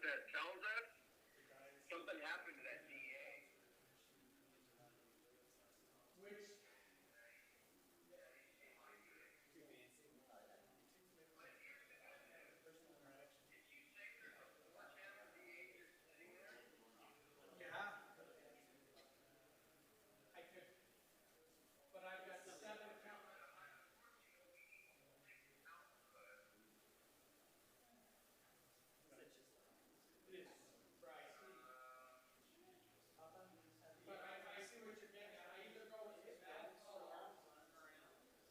that tells us something happened to that DA. Which, yeah, I could, but I've got 7 accounts. It is, right. But I see what you're getting at. I either go with that color,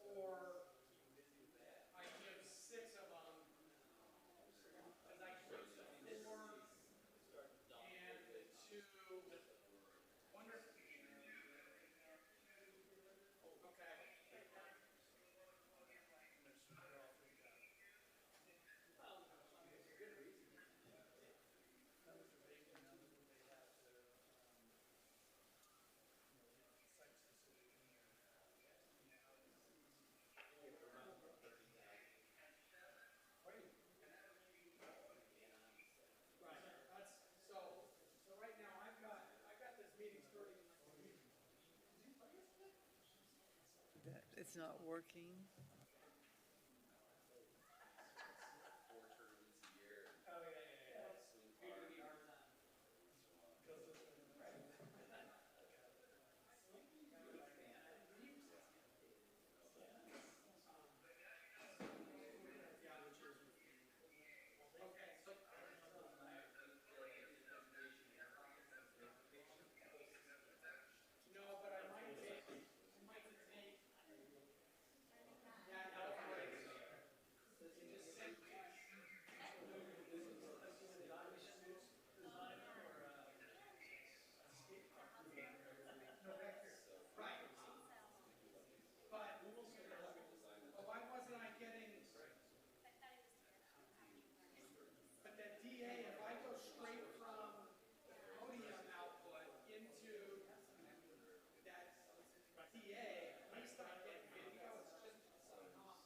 or I give 6 of them, because I give the 4 and the 2. Wonder if we can do. Okay. Right. That's so right now I've got this meeting starting in like a week. It's not working. Oh yeah, yeah, yeah. Okay, so no, but I might take that outbreak and just send right. But why wasn't I getting? But that DA, if I go straight from podium output into that DA, at least I get video. It's just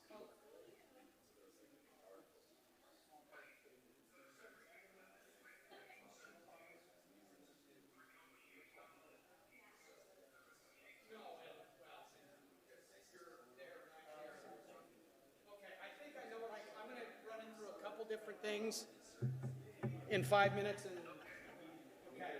color. No, well, you're there and I'm here. Okay, I think I know what I'm going to run in through a couple different things in 5 minutes and. Okay.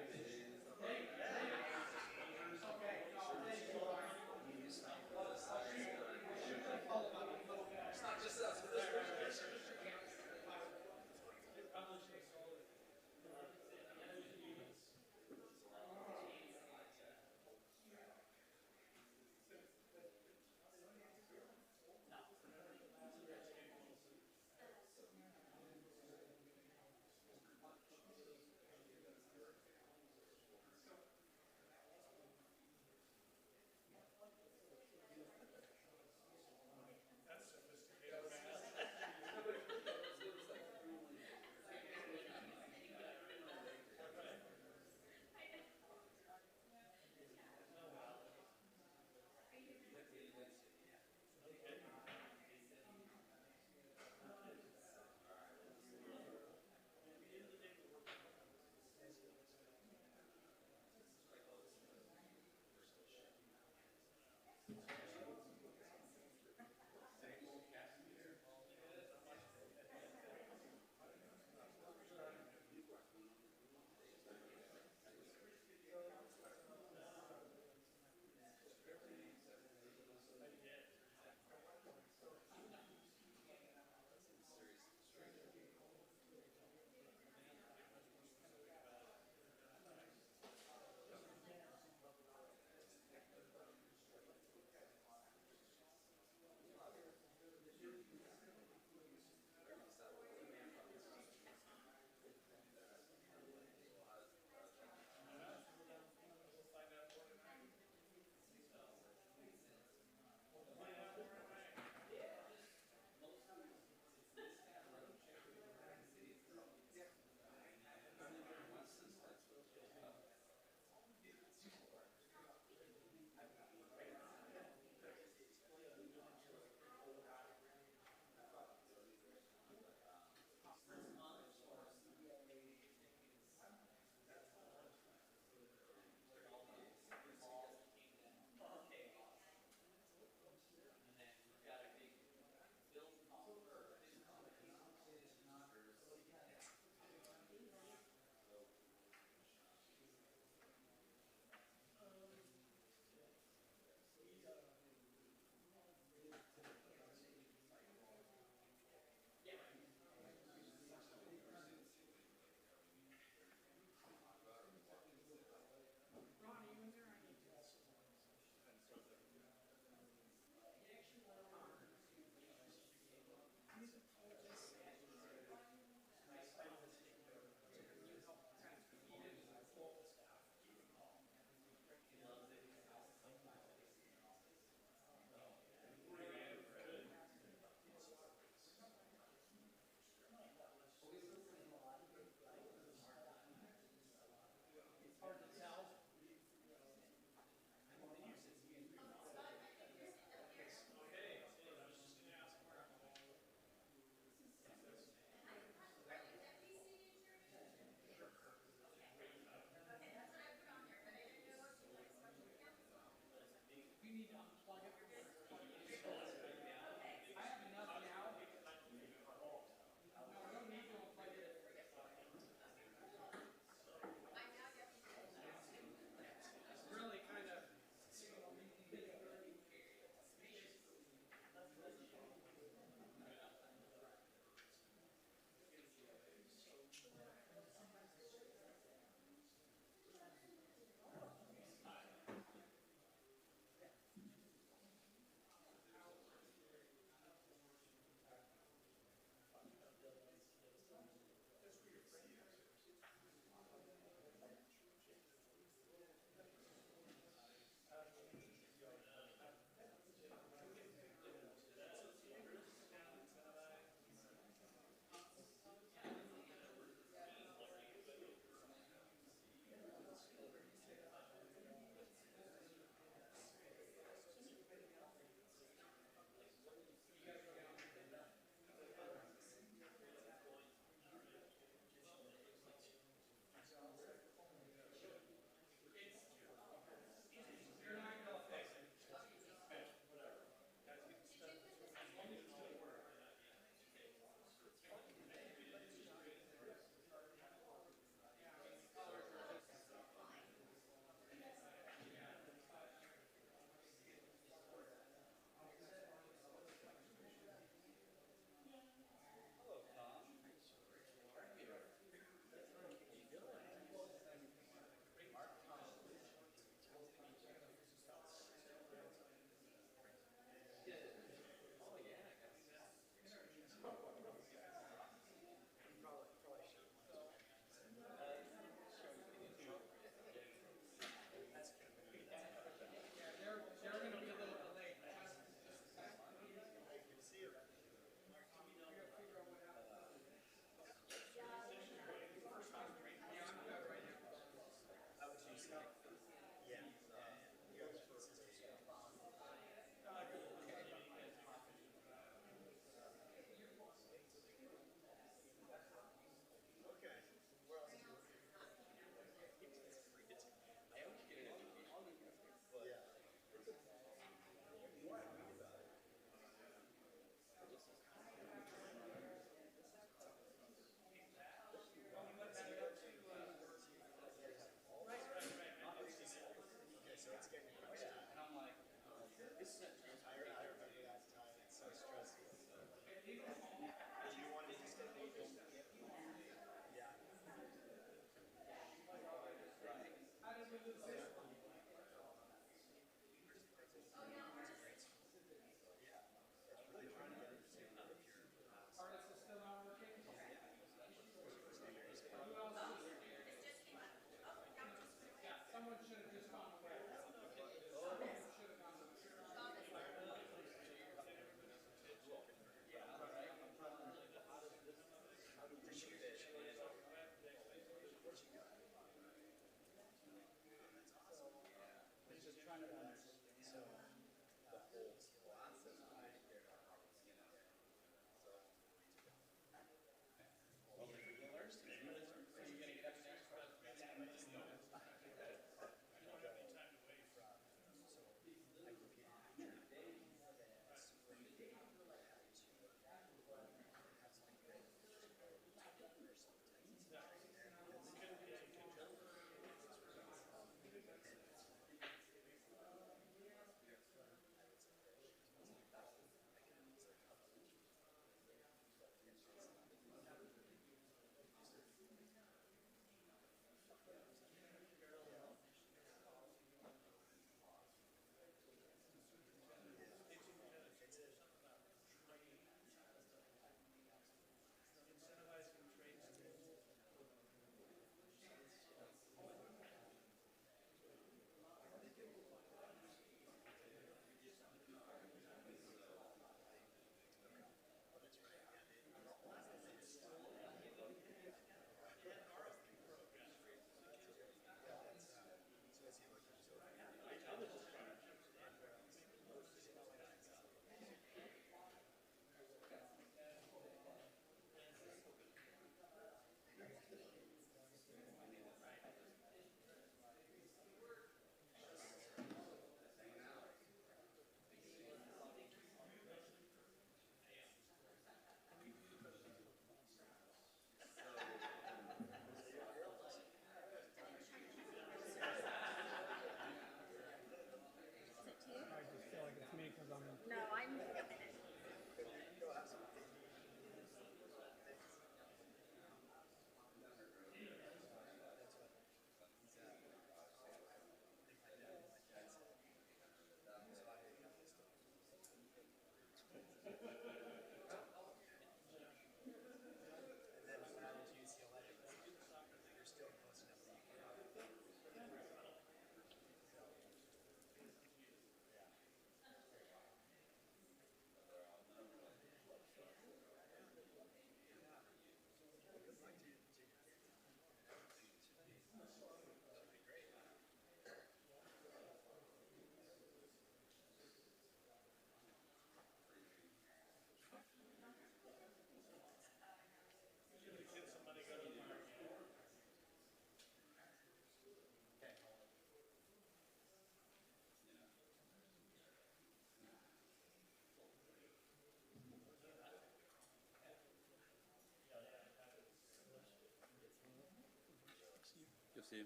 You'll see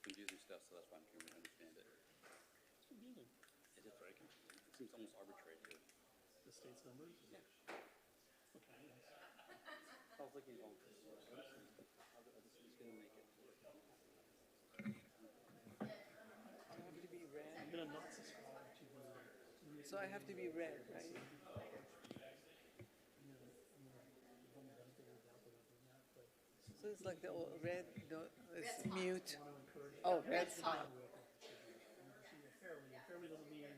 confusing stuff, so that's why I'm trying to understand it. It's confusing. It is very confusing. It seems almost arbitrary too. The state's numbers? Yeah. Okay, yes. I was looking on this. This is going to make it work. I have to be red. I'm gonna not subscribe to the. So I have to be red, right? So it's like the old red, no, it's mute. Oh, red's hot. Fairly doesn't mean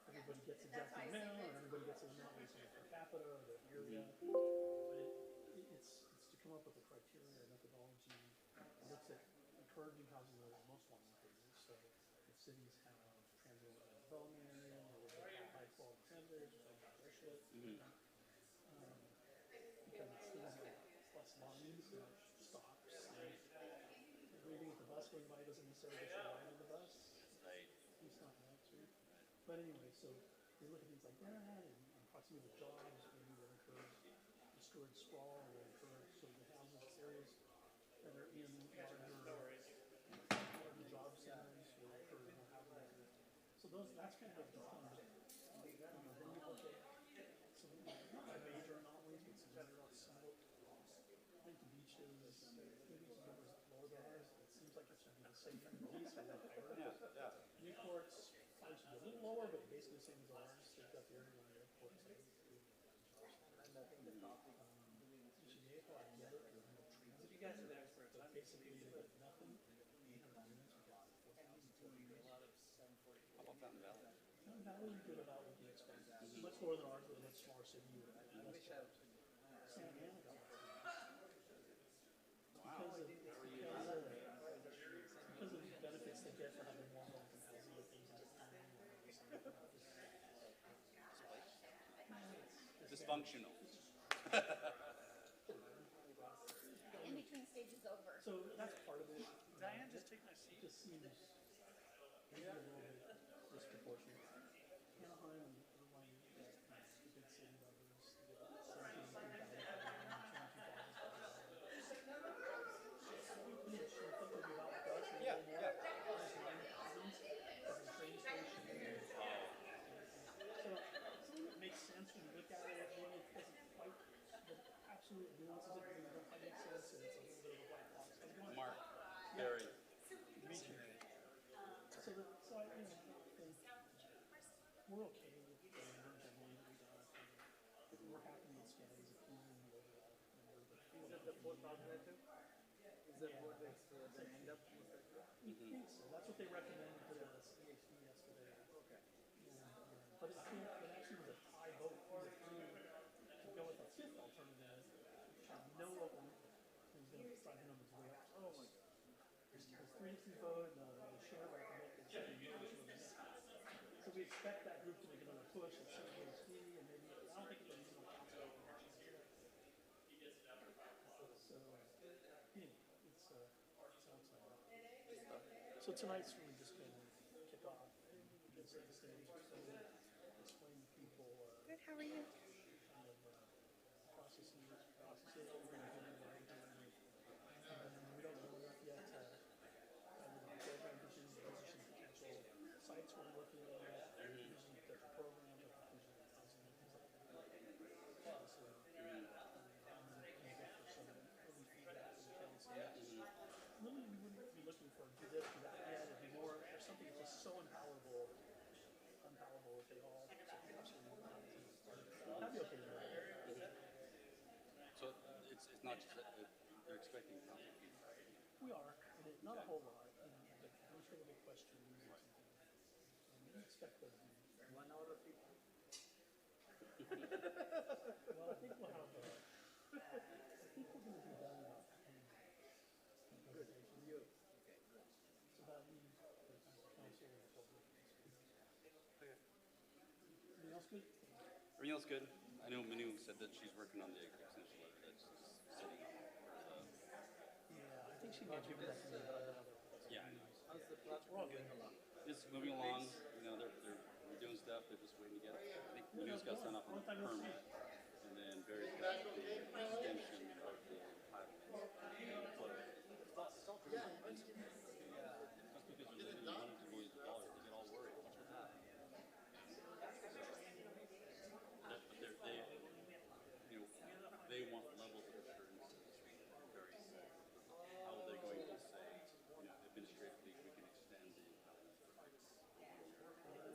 everybody gets exactly the amount, or everybody gets the amount based on the per capita or the area. But it's to come up with a criteria or methodology that looks at encouraging housing where most want increases. So if cities have transit development area, or they have high quality centers, or they have their shit. Because it's things like less lines, stops. Waiting at the bus going by doesn't necessarily get you riding the bus. Right. It's not that true. But anyway, so we look at things like that and proximity with jobs, maybe we'll encourage discourage sprawl, we'll encourage so the houses areas that are in larger job centers will encourage more housing. So that's kind of a design. Then you look at some major anomalies with some major somewhat. I think the beaches, maybe some numbers lower than ours. It seems like it should be the same thing. These are higher. Newport's probably should be a little lower, but basically the same as ours. They've got the area on the airport. So I get it. If you guys are the experts, But I'm basically, you get nothing. 800 units, we got 4,000. a lot of 740. How about Fountain Valley? Fountain Valley is good about what you expect. Much lower than ours, but a much smaller city. Santa Ana got it. Because of the benefits they get for having more low-income housing and things like Dysfunctional. In between stages over. So that's part of it. Diane, just take my It seat. just seems maybe a little bit disproportionate. Anaheim and Irvine, the big city numbers, it makes sense when you look at it. Maybe it doesn't quite, the absolute nuances of it don't quite make sense, and it's a little bit of a black box. I was going, Mark, Barry. me too. So I, think we're okay with the number generally that we got. We're happy with Scotty's opinion the overall number. Is it the 4,000 too? Is that what they end up with? We think so. That's what they recommended to the CHD yesterday. Okay. But it actually was a tie vote for the three to go with the fifth alternative, which had no open, it was going to drive the numbers way up. Oh my. There's 3-2 vote, and the share recommended. So we expect that group to make another push at CHD, and maybe, I don't think it's a council. So, anyway, it's outside. So tonight's really just going to kick off and get some stage, explain to people Good, how are you? kind of processes what we're going to do, what we're doing. And we don't know enough yet to program vision, position potential sites we're looking at, using the program, the conclusion of housing, and things like that. So, and then look for some early feedback from the council. Really, we wouldn't be looking for do this, do that yet. It'd be more, there's something that's just so unpalatable if they all absolutely want to. That'd be okay with that. So it's not just that they're expecting council feedback. We are, and not a whole lot, but I'm sure we'll get questions and something. We expect there to be. 1 hour of people. Well, I think we'll have, I think we're gonna be done about 10 presentations. You. So that leaves the council and the public. Okay. Anything else good? Everything else good? I know Manu said that she's working on the Acre extension letter that's sitting on. Yeah, I think she may have given that to me. Yeah. How's the platform? We're all good. It's moving along. You know, they're doing stuff. They're just waiting to get it. I think Manu's got signed off on the permit, and then Barry's got the extension of the pipeline. Just because you're losing hundreds of millions of dollars, they get all worried. What's going to happen? They want levels of assurance to the street. Very simple. How are they going to say, administratively, we can extend the entitlement for X?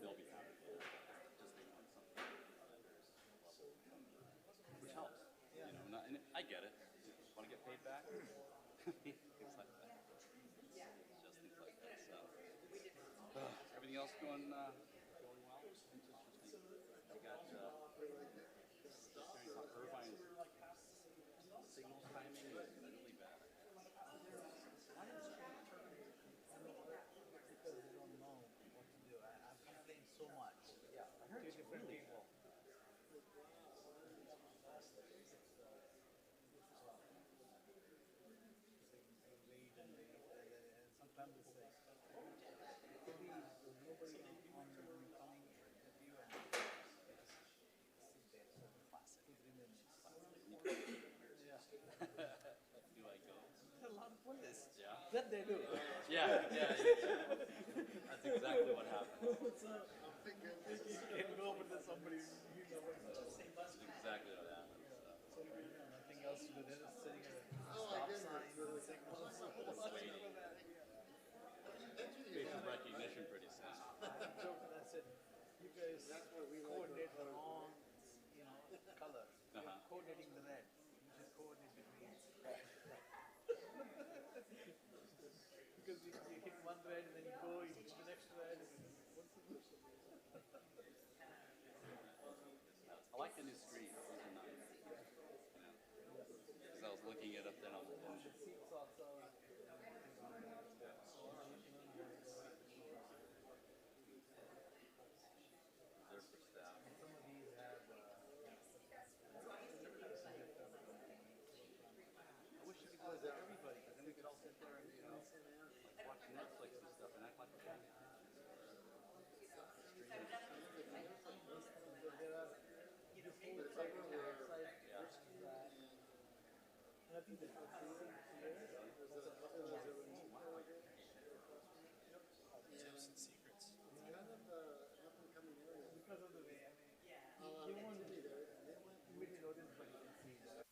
They'll be happy with that. Just they want something that there's level, which helps. And I get it. Want to get paid back? Things like that. Just things like that. So, everything else going well? It's interesting. You got Irvine's signal timing is really bad. Because they don't know what to do. I've complained so much. Yeah, I heard it's really people. Sometimes it's like, maybe nobody on coming with you and classic. Yeah. Do I go? A lot of police. Yeah. That they do. Yeah. That's exactly what happened. What's up? You can go over to somebody, you know, That's exactly what happened. So. nothing else to do. They're just sitting at stop signs or signals. Facial recognition pretty soon. I'm joking. I said, you guys coordinate the wrong, color. You're coordinating the red. You should coordinate between. Because you hit one red and then you go, you hit the next red. And what's the use of this? I like the new screen. Those are nice. Because I was looking it up then. I was The seats also. Netflix and stuff and act like we're doing it. There are, you know, people outside And I think that here, that's a Tips and secrets. because of the way, I mean, you don't want to be there. You wouldn't notice, but you can see.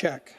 Check.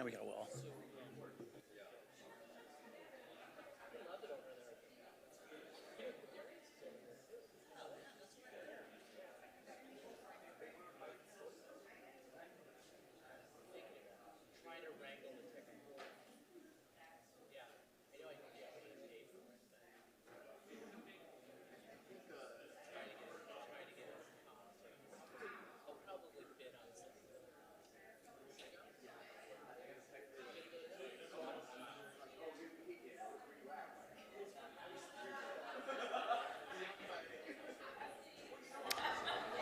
Yeah, we got a well.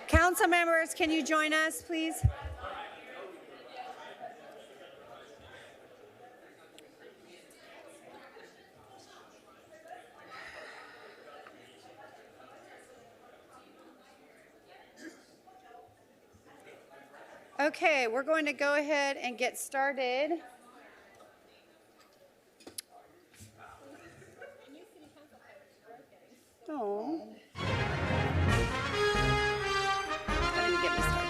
Council members, can you join us, please? Okay, we're going to go ahead and get started. Oh. Don't even get me started.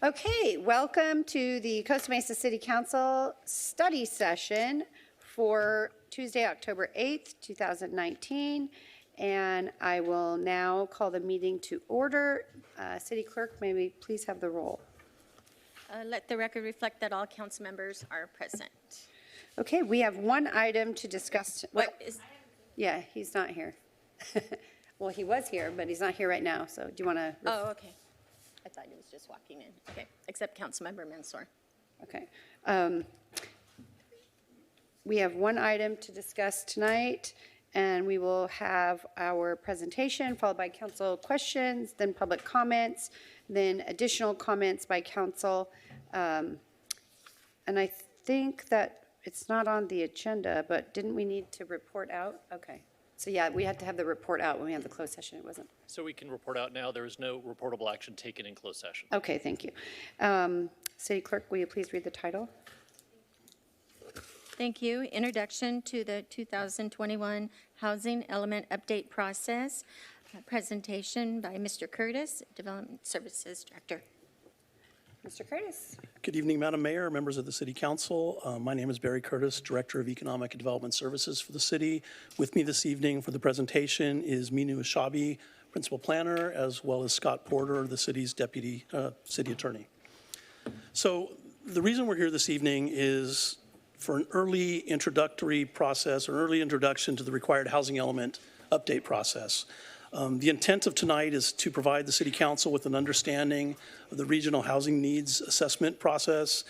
Okay, welcome to the Costa Mesa City Council study session for Tuesday, October 8th, 2019. And I will now call the meeting to order. City Clerk, may we please have the roll? Let the record reflect that all council members are present. Okay, we have one item to discuss. What is, Yeah, he's not here. Well, he was here, but he's not here right now. So do you want to? oh, okay. I thought he was just walking in. Okay, except Councilmember Mansour. Okay. We have one item to discuss tonight, and we will have our presentation followed by council questions, then public comments, then additional comments by council. And I think that it's not on the agenda, but didn't we need to report out? Okay. So yeah, we had to have the report out when we had the closed session. It wasn't. So we can report out now. There is no reportable action taken in closed session. Okay, thank you. City Clerk, will you please read the title? Thank you. Introduction to the 2021 Housing Element Update Process. Presentation by Mr. Curtis, Development Services Director. Mr. Curtis. Good evening, Madam Mayor, members of the City Council. My name is Barry Curtis, Director of Economic and Development Services for the city. With me this evening for the presentation is Minu Ashabi, Principal Planner, as well as Scott Porter, the city's Deputy City Attorney. So the reason we're here this evening is for an early introductory process, or an early introduction to the required housing element update process. The intent of tonight is to provide the City Council with an understanding of the Regional Housing Needs Assessment process,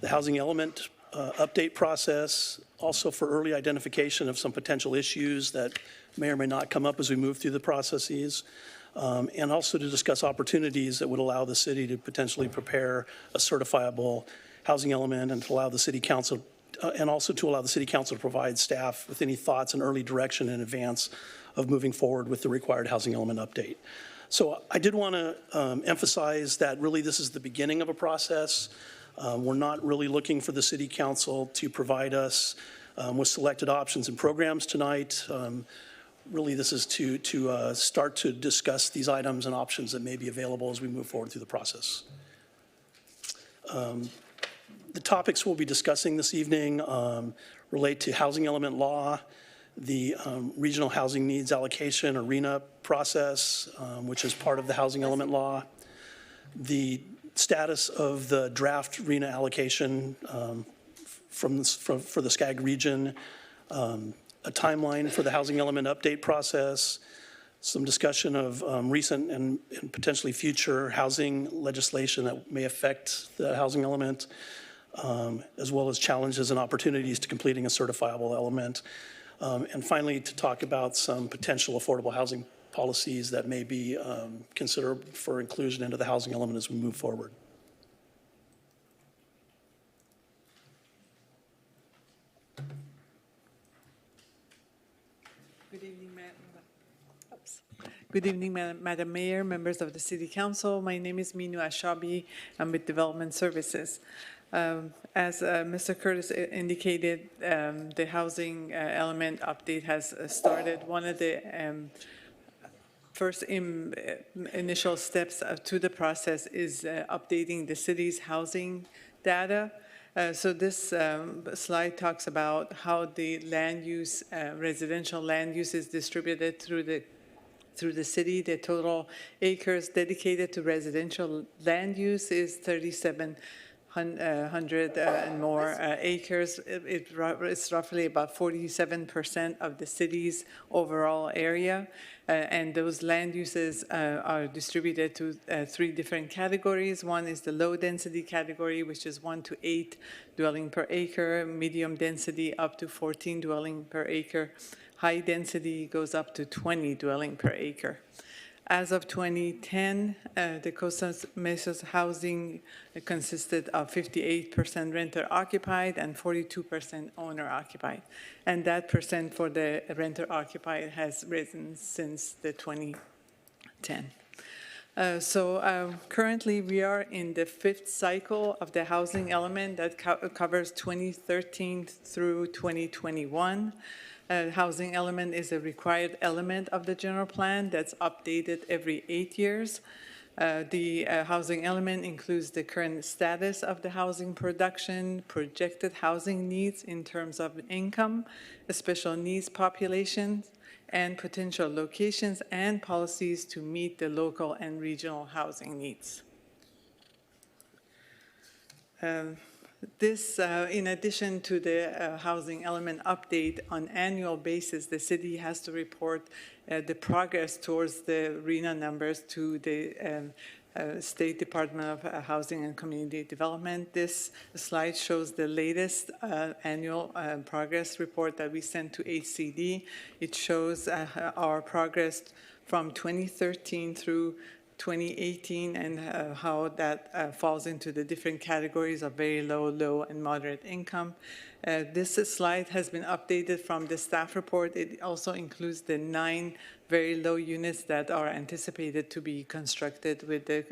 the Housing Element Update process, also for early identification of some potential issues that may or may not come up as we move through the processes, and also to discuss opportunities that would allow the city to potentially prepare a certifiable housing element, and to allow the City Council, and also to allow the City Council to provide staff with any thoughts and early direction in advance of moving forward with the required housing element update. So I did want to emphasize that really this is the beginning of a process. We're not really looking for the City Council to provide us with selected options and programs tonight. Really, this is to start to discuss these items and options that may be available as we move forward through the process. The topics we'll be discussing this evening relate to housing element law, the regional housing needs allocation or RENA process, which is part of the housing element law, the status of the draft RENA allocation for the SCAG region, a timeline for the housing element update process, some discussion of recent and potentially future housing legislation that may affect the housing element, as well as challenges and opportunities to completing a certifiable element. And finally, to talk about some potential affordable housing policies that may be considered for inclusion into the housing element as we move forward. Good evening, Good evening, Madam Mayor, members of the City Council. My name is Minu Ashabi. I'm with Development Services. As Mr. Curtis indicated, the housing element update has started. One of the first initial steps to the process is updating the city's housing data. So this slide talks about how the land use, residential land use is distributed through the city. The total acres dedicated to residential land use is 3,700 and more acres. It's roughly about 47% of the city's overall area. And those land uses are distributed to three different categories. One is the low density category, which is 1 to 8 dwelling per acre, medium density up to 14 dwelling per acre. High density goes up to 20 dwelling per acre. As of 2010, the Costa Mesa's housing consisted of 58% renter occupied and 42% owner occupied. And that percent for the renter occupied has risen since the 2010. Currently we are in the 5th cycle of the housing element that covers 2013 through 2021. Housing element is a required element of the general plan that's updated every 8 years. The housing element includes the current status of the housing production, projected housing needs in terms of income, special needs populations, and potential locations and policies to meet the local and regional housing needs. This, in addition to the housing element update, on annual basis, the city has to report the progress towards the RENA numbers to the State Department of Housing and Community Development. This slide shows the latest annual progress report that we sent to HCD. It shows our progress from 2013 through 2018 and how that falls into the different categories of very low, low, and moderate income. This slide has been updated from the staff report. It also includes the 9 very low units that are anticipated to be constructed with the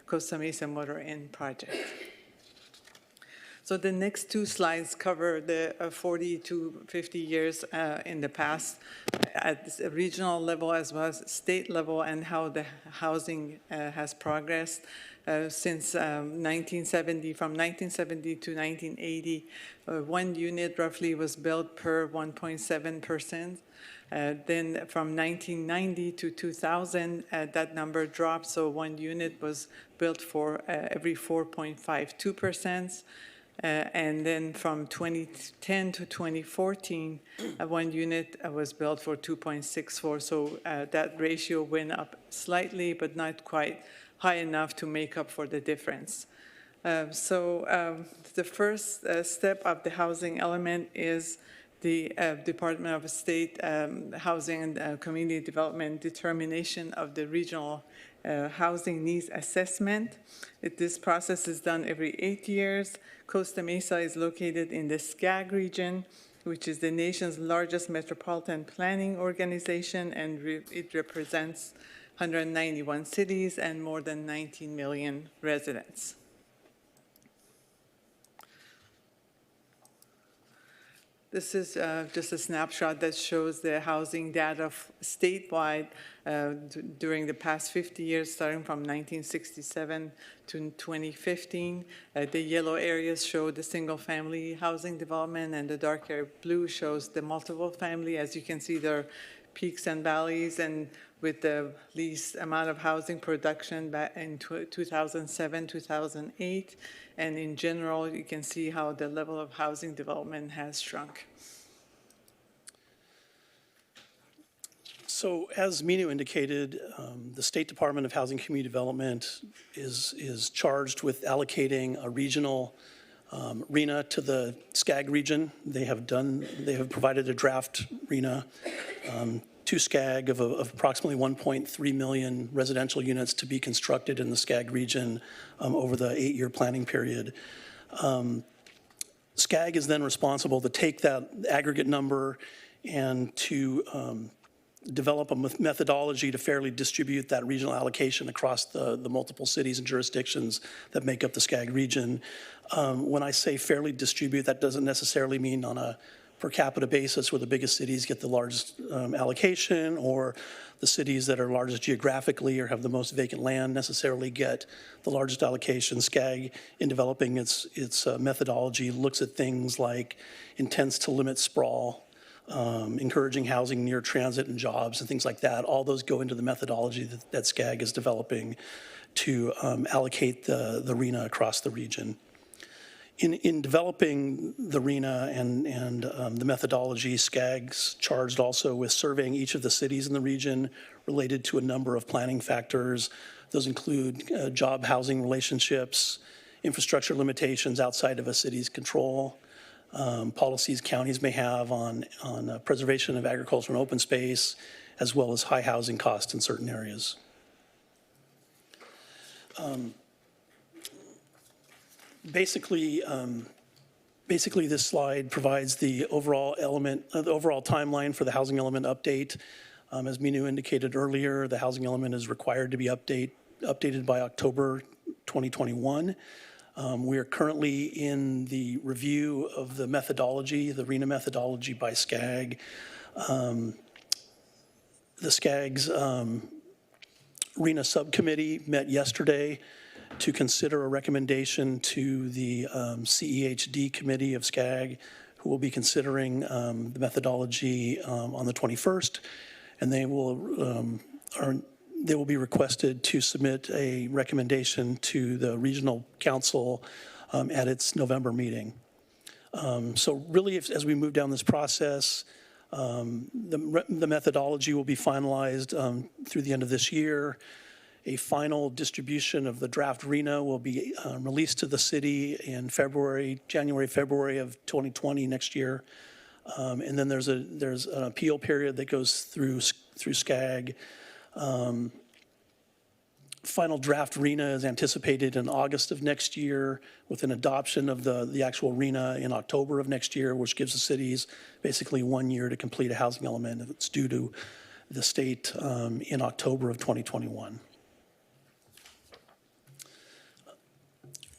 Costa Mesa Motor Inn project. So the next 2 slides cover the 40 to 50 years in the past at the regional level as well as state level, and how the housing has progressed since 1970. From 1970 to 1980, 1 unit roughly was built per 1.7%. Then from 1990 to 2000, that number dropped, so 1 unit was built for every 4.52%. And then from 2010 to 2014, one unit was built for 2.64. So that ratio went up slightly, but not quite high enough to make up for the difference. The first step of the housing element is the Department of State Housing and Community Development determination of the regional housing needs assessment. This process is done every 8 years. Costa Mesa is located in the SCAG region, which is the nation's largest metropolitan planning organization, and it represents 191 cities and more than 19 million residents. This is just a snapshot that shows the housing data statewide during the past 50 years, starting from 1967 to 2015. The yellow areas show the single-family housing development, and the darker blue shows the multiple family. As you can see, there are peaks and valleys, and with the least amount of housing production back in 2007, 2008. And in general, you can see how the level of housing development has shrunk. So as Minu indicated, the State Department of Housing and Community Development is charged with allocating a regional RENA to the SCAG region. They have provided a draft RENA to SCAG of approximately 1.3 million residential units to be constructed in the SCAG region over the 8-year planning period. SCAG is then responsible to take that aggregate number and to develop a methodology to fairly distribute that regional allocation across the multiple cities and jurisdictions that make up the SCAG region. When I say fairly distribute, that doesn't necessarily mean on a per capita basis where the biggest cities get the largest allocation, or the cities that are largest geographically or have the most vacant land necessarily get the largest allocation. SCAG, in developing its methodology, looks at things like intents to limit sprawl, encouraging housing near transit and jobs and things like that. All those go into the methodology that SCAG is developing to allocate the RENA across the region. In developing the RENA and the methodology, SCAG's charged also with surveying each of the cities in the region related to a number of planning factors. Those include job housing relationships, infrastructure limitations outside of a city's control, policies counties may have on preservation of agriculture and open space, as well as high housing costs in certain areas. Basically, this slide provides the overall timeline for the housing element update. As Minu indicated earlier, the housing element is required to be updated by October 2021. We are currently in the review of the methodology, the RENA methodology by SCAG. The SCAG's RENA subcommittee met yesterday to consider a recommendation to the CEHD committee of SCAG, who will be considering the methodology on the 21st, and they will be requested to submit a recommendation to the regional council at its November meeting. So really, as we move down this process, the methodology will be finalized through the end of this year. A final distribution of the draft RENA will be released to the city in January, February of 2020 next year. And then there's an appeal period that goes through SCAG. Final draft RENA is anticipated in August of next year, with an adoption of the actual RENA in October of next year, which gives the cities basically 1 year to complete a housing element if it's due to the state in October of 2021.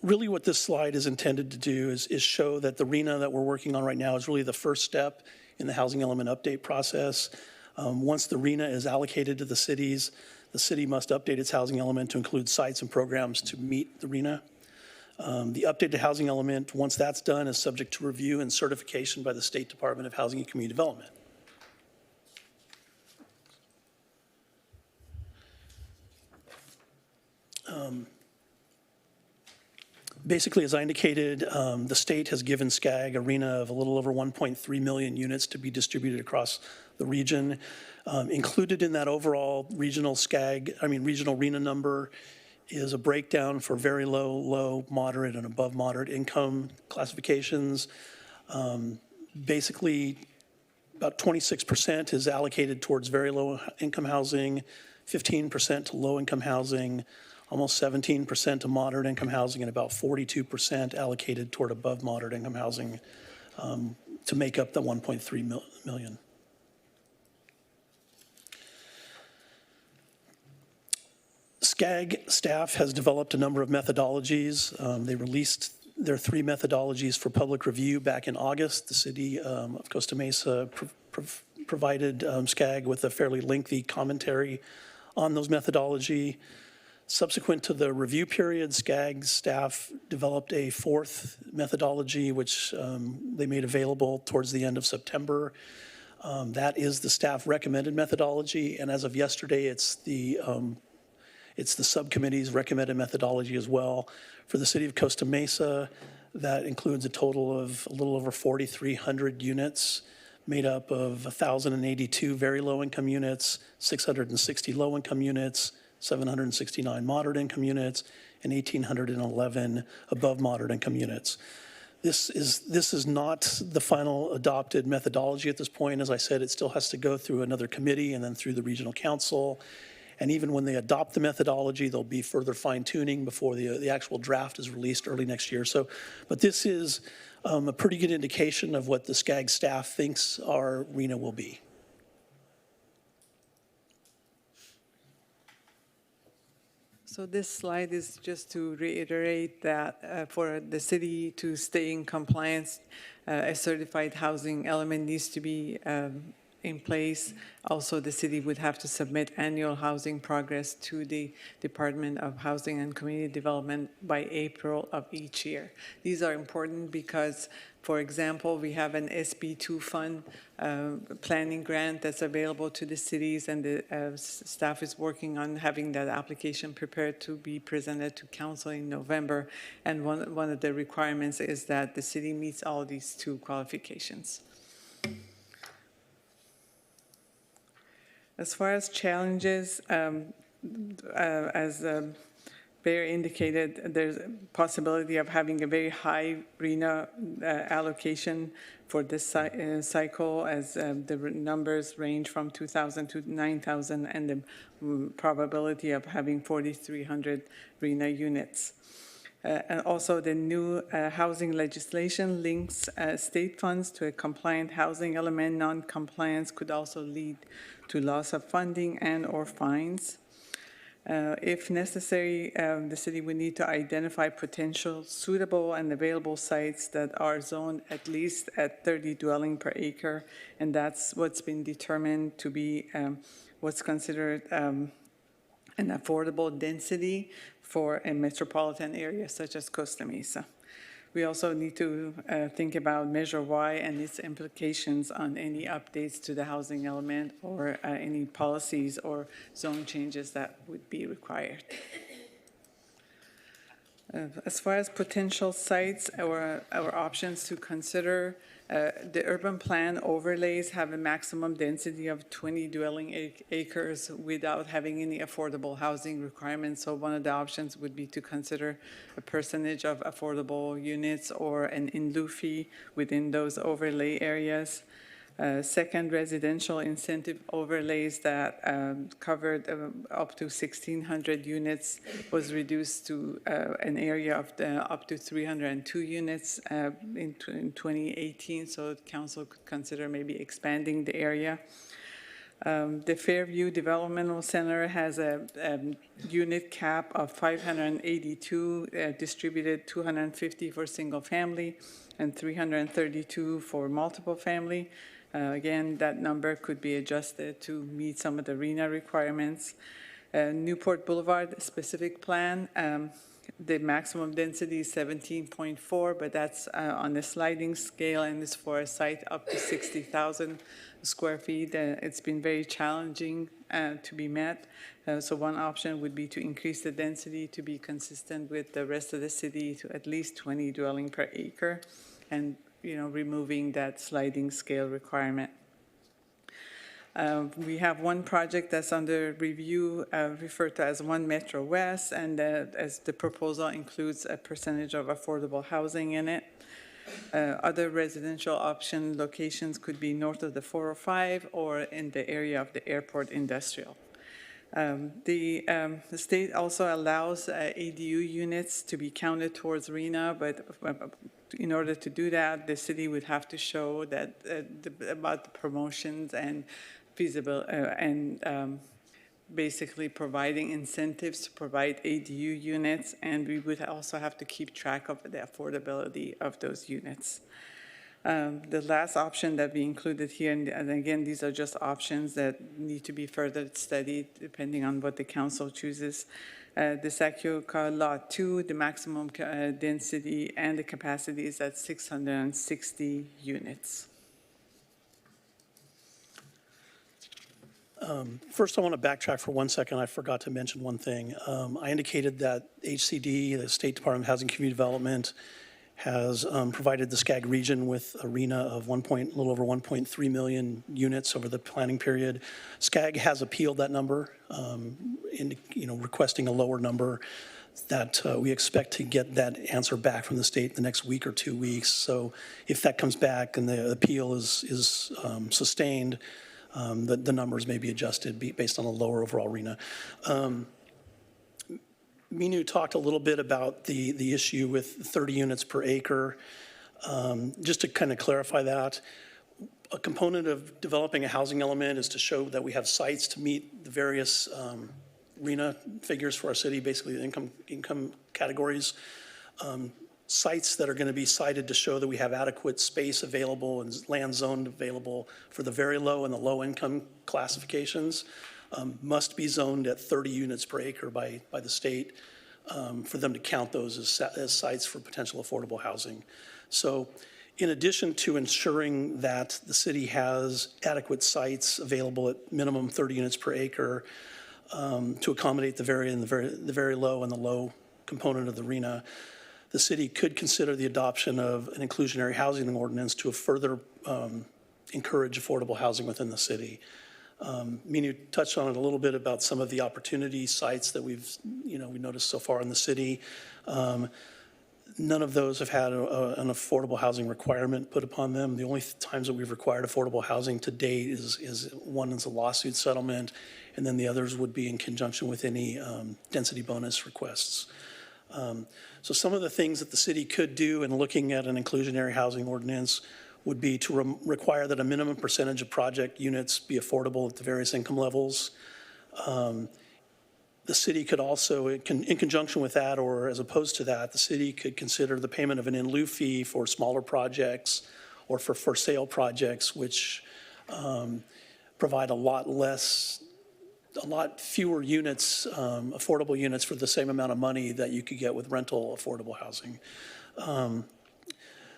Really what this slide is intended to do is show that the RENA that we're working on right now is really the first step in the housing element update process. Once the RENA is allocated to the cities, the city must update its housing element to include sites and programs to meet the RENA. The updated housing element, once that's done, is subject to review and certification by the State Department of Housing and Community Development. Basically, as I indicated, the state has given SCAG a RENA of a little over 1.3 million units to be distributed across the region. Included in that overall regional regional RENA number is a breakdown for very low, low, moderate, and above moderate income classifications. Basically, about 26% is allocated towards very low income housing, 15% to low income housing, almost 17% to moderate income housing, and about 42% allocated toward above moderate income housing to make up the 1.3 million. SCAG staff has developed a number of methodologies. They released their 3 methodologies for public review back in August. The city of Costa Mesa provided SCAG with a fairly lengthy commentary on those methodology. Subsequent to the review period, SCAG staff developed a 4th methodology, which they made available towards the end of September. That is the staff recommended methodology, and as of yesterday, it's the subcommittee's recommended methodology as well. For the city of Costa Mesa, that includes a total of a little over 4,300 units, made up of 1,082 very low-income units, 660 low-income units, 769 moderate income units, and 1,811 above moderate income units. This is not the final adopted methodology at this point. As I said, it still has to go through another committee and then through the regional council. And even when they adopt the methodology, there'll be further fine-tuning before the actual draft is released early next year. But this is a pretty good indication of what the SCAG staff thinks our RENA will be. So this slide is just to reiterate that for the city to stay in compliance, a certified housing element needs to be in place. Also, the city would have to submit annual housing progress to the Department of Housing and Community Development by April of each year. These are important because, for example, we have an SB2 fund planning grant that's available to the cities, and the staff is working on having that application prepared to be presented to council in November. And one of the requirements is that the city meets all these 2 qualifications. As far as challenges, as Bear indicated, there's a possibility of having a very high RENA allocation for this cycle, as the numbers range from 2,000 to 9,000, and the probability of having 4,300 RENA units. And also, the new housing legislation links state funds to a compliant housing element. Non-compliance could also lead to loss of funding and/or fines. If necessary, the city would need to identify potential suitable and available sites that are zoned at least at 30 dwelling per acre, and that's what's been determined to be what's considered an affordable density for a metropolitan area such as Costa Mesa. We also need to think about Measure Y and its implications on any updates to the housing element or any policies or zone changes that would be required. As far as potential sites or options to consider, the urban plan overlays have a maximum density of 20 dwelling acres without having any affordable housing requirements. So one of the options would be to consider a percentage of affordable units or an in-lieu fee within those overlay areas. Second, residential incentive overlays that covered up to 1,600 units was reduced to an area of up to 302 units in 2018, so the council could consider maybe expanding the area. The Fairview Developmental Center has a unit cap of 582, distributed 250 for single family and 332 for multiple family. Again, that number could be adjusted to meet some of the RENA requirements. Newport Boulevard specific plan, the maximum density is 17.4, but that's on the sliding scale, and it's for a site up to 60,000 square feet. It's been very challenging to be met. So one option would be to increase the density to be consistent with the rest of the city to at least 20 dwelling per acre, and removing that sliding scale requirement. We have one project that's under review, referred to as One Metro West, and as the proposal includes a percentage of affordable housing in it. Other residential option locations could be north of the 405 or in the area of the airport industrial. The state also allows ADU units to be counted towards RENA, but in order to do that, the city would have to show that about the promotions and feasible and basically providing incentives to provide ADU units, and we would also have to keep track of the affordability of those units. The last option that we included here, and again, these are just options that need to be further studied depending on what the council chooses. The Sakyuka Lot 2, the maximum density and the capacity is at 660 units. First, I want to backtrack for 1 second. I forgot to mention one thing. I indicated that HCD, the State Department of Housing and Community Development, has provided the SCAG region with a RENA of a little over 1.3 million units over the planning period. SCAG has appealed that number, requesting a lower number. That we expect to get that answer back from the state the next week or 2 weeks. So if that comes back and the appeal is sustained, the numbers may be adjusted based on a lower overall RENA. Minu talked a little bit about the issue with 30 units per acre. Just to kind of clarify that, a component of developing a housing element is to show that we have sites to meet the various RENA figures for our city, basically the income categories. Sites that are going to be cited to show that we have adequate space available and land zoned available for the very low and the low income classifications must be zoned at 30 units per acre by the state for them to count those as sites for potential affordable housing. So in addition to ensuring that the city has adequate sites available at minimum 30 units per acre to accommodate the very low and the low component of the RENA, the city could consider the adoption of an inclusionary housing ordinance to further encourage affordable housing within the city. Minu touched on it a little bit about some of the opportunity sites that we noticed so far in the city. None of those have had an affordable housing requirement put upon them. The only times that we've required affordable housing to date is one is a lawsuit settlement, and then the others would be in conjunction with any density bonus requests. So some of the things that the city could do in looking at an inclusionary housing ordinance would be to require that a minimum percentage of project units be affordable at the various income levels. The city could also, in conjunction with that or as opposed to that, the city could consider the payment of an in lieu fee for smaller projects or for sale projects, which provide a lot fewer units, affordable units for the same amount of money that you could get with rental affordable housing.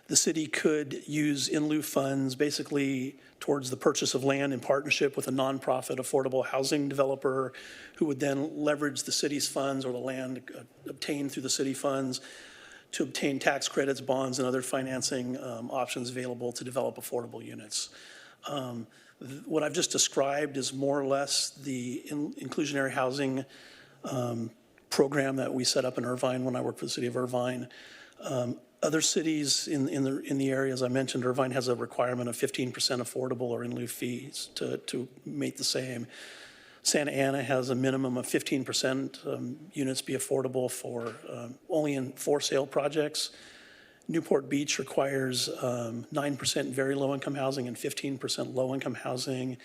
The city could use in lieu funds basically towards the purchase of land in partnership with a nonprofit affordable housing developer who would then leverage the city's funds or the land obtained through the city funds to obtain tax credits, bonds, and other financing options available to develop affordable units. What I've just described is more or less the inclusionary housing program that we set up in Irvine when I worked for the city of Irvine. Other cities in the areas I mentioned, Irvine has a requirement of 15% affordable or in lieu fees to make the same. Santa Ana has a minimum of 15% units be affordable for only in for sale projects. Newport Beach requires 9% very low income housing and 15% low income housing.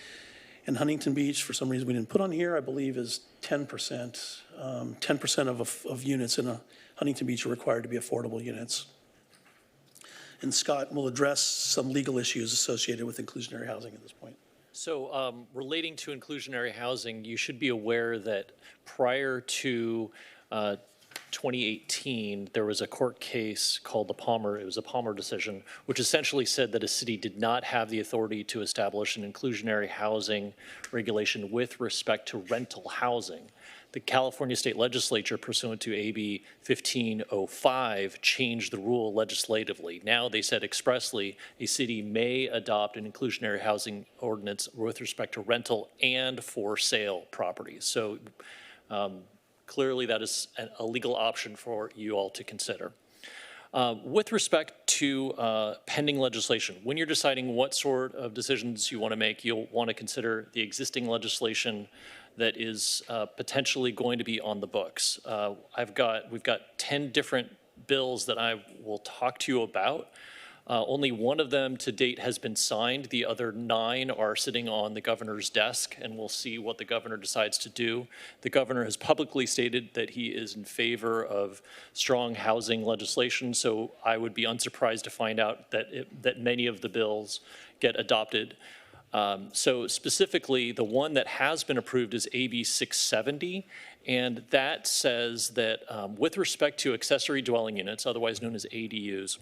And Huntington Beach, for some reason we didn't put on here, I believe is 10%. 10% of units in a Huntington Beach are required to be affordable units. And Scott will address some legal issues associated with inclusionary housing at this point. So relating to inclusionary housing, you should be aware that prior to 2018, there was a court case called the Palmer, it was a Palmer decision, which essentially said that a city did not have the authority to establish an inclusionary housing regulation with respect to rental housing. The California State Legislature, pursuant to AB 1505, changed the rule legislatively. Now they said expressly a city may adopt an inclusionary housing ordinance with respect to rental and for sale properties. So clearly that is a legal option for you all to consider. With respect to pending legislation, when you're deciding what sort of decisions you want to make, you'll want to consider the existing legislation that is potentially going to be on the books. We've got 10 different bills that I will talk to you about. Only one of them to date has been signed. The other 9 are sitting on the governor's desk, and we'll see what the governor decides to do. The governor has publicly stated that he is in favor of strong housing legislation, so I would be unsurprised to find out that many of the bills get adopted. So specifically, the one that has been approved is AB 670, and that says that with respect to accessory dwelling units, otherwise known as ADUs,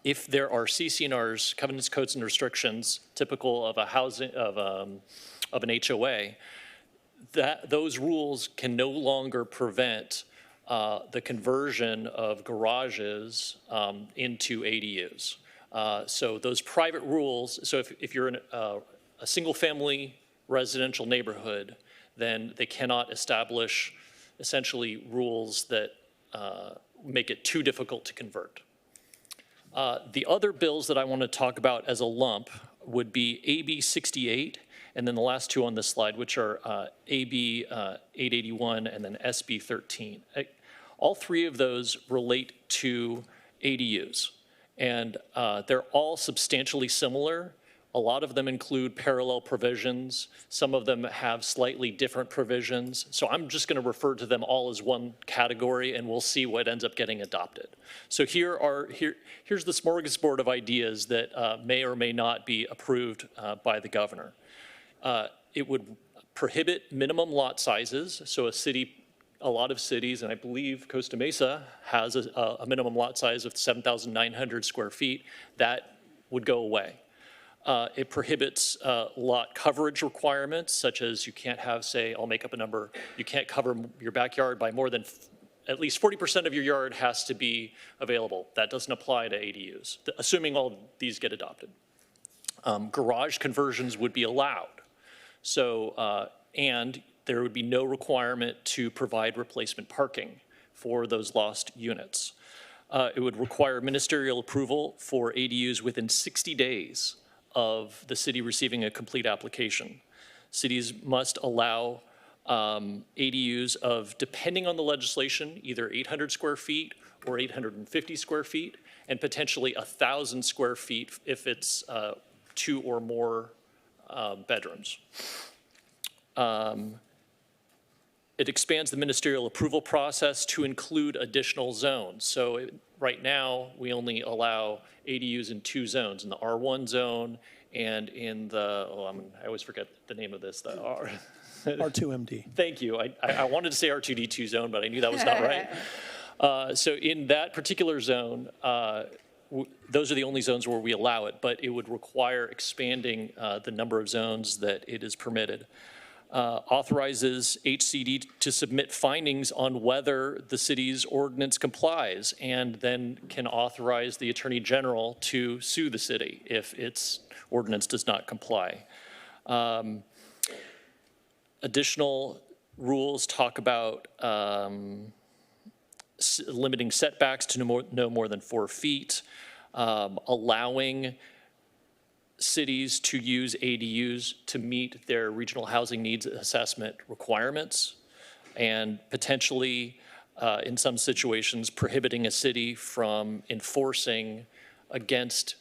if there are CC&Rs, covenants, codes, and restrictions typical of a housing of an HOA, those rules can no longer prevent the conversion of garages into ADUs. So those private rules, so if you're in a single-family residential neighborhood, then they cannot establish essentially rules that make it too difficult to convert. The other bills that I want to talk about as a lump would be AB 68, and then the last 2 on this slide, which are AB 881 and then SB 13. All 3 of those relate to ADUs. And they're all substantially similar. A lot of them include parallel provisions. Some of them have slightly different provisions. So I'm just going to refer to them all as one category, and we'll see what ends up getting adopted. So here's the smorgasbord of ideas that may or may not be approved by the governor. It would prohibit minimum lot sizes. So a lot of cities, and I believe Costa Mesa has a minimum lot size of 7,900 square feet. That would go away. It prohibits lot coverage requirements, such as you can't have, say, I'll make up a number, you can't cover your backyard by more than, at least 40% of your yard has to be available. That doesn't apply to ADUs, assuming all these get adopted. Garage conversions would be allowed. So, and there would be no requirement to provide replacement parking for those lost units. It would require ministerial approval for ADUs within 60 days of the city receiving a complete application. Cities must allow ADUs of, depending on the legislation, either 800 square feet or 850 square feet, and potentially 1,000 square feet if it's 2 or more bedrooms. It expands the ministerial approval process to include additional zones. So right now, we only allow ADUs in 2 zones, in the R1 zone and in the, I always forget the name of this, the R2MD. Thank you. I wanted to say R2D2 zone, but I knew that was not right. So in that particular zone, those are the only zones where we allow it, but it would require expanding the number of zones that it is permitted. Authorizes HCD to submit findings on whether the city's ordinance complies, and then can authorize the Attorney General to sue the city if its ordinance does not comply. Additional rules talk about limiting setbacks to no more than 4 feet, allowing cities to use ADUs to meet their regional housing needs assessment requirements, and potentially, in some situations, prohibiting a city from enforcing against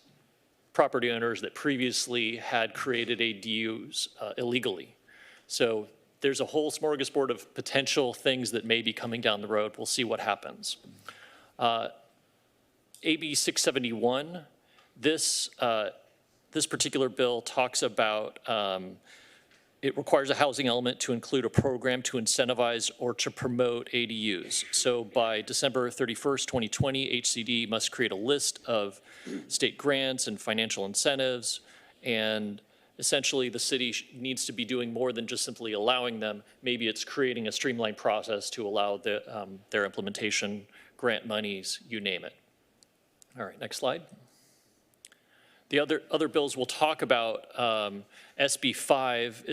property owners that previously had created ADUs illegally. So there's a whole smorgasbord of potential things that may be coming down the road. We'll see what happens. AB 671, this particular bill talks about it requires a housing element to include a program to incentivize or to promote ADUs. So by December 31st, 2020, HCD must create a list of state grants and financial incentives, and essentially the city needs to be doing more than just simply allowing them. Maybe it's creating a streamlined process to allow their implementation, grant monies, you name it. All right, next slide. The other bills we'll talk about, SB 5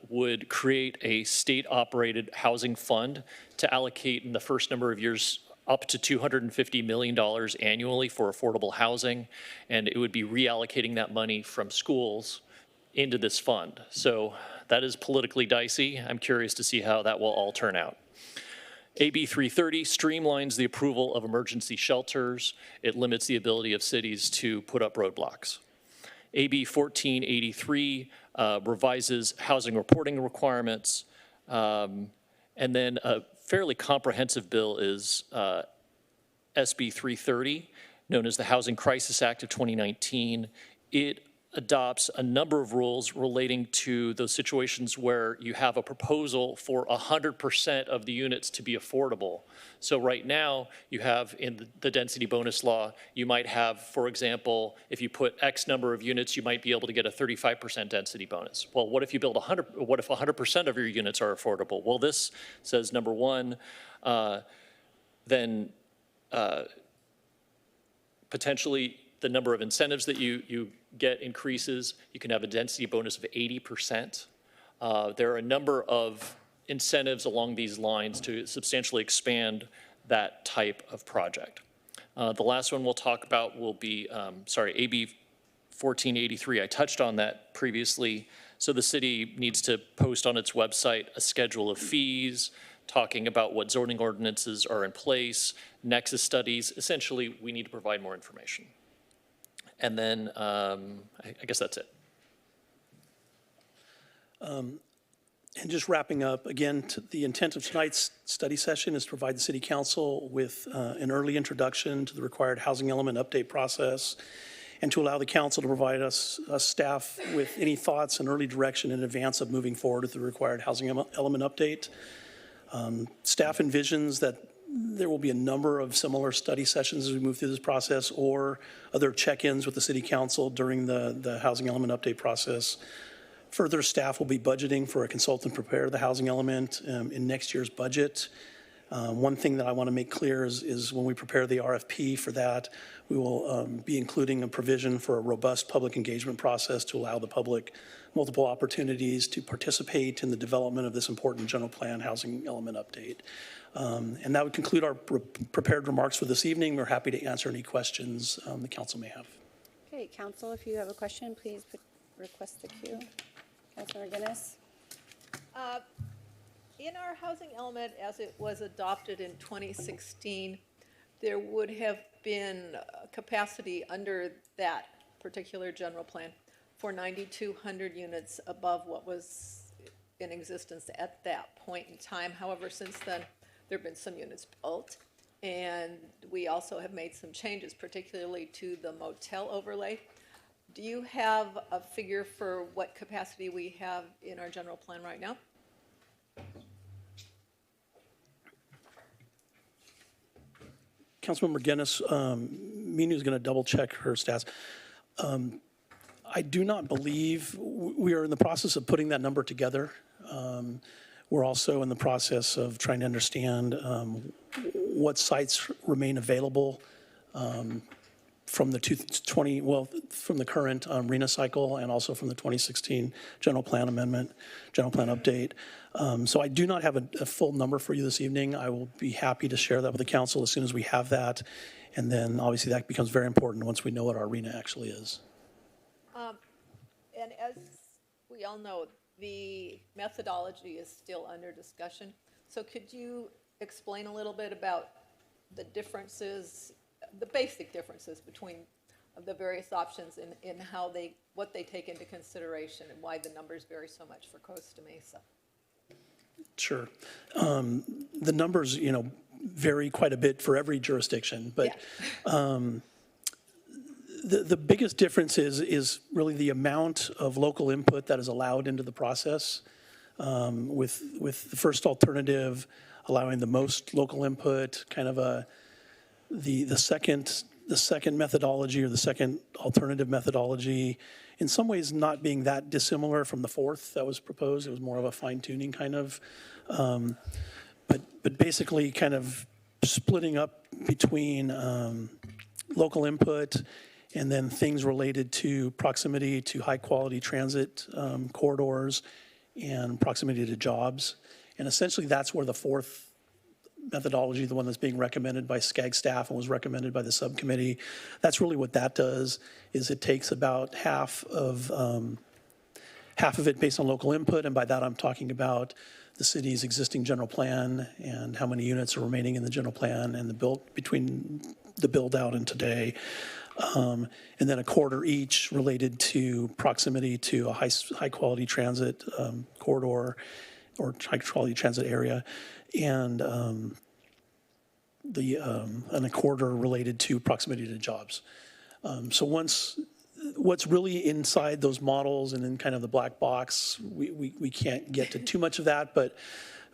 would create a state-operated housing fund to allocate in the first number of years up to $250 million annually for affordable housing, and it would be reallocating that money from schools into this fund. So that is politically dicey. I'm curious to see how that will all turn out. AB 330 streamlines the approval of emergency shelters. It limits the ability of cities to put up roadblocks. AB 1483 revises housing reporting requirements. And then a fairly comprehensive bill is SB 330, known as the Housing Crisis Act of 2019. It adopts a number of rules relating to those situations where you have a proposal for 100% of the units to be affordable. So right now, you have in the density bonus law, you might have, for example, if you put X number of units, you might be able to get a 35% density bonus. Well, what if you build 100% of your units are affordable? Well, this says, number one, then potentially the number of incentives that you get increases. You can have a density bonus of 80%. There are a number of incentives along these lines to substantially expand that type of project. The last one we'll talk about will be, AB 1483. I touched on that previously. So the city needs to post on its website a schedule of fees, talking about what zoning ordinances are in place, nexus studies. Essentially, we need to provide more information. And then I guess that's it. And just wrapping up, again, the intent of tonight's study session is to provide the City Council with an early introduction to the required housing element update process, and to allow the council to provide us staff with any thoughts and early direction in advance of moving forward with the required housing element update. Staff envisions that there will be a number of similar study sessions as we move through this process, or other check-ins with the City Council during the housing element update process. Further, staff will be budgeting for a consultant to prepare the housing element in next year's budget. One thing that I want to make clear is when we prepare the RFP for that, we will be including a provision for a robust public engagement process to allow the public multiple opportunities to participate in the development of this important general plan housing element update. And that would conclude our prepared remarks for this evening. We're happy to answer any questions the council may have. Okay, council, if you have a question, please request the queue. Councilor Guinness. In our housing element, as it was adopted in 2016, there would have been capacity under that particular general plan for 9,200 units above what was in existence at that point in time. However, since then, there have been some units built, and we also have made some changes, particularly to the motel overlay. Do you have a figure for what capacity we have in our general plan right now? Councilmember Guinness, Minu is going to double check her stats. I do not believe we are in the process of putting that number together. We're also in the process of trying to understand what sites remain available from the from the current RENA cycle, and also from the 2016 general plan amendment, general plan update. So I do not have a full number for you this evening. I will be happy to share that with the council as soon as we have that. And then obviously that becomes very important once we know what our RENA actually is. And as we all know, the methodology is still under discussion. So could you explain a little bit about the differences, the basic differences between the various options in how what they take into consideration, and why the numbers vary so much for Costa Mesa? Sure. The numbers, vary quite a bit for every jurisdiction, but the biggest difference is really the amount of local input that is allowed into the process. With the first alternative allowing the most local input, kind of the second methodology or the second alternative methodology, in some ways not being that dissimilar from the fourth that was proposed. It was more of a fine tuning kind of, but basically kind of splitting up between local input and then things related to proximity to high quality transit corridors and proximity to jobs. And essentially that's where the fourth methodology, the one that's being recommended by SCAG staff and was recommended by the subcommittee, that's really what that does, is it takes about half of it based on local input, and by that I'm talking about the city's existing general plan and how many units are remaining in the general plan and the between the build out and today. And then a quarter each related to proximity to a high quality transit corridor or high quality transit area, and a quarter related to proximity to jobs. So what's really inside those models and in kind of the black box, we can't get to too much of that, but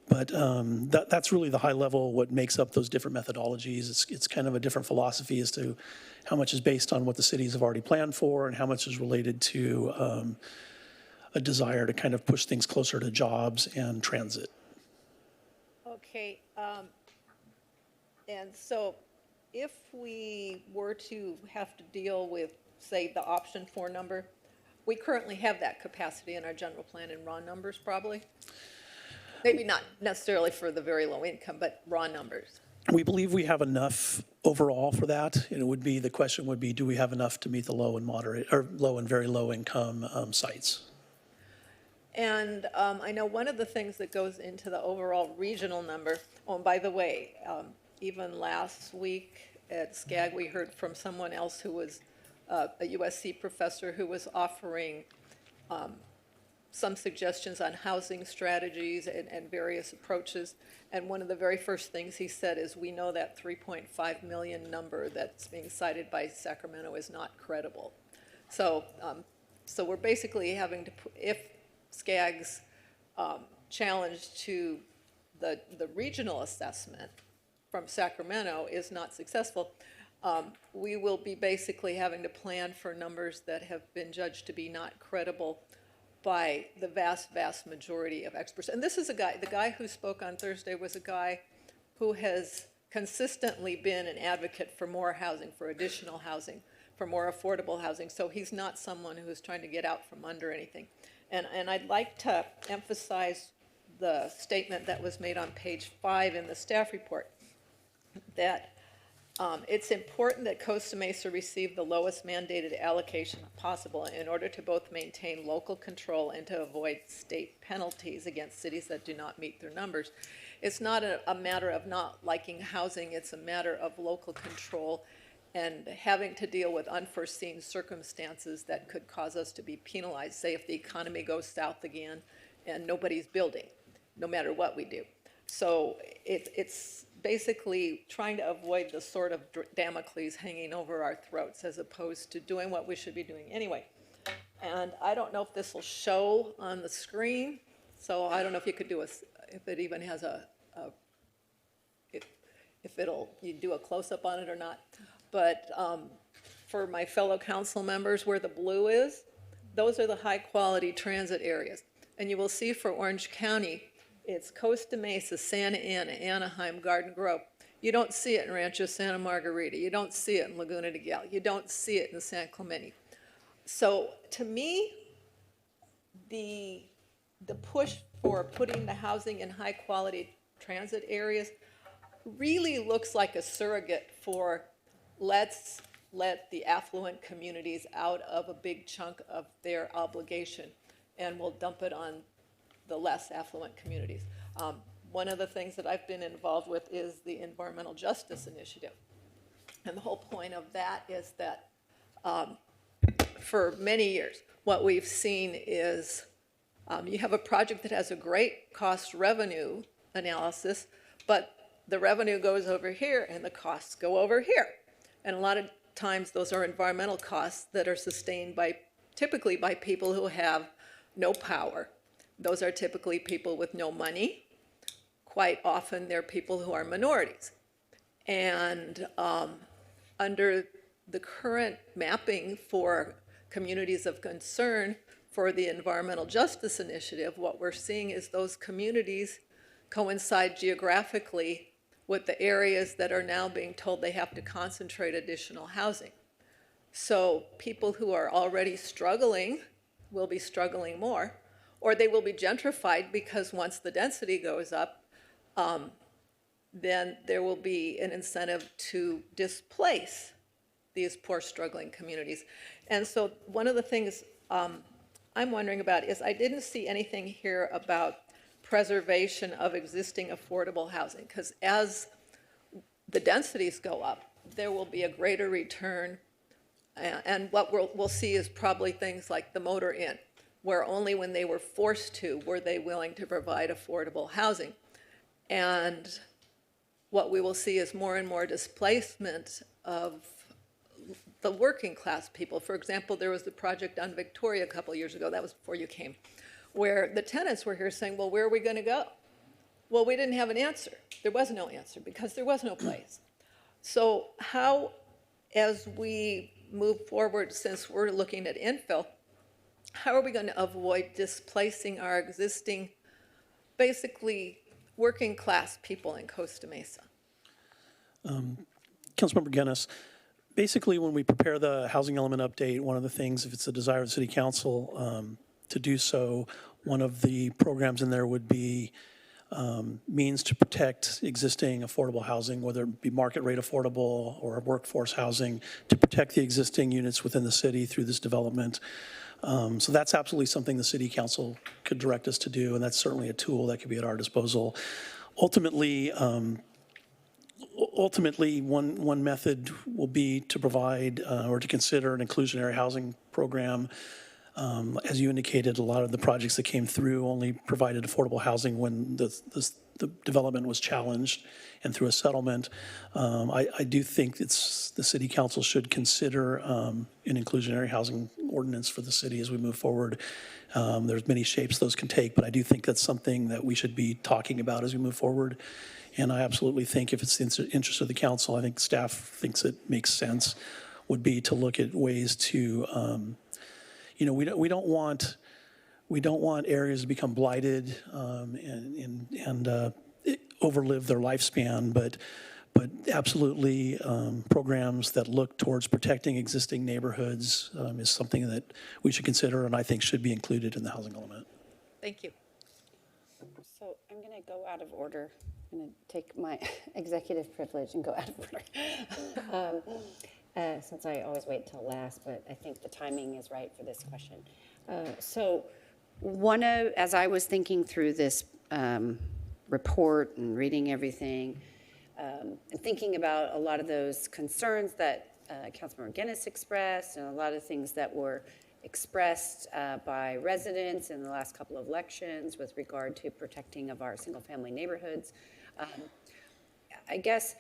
that's really the high level, what makes up those different methodologies. It's kind of a different philosophy as to how much is based on what the cities have already planned for and how much is related to a desire to kind of push things closer to jobs and transit. Okay, and so if we were to have to deal with, say, the option 4 number, we currently have that capacity in our general plan in raw numbers, probably? Maybe not necessarily for the very low income, but raw numbers. We believe we have enough overall for that, and the question would be, do we have enough to meet the low and moderate, or low and very low income sites? And I know one of the things that goes into the overall regional number, oh, and by the way, even last week at SCAG, we heard from someone else who was a USC professor who was offering some suggestions on housing strategies and various approaches. And one of the very first things he said is, we know that 3.5 million number that's being cited by Sacramento is not credible. So, so we're basically having to, if SCAG's challenge to the regional assessment from Sacramento is not successful, we will be basically having to plan for numbers that have been judged to be not credible by the vast, vast majority of experts. And this is the guy who spoke on Thursday was a guy who has consistently been an advocate for more housing, for additional housing, for more affordable housing. So he's not someone who's trying to get out from under anything. And I'd like to emphasize the statement that was made on page 5 in the staff report, that it's important that Costa Mesa receive the lowest mandated allocation possible in order to both maintain local control and to avoid state penalties against cities that do not meet their numbers. It's not a matter of not liking housing, it's a matter of local control and having to deal with unforeseen circumstances that could cause us to be penalized. Say if the economy goes south again and nobody's building, no matter what we do. So it's basically trying to avoid the sort of Damocles hanging over our throats as opposed to doing what we should be doing anyway. And I don't know if this will show on the screen, so I don't know if you could do if it even has you do a close-up on it or not. But for my fellow council members, where the blue is, those are the high-quality transit areas. And you will see for Orange County, it's Costa Mesa, Santa Ana, Anaheim, Garden Grove. You don't see it in Rancho Santa Margarita. You don't see it in Laguna de Gal. You don't see it in San Clemente. So to me, the push for putting the housing in high-quality transit areas really looks like a surrogate for let's let the affluent communities out of a big chunk of their obligation, and we'll dump it on the less affluent communities. One of the things that I've been involved with is the Environmental Justice Initiative. And the whole point of that is that for many years, what we've seen is you have a project that has a great cost-revenue analysis, but the revenue goes over here and the costs go over here. And a lot of times those are environmental costs that are sustained typically by people who have no power. Those are typically people with no money. Quite often, they're people who are minorities. And under the current mapping for communities of concern for the Environmental Justice Initiative, what we're seeing is those communities coincide geographically with the areas that are now being told they have to concentrate additional housing. So people who are already struggling will be struggling more, or they will be gentrified because once the density goes up, then there will be an incentive to displace these poor, struggling communities. And so one of the things I'm wondering about is I didn't see anything here about preservation of existing affordable housing, because as the densities go up, there will be a greater return. And what we'll see is probably things like the Motor Inn, where only when they were forced to were they willing to provide affordable housing. And what we will see is more and more displacement of the working class people. For example, there was the project on Victoria a couple of years ago, that was before you came, where the tenants were here saying, well, where are we going to go? Well, we didn't have an answer. There was no answer because there was no place. So how, as we move forward, since we're looking at infill, how are we going to avoid displacing our existing, basically, working class people in Costa Mesa? Councilmember Guinness, basically when we prepare the housing element update, one of the things, if it's a desire of the City Council to do so, one of the programs in there would be means to protect existing affordable housing, whether it be market rate affordable or workforce housing, to protect the existing units within the city through this development. So that's absolutely something the City Council could direct us to do, and that's certainly a tool that could be at our disposal. Ultimately, one method will be to provide or to consider an inclusionary housing program. As you indicated, a lot of the projects that came through only provided affordable housing when the development was challenged and through a settlement. I do think the City Council should consider an inclusionary housing ordinance for the city as we move forward. There's many shapes those can take, but I do think that's something that we should be talking about as we move forward. And I absolutely think if it's the interest of the council, I think staff thinks it makes sense, would be to look at ways to, we don't want areas to become blighted and overlive their lifespan, but absolutely programs that look towards protecting existing neighborhoods is something that we should consider and I think should be included in the housing element. Thank you. So I'm going to go out of order. I'm going to take my executive privilege and go out of order. Since I always wait till last, but I think the timing is right for this question. So as I was thinking through this report and reading everything, and thinking about a lot of those concerns that Councilmember Guinness expressed and a lot of things that were expressed by residents in the last couple of elections with regard to protecting of our single-family neighborhoods, I guess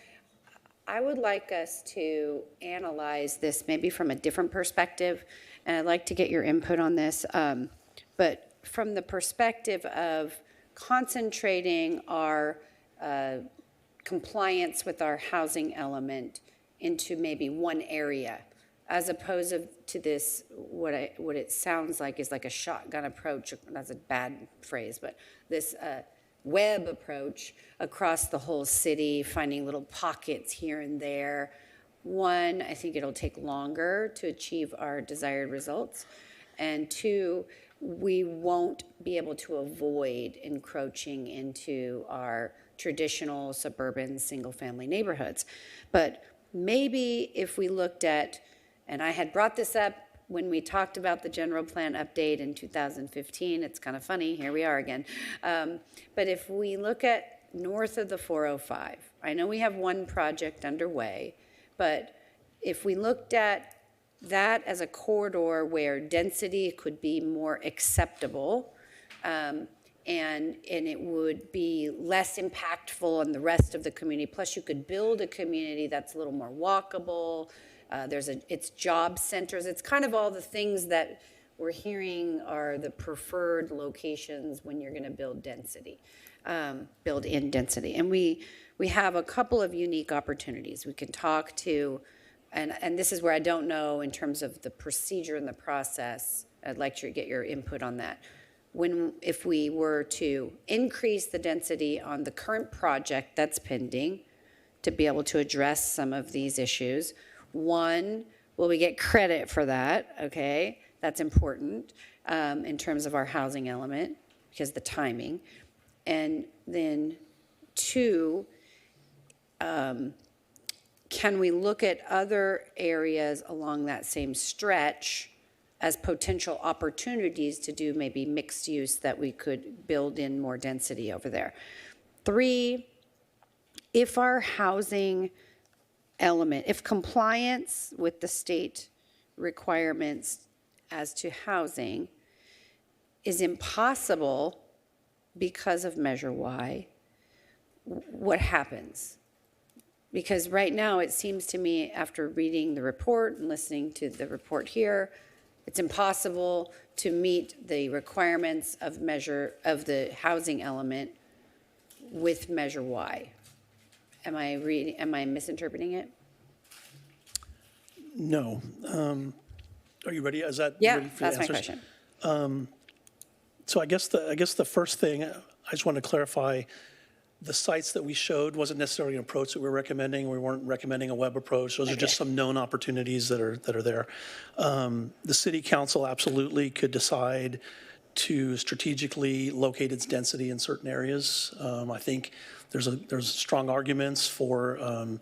I would like us to analyze this maybe from a different perspective, and I'd like to get your input on this, but from the perspective of concentrating our compliance with our housing element into maybe one area, as opposed to this, what it sounds like is like a shotgun approach. That's a bad phrase, but this web approach across the whole city, finding little pockets here and there. One, I think it'll take longer to achieve our desired results. And two, we won't be able to avoid encroaching into our traditional suburban single-family neighborhoods. But maybe if we looked at, and I had brought this up when we talked about the general plan update in 2015, it's kind of funny, here we are again. But if we look at north of the 405, I know we have one project underway, but if we looked at that as a corridor where density could be more acceptable, and it would be less impactful on the rest of the community, plus you could build a community that's a little more walkable, It's job centers. It's kind of all the things that we're hearing are the preferred locations when you're going to build density, build in density. And we have a couple of unique opportunities. We can talk to, and this is where I don't know in terms of the procedure and the process. I'd like to get your input on that. If we were to increase the density on the current project that's pending to be able to address some of these issues, one, will we get credit for that? Okay, that's important in terms of our housing element because the timing. And then two, can we look at other areas along that same stretch as potential opportunities to do maybe mixed use that we could build in more density over there? Three, if our housing element, if compliance with the state requirements as to housing is impossible because of Measure Y, what happens? Because right now it seems to me, after reading the report and listening to the report here, it's impossible to meet the requirements of the housing element with Measure Y. Am I misinterpreting it? No. Are you ready? Is that Yeah, ready for the that's my answers? question. So I guess the first thing, I just want to clarify, the sites that we showed wasn't necessarily an approach that we're recommending. We weren't recommending a web approach. Those are just some known opportunities that are there. The city council absolutely could decide to strategically locate its density in certain areas. I think there's strong arguments for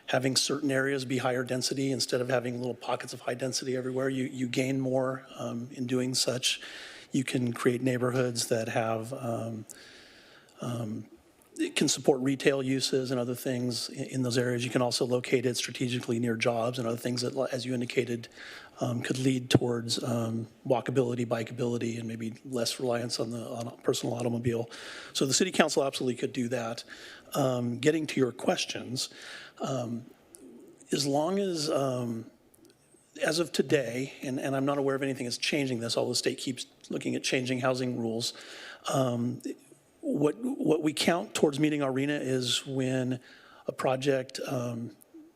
having certain areas be higher density instead of having little pockets of high density everywhere. You gain more in doing such. You can create neighborhoods that have it can support retail uses and other things in those areas. You can also locate it strategically near jobs and other things that, as you indicated, could lead towards walkability, bikeability, and maybe less reliance on a personal automobile. So the city council absolutely could do that. Getting to your questions, as long as of today, and I'm not aware of anything that's changing this, although the state keeps looking at changing housing rules, what we count towards meeting our RHNA is when a project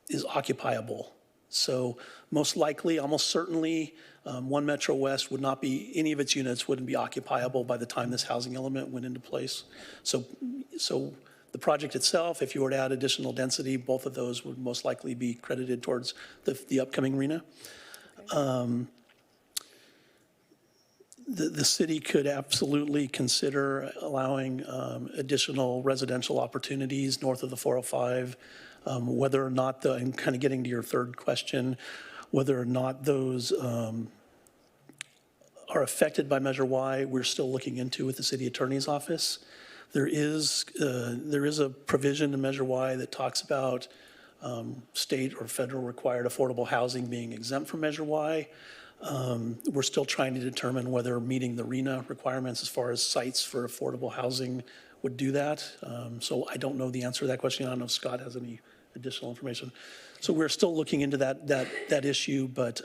is occupiable. So most likely, almost certainly, One Metro West would not be, any of its units wouldn't be occupiable by the time this housing element went into place. So the project itself, if you were to add additional density, both of those would most likely be credited towards the upcoming RHNA. Okay. The city could absolutely consider allowing additional residential opportunities north of the 405, whether or not I'm kind of getting to your third question, whether or not those are affected by Measure Y, we're still looking into with the city attorney's office. There is a provision in Measure Y that talks about state or federal required affordable housing being exempt from Measure Y. We're still trying to determine whether meeting the RHNA requirements as far as sites for affordable housing would do that. So I don't know the answer to that question. I don't know if Scott has any additional information. So we're still looking into that issue, but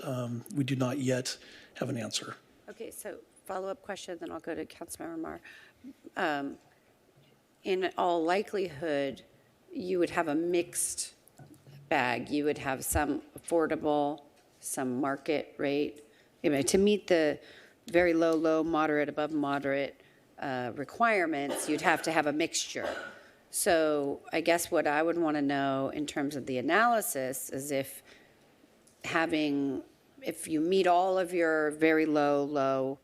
we do not yet have an answer. Okay, so follow-up question, then I'll go to Councilmember Mar. In all likelihood, you would have a mixed bag. You would have some affordable, some market rate. To meet the very low, moderate, above moderate requirements, you'd have to have a mixture. So I guess what I would want to know in terms of the analysis is if you meet all of your very low,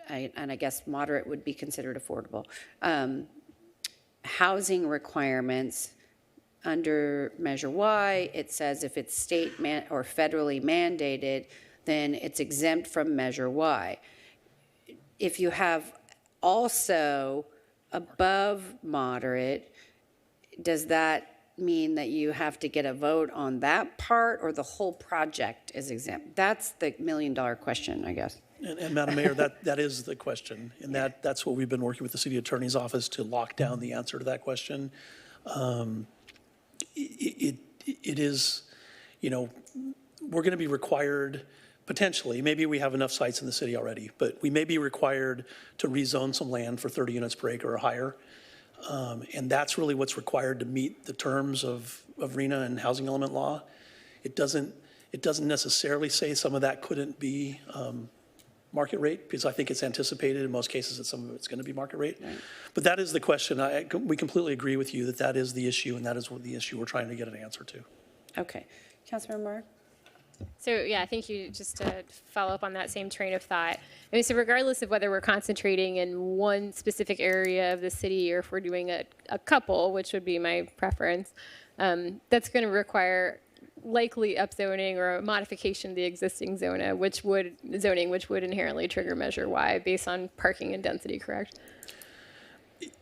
and I guess moderate would be considered affordable, housing requirements under Measure Y, it says if it's state or federally mandated, then it's exempt from Measure Y. If you have also above moderate, does that mean that you have to get a vote on that part, or the whole project is exempt? That's the million-dollar question, I guess. And Madam Mayor, that is the question, and that's what we've been working with the city attorney's office to lock down the answer to that question. It is, we're going to be required, potentially, maybe we have enough sites in the city already, but we may be required to rezone some land for 30 units per acre or higher. And that's really what's required to meet the terms of RENA and housing element law. It doesn't necessarily say some of that couldn't be market rate, because I think it's anticipated in most cases that some of it's going to be market rate. Right. But that is the question. We completely agree with you that that is the issue, and that is the issue we're trying to get an answer to. Okay. Councilmember Moore? So, yeah, thank you. Just to follow up on that same train of thought. I mean, so regardless of whether we're concentrating in one specific area of the city or if we're doing a couple, which would be my preference, that's going to require likely upzoning or a modification of the existing zoning, which would inherently trigger Measure Y based on parking and density, correct?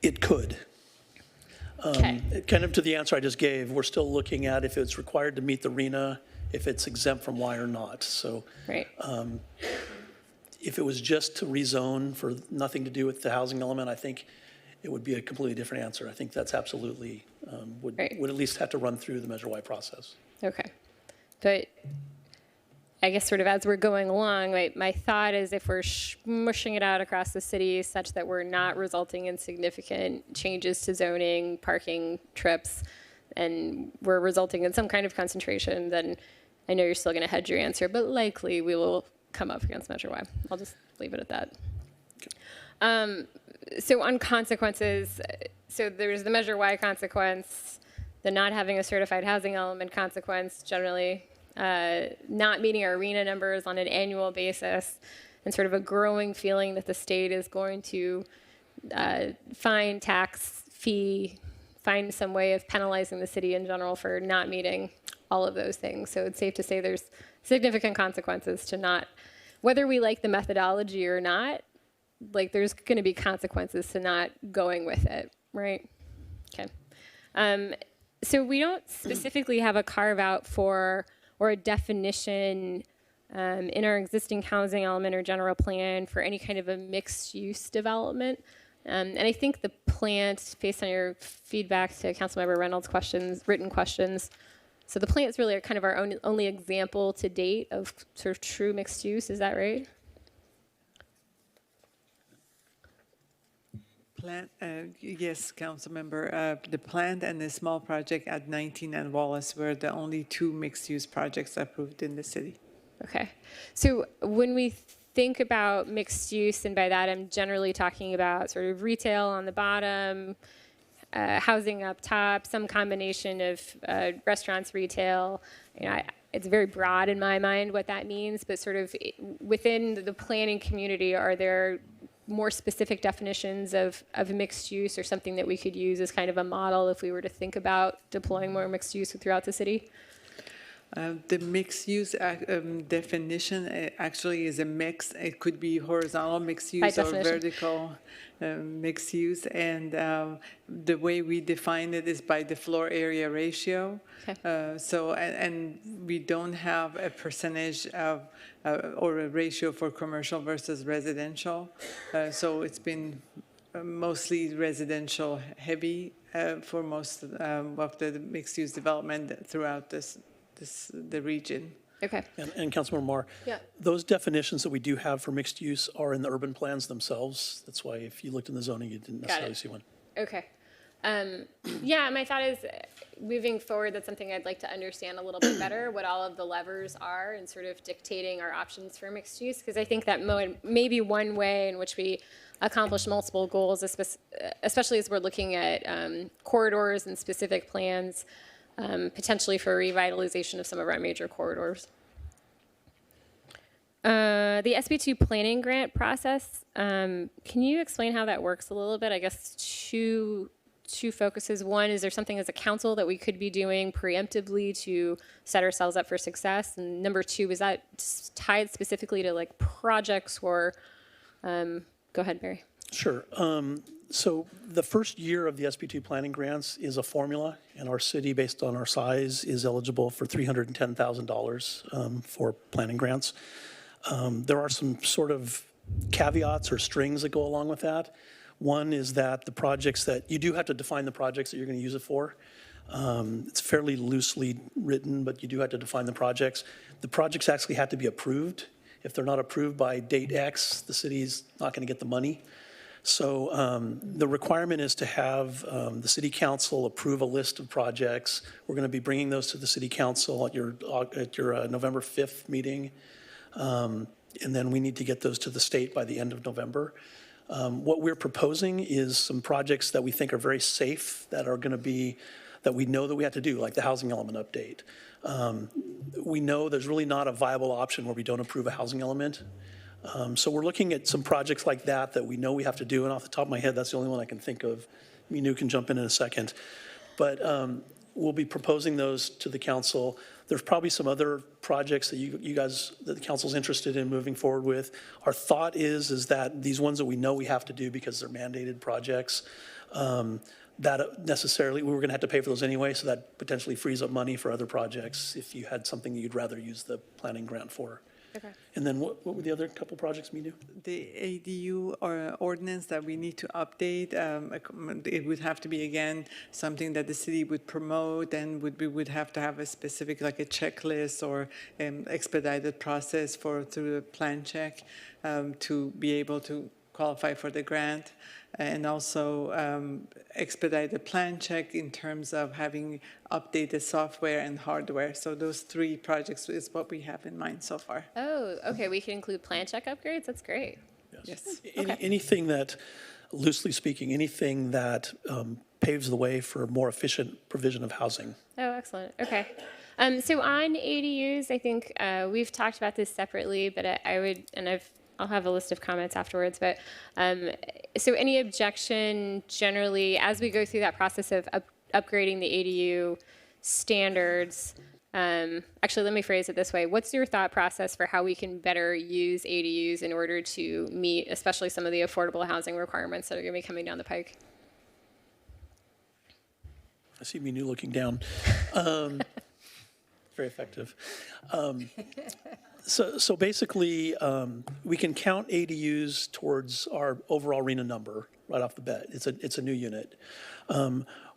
It could. Okay. Kind of to the answer I just gave, we're still looking at if it's required to meet the RENA, if it's exempt from Y or not. So right. If it was just to rezone for nothing to do with the housing element, I think it would be a completely different answer. I think that's absolutely, would at least have to run through the Measure Y process. Okay. But I guess sort of as we're going along, my thought is if we're smushing it out across the city such that we're not resulting in significant changes to zoning, parking, trips, and we're resulting in some kind of concentration, then I know you're still going to hedge your answer, but likely we will come up against Measure Y. I'll just leave it at that. Okay. So on consequences, so there's the Measure Y consequence, the not having a certified housing element consequence, generally not meeting our RENA numbers on an annual basis, and sort of a growing feeling that the state is going to fine, tax, fee, find some way of penalizing the city in general for not meeting all of those things. So it's safe to say there's significant consequences to not, whether we like the methodology or not, like there's going to be consequences to not going with it, right? Okay. So we don't specifically have a carve out for or a definition in our existing housing element or general plan for any kind of a mixed use development. And I think the plant, based on your feedback to Councilmember Reynolds' questions, written questions, so the plant's really kind of our only example to date of sort of true mixed use. Is that right? Plant, yes, Councilmember. The plant and the small project at 19 and Wallace were the only two mixed-use projects approved in the city. Okay. So when we think about mixed use, and by that I'm generally talking about sort of retail on the bottom, housing up top, some combination of restaurants, retail. It's very broad in my mind what that means, but sort of within the planning community, are there more specific definitions of mixed use or something that we could use as kind of a model if we were to think about deploying more mixed use throughout the city? The mixed use definition actually is a mix. It could be horizontal mixed use or vertical mixed use. And the way we define it is by the floor area ratio. Okay. And we don't have a percentage of or a ratio for commercial versus residential. So it's been mostly residential heavy for most of the mixed use development throughout the region. Okay. And Councilmember Moore, those definitions that we do have for mixed use are in the urban plans themselves. That's why if you looked in the zoning, you didn't necessarily see one. Okay. My thought is moving forward, that's something I'd like to understand a little bit better, what all of the levers are and sort of dictating our options for mixed use, because I think that may be one way in which we accomplish multiple goals, especially as we're looking at corridors and specific plans, potentially for revitalization of some of our major corridors. The SB2 planning grant process, can you explain how that works a little bit? I guess two focuses. One, is there something as a council that we could be doing preemptively to set ourselves up for success? And number two, is that tied specifically to like projects or, go ahead, Barry. Sure. So the first year of the SB2 planning grants is a formula, and our city, based on our size, is eligible for $310,000 for planning grants. There are some sort of caveats or strings that go along with that. One is that the projects that, you do have to define the projects that you're going to use it for. It's fairly loosely written, but you do have to define the projects. The projects actually have to be approved. If they're not approved by date X, the city's not going to get the money. So the requirement is to have the city council approve a list of projects. We're going to be bringing those to the city council at your November 5th meeting. And then we need to get those to the state by the end of November. What we're proposing is some projects that we think are very safe, that are going to be, that we know that we have to do, like the housing element update. We know there's really not a viable option where we don't approve a housing element. So we're looking at some projects like that we know we have to do, and off the top of my head, that's the only one I can think of. Minu can jump in a second. But we'll be proposing those to the council. There's probably some other projects that you guys, that the council's interested in moving forward with. Our thought is that these ones that we know we have to do because they're mandated projects, that necessarily, we were gonna have to pay for those anyway, so that potentially frees up money for other projects if you had something that you'd rather use the planning grant for. Okay. And then what were the other couple projects, Minu? The ADU or ordinance that we need to update, it would have to be, again, something that the city would promote, and we would have to have a specific, like a checklist or expedited process through the plan check to be able to qualify for the grant. And also expedite the plan check in terms of having updated software and hardware. So those 3 projects is what we have in mind so far. Oh, okay, we can include plan check upgrades, that's great. Yes. Anything that, loosely speaking, anything that paves the way for a more efficient provision of housing. Oh, excellent, okay. So on ADUs, I think we've talked about this separately, but I would, and I'll have a list of comments afterwards, but so any objection generally, as we go through that process of upgrading the ADU standards, actually let me phrase it this way, what's your thought process for how we can better use ADUs in order to meet especially some of the affordable housing requirements that are going to be coming down the pike? I see Minu looking down. Very effective. So basically, we can count ADUs towards our overall RENA number right off the bat. It's a new unit.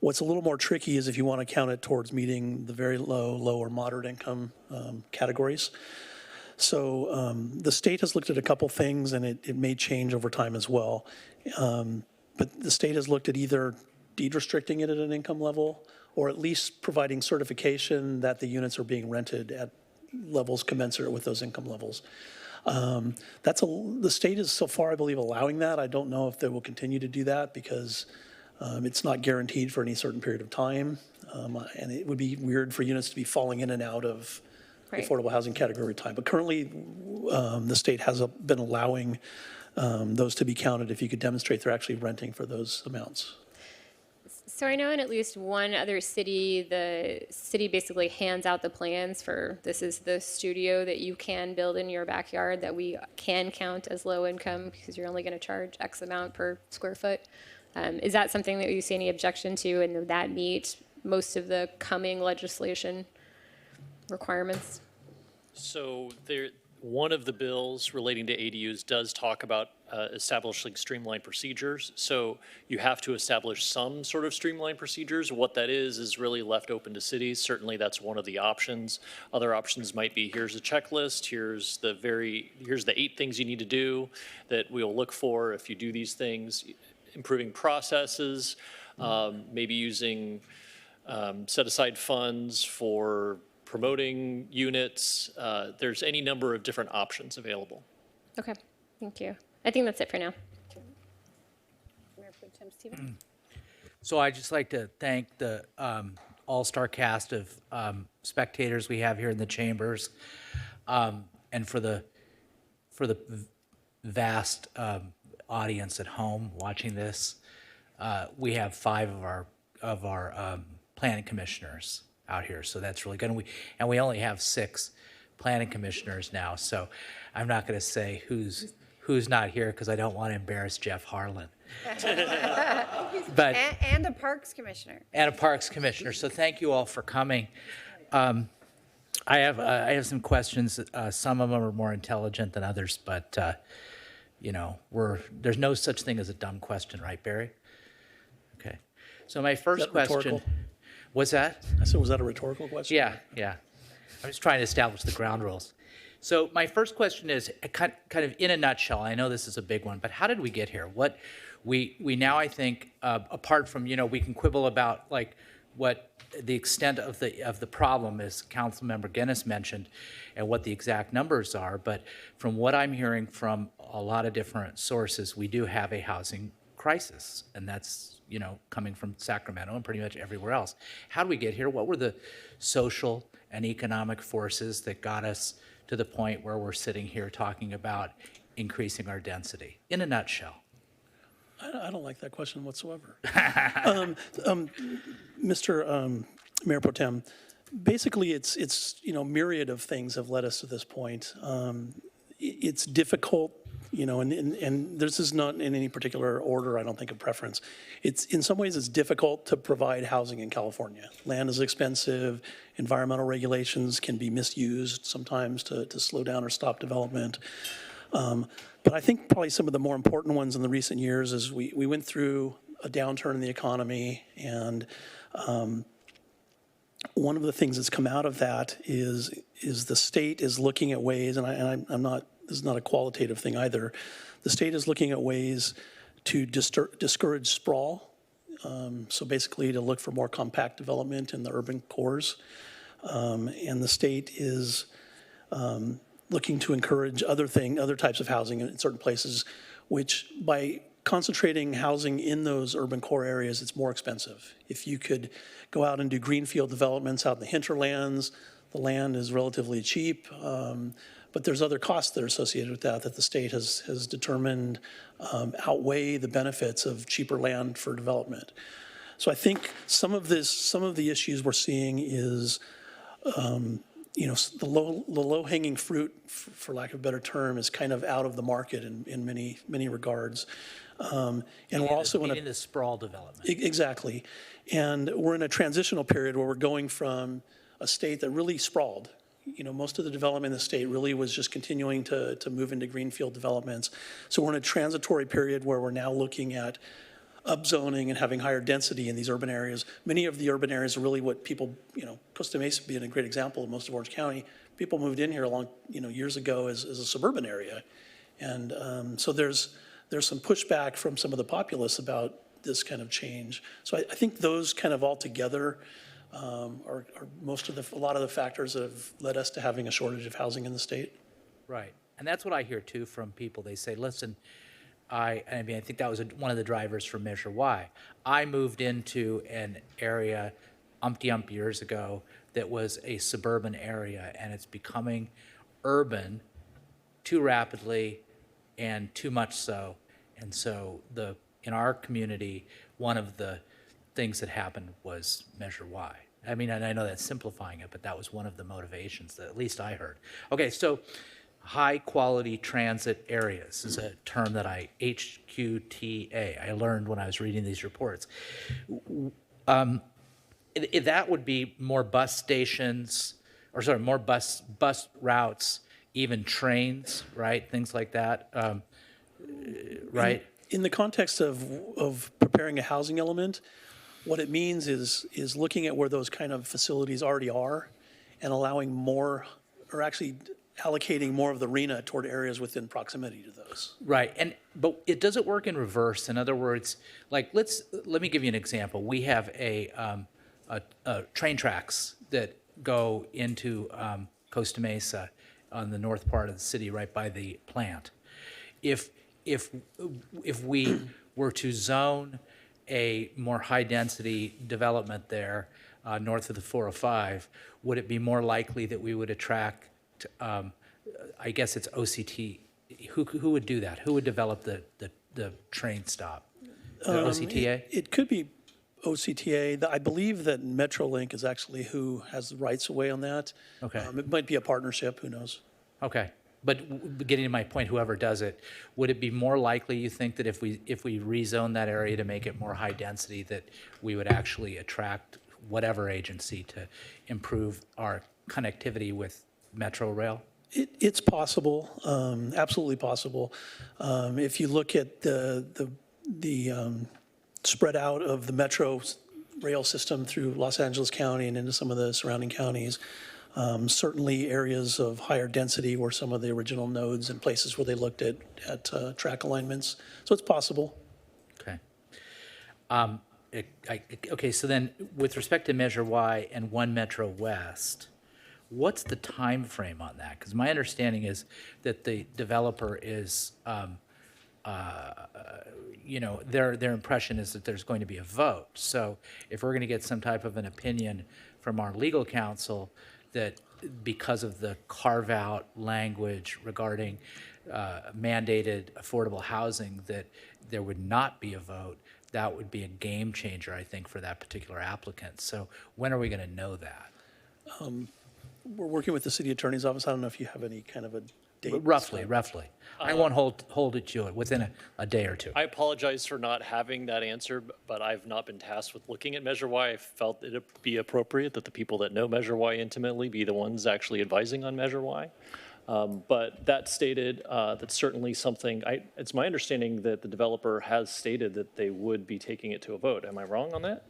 What's a little more tricky is if you want to count it towards meeting the very low or moderate income categories. So the state has looked at a couple things, and it may change over time as well. But the state has looked at either deed restricting it at an income level, or at least providing certification that the units are being rented at levels commensurate with those income levels. The state is so far, I believe, allowing that. I don't know if they will continue to do that because it's not guaranteed for any certain period of time. And it would be weird for units to be falling in and out of the affordable housing category time. But currently, the state has been allowing those to be counted if you could demonstrate they're actually renting for those amounts. So I know in at least one other city, the city basically hands out the plans for, this is the studio that you can build in your backyard that we can count as low income because you're only going to charge X amount per square foot. Is that something that you see any objection to, and would that meet most of the coming legislation requirements? So one of the bills relating to ADUs does talk about establishing streamlined procedures. So you have to establish some sort of streamlined procedures. What that is really left open to cities. Certainly that's one of the options. Other options might be, here's a checklist, here's the 8 things you need to do that we'll look for if you do these things. Improving processes, maybe using set aside funds for promoting units. There's any number of different options available. Okay, thank you. I think that's it for now. So I'd just like to thank the all-star cast of spectators we have here in the chambers, and for the vast audience at home watching this. We have 5 of our planning commissioners out here, so that's really good. And we only have 6 planning commissioners now, so I'm not going to say who's not here because I don't want to embarrass Jeff Harlan. But And a parks commissioner. And a parks commissioner. So thank you all for coming. I have some questions. Some of them are more intelligent than others, but you know, there's no such thing as a dumb question, right, Barry? Okay. So my first question. rhetorical? What's that? I said, was that a rhetorical question? Yeah. I'm just trying to establish the ground rules. So my first question is kind of in a nutshell. I know this is a big one, but how did we get here? What we now, I think, apart from, you know, we can quibble about like what the extent of the problem, as Councilmember Guinness mentioned, and what the exact numbers are. But from what I'm hearing from a lot of different sources, we do have a housing crisis, and that's, you know, coming from Sacramento and pretty much everywhere else. How do we get here? What were the social and economic forces that got us to the point where we're sitting here talking about increasing our density? In a nutshell. I don't like that question whatsoever. Mr. Mayor Pro Tem, basically it's you know, myriad of things have led us to this point. It's difficult, you know, and this is not in any particular order, I don't think, of preference. It's in some ways it's difficult to provide housing in California. Land is expensive, environmental regulations can be misused sometimes to slow down or stop development. But I think probably some of the more important ones in the recent years is we went through a downturn in the economy, and one of the things that's come out of that is the state is looking at ways, and I'm not, this is not a qualitative thing either. The state is looking at ways to discourage sprawl. So basically to look for more compact development in the urban cores. And the state is looking to encourage other types of housing in certain places, which by concentrating housing in those urban core areas, it's more expensive. If you could go out and do greenfield developments out in the hinterlands, the land is relatively cheap, but there's other costs that are associated with that the state has determined outweigh the benefits of cheaper land for development. So I think some of the issues we're seeing is you know, the low-hanging fruit, for lack of a better term, is kind of out of the market in many regards. And we're also in the sprawl development. Exactly. And we're in a transitional period where we're going from a state that really sprawled. You know, most of the development in the state really was just continuing to move into greenfield developments. So we're in a transitory period where we're now looking at upzoning and having higher density in these urban areas. Many of the urban areas are really what people, you know, Costa Mesa being a great example of most of Orange County, people moved in here years ago as a suburban area. And so there's some pushback from some of the populace about this kind of change. So I think those kind of all together are a lot of the factors that have led us to having a shortage of housing in the state. Right. And that's what I hear too from people. They say, listen, I think that was one of the drivers for Measure Y. I moved into an area umpty-ump years ago that was a suburban area, and it's becoming urban too rapidly and too much so. And so in our community, one of the things that happened was Measure Y. I mean, and I know that's simplifying it, but that was one of the motivations that at least I heard. Okay, so high-quality transit areas is a term that HQTA, I learned when I was reading these reports. That would be more bus stations, more bus routes, even trains, right? Things like that, right? In the context of preparing a housing element, what it means is looking at where those kind of facilities already are and allowing more, or actually allocating more of the RENA toward areas within proximity to those. Right, but it doesn't work in reverse. In other words, like let me give you an example. We have a train tracks that go into Costa Mesa on the north part of the city, right by the plant. If we were to zone a more high-density development there north of the 405, would it be more likely that we would attract, I guess it's OCT, who would do that? Who would develop the train stop? The OCTA? It could be OCTA. I believe that Metrolink is actually who has the rights away on that. Okay. It might be a partnership, who knows? Okay. But getting to my point, whoever does it, would it be more likely, you think, that if we rezone that area to make it more high density, that we would actually attract whatever agency to improve our connectivity with Metro Rail? It's possible, absolutely possible. If you look at the spread out of the metro rail system through Los Angeles County and into some of the surrounding counties, certainly areas of higher density were some of the original nodes and places where they looked at track alignments. So it's possible. Okay. Okay, so then with respect to Measure Y and One Metro West, what's the time frame on that? Because my understanding is that the developer is, their impression is that there's going to be a vote. So if we're going to get some type of an opinion from our legal counsel that because of the carve-out language regarding mandated affordable housing, that there would not be a vote, that would be a game changer, I think, for that particular applicant. So when are we going to know that? We're working with the city attorney's office. I don't know if you have any kind of a date. Roughly. I won't hold it to it within a day or two. I apologize for not having that answer, but I've not been tasked with looking at Measure Y. I felt it would be appropriate that the people that know Measure Y intimately be the ones actually advising on Measure Y. But that stated, that's certainly something, it's my understanding that the developer has stated that they would be taking it to a vote. Am I wrong on that?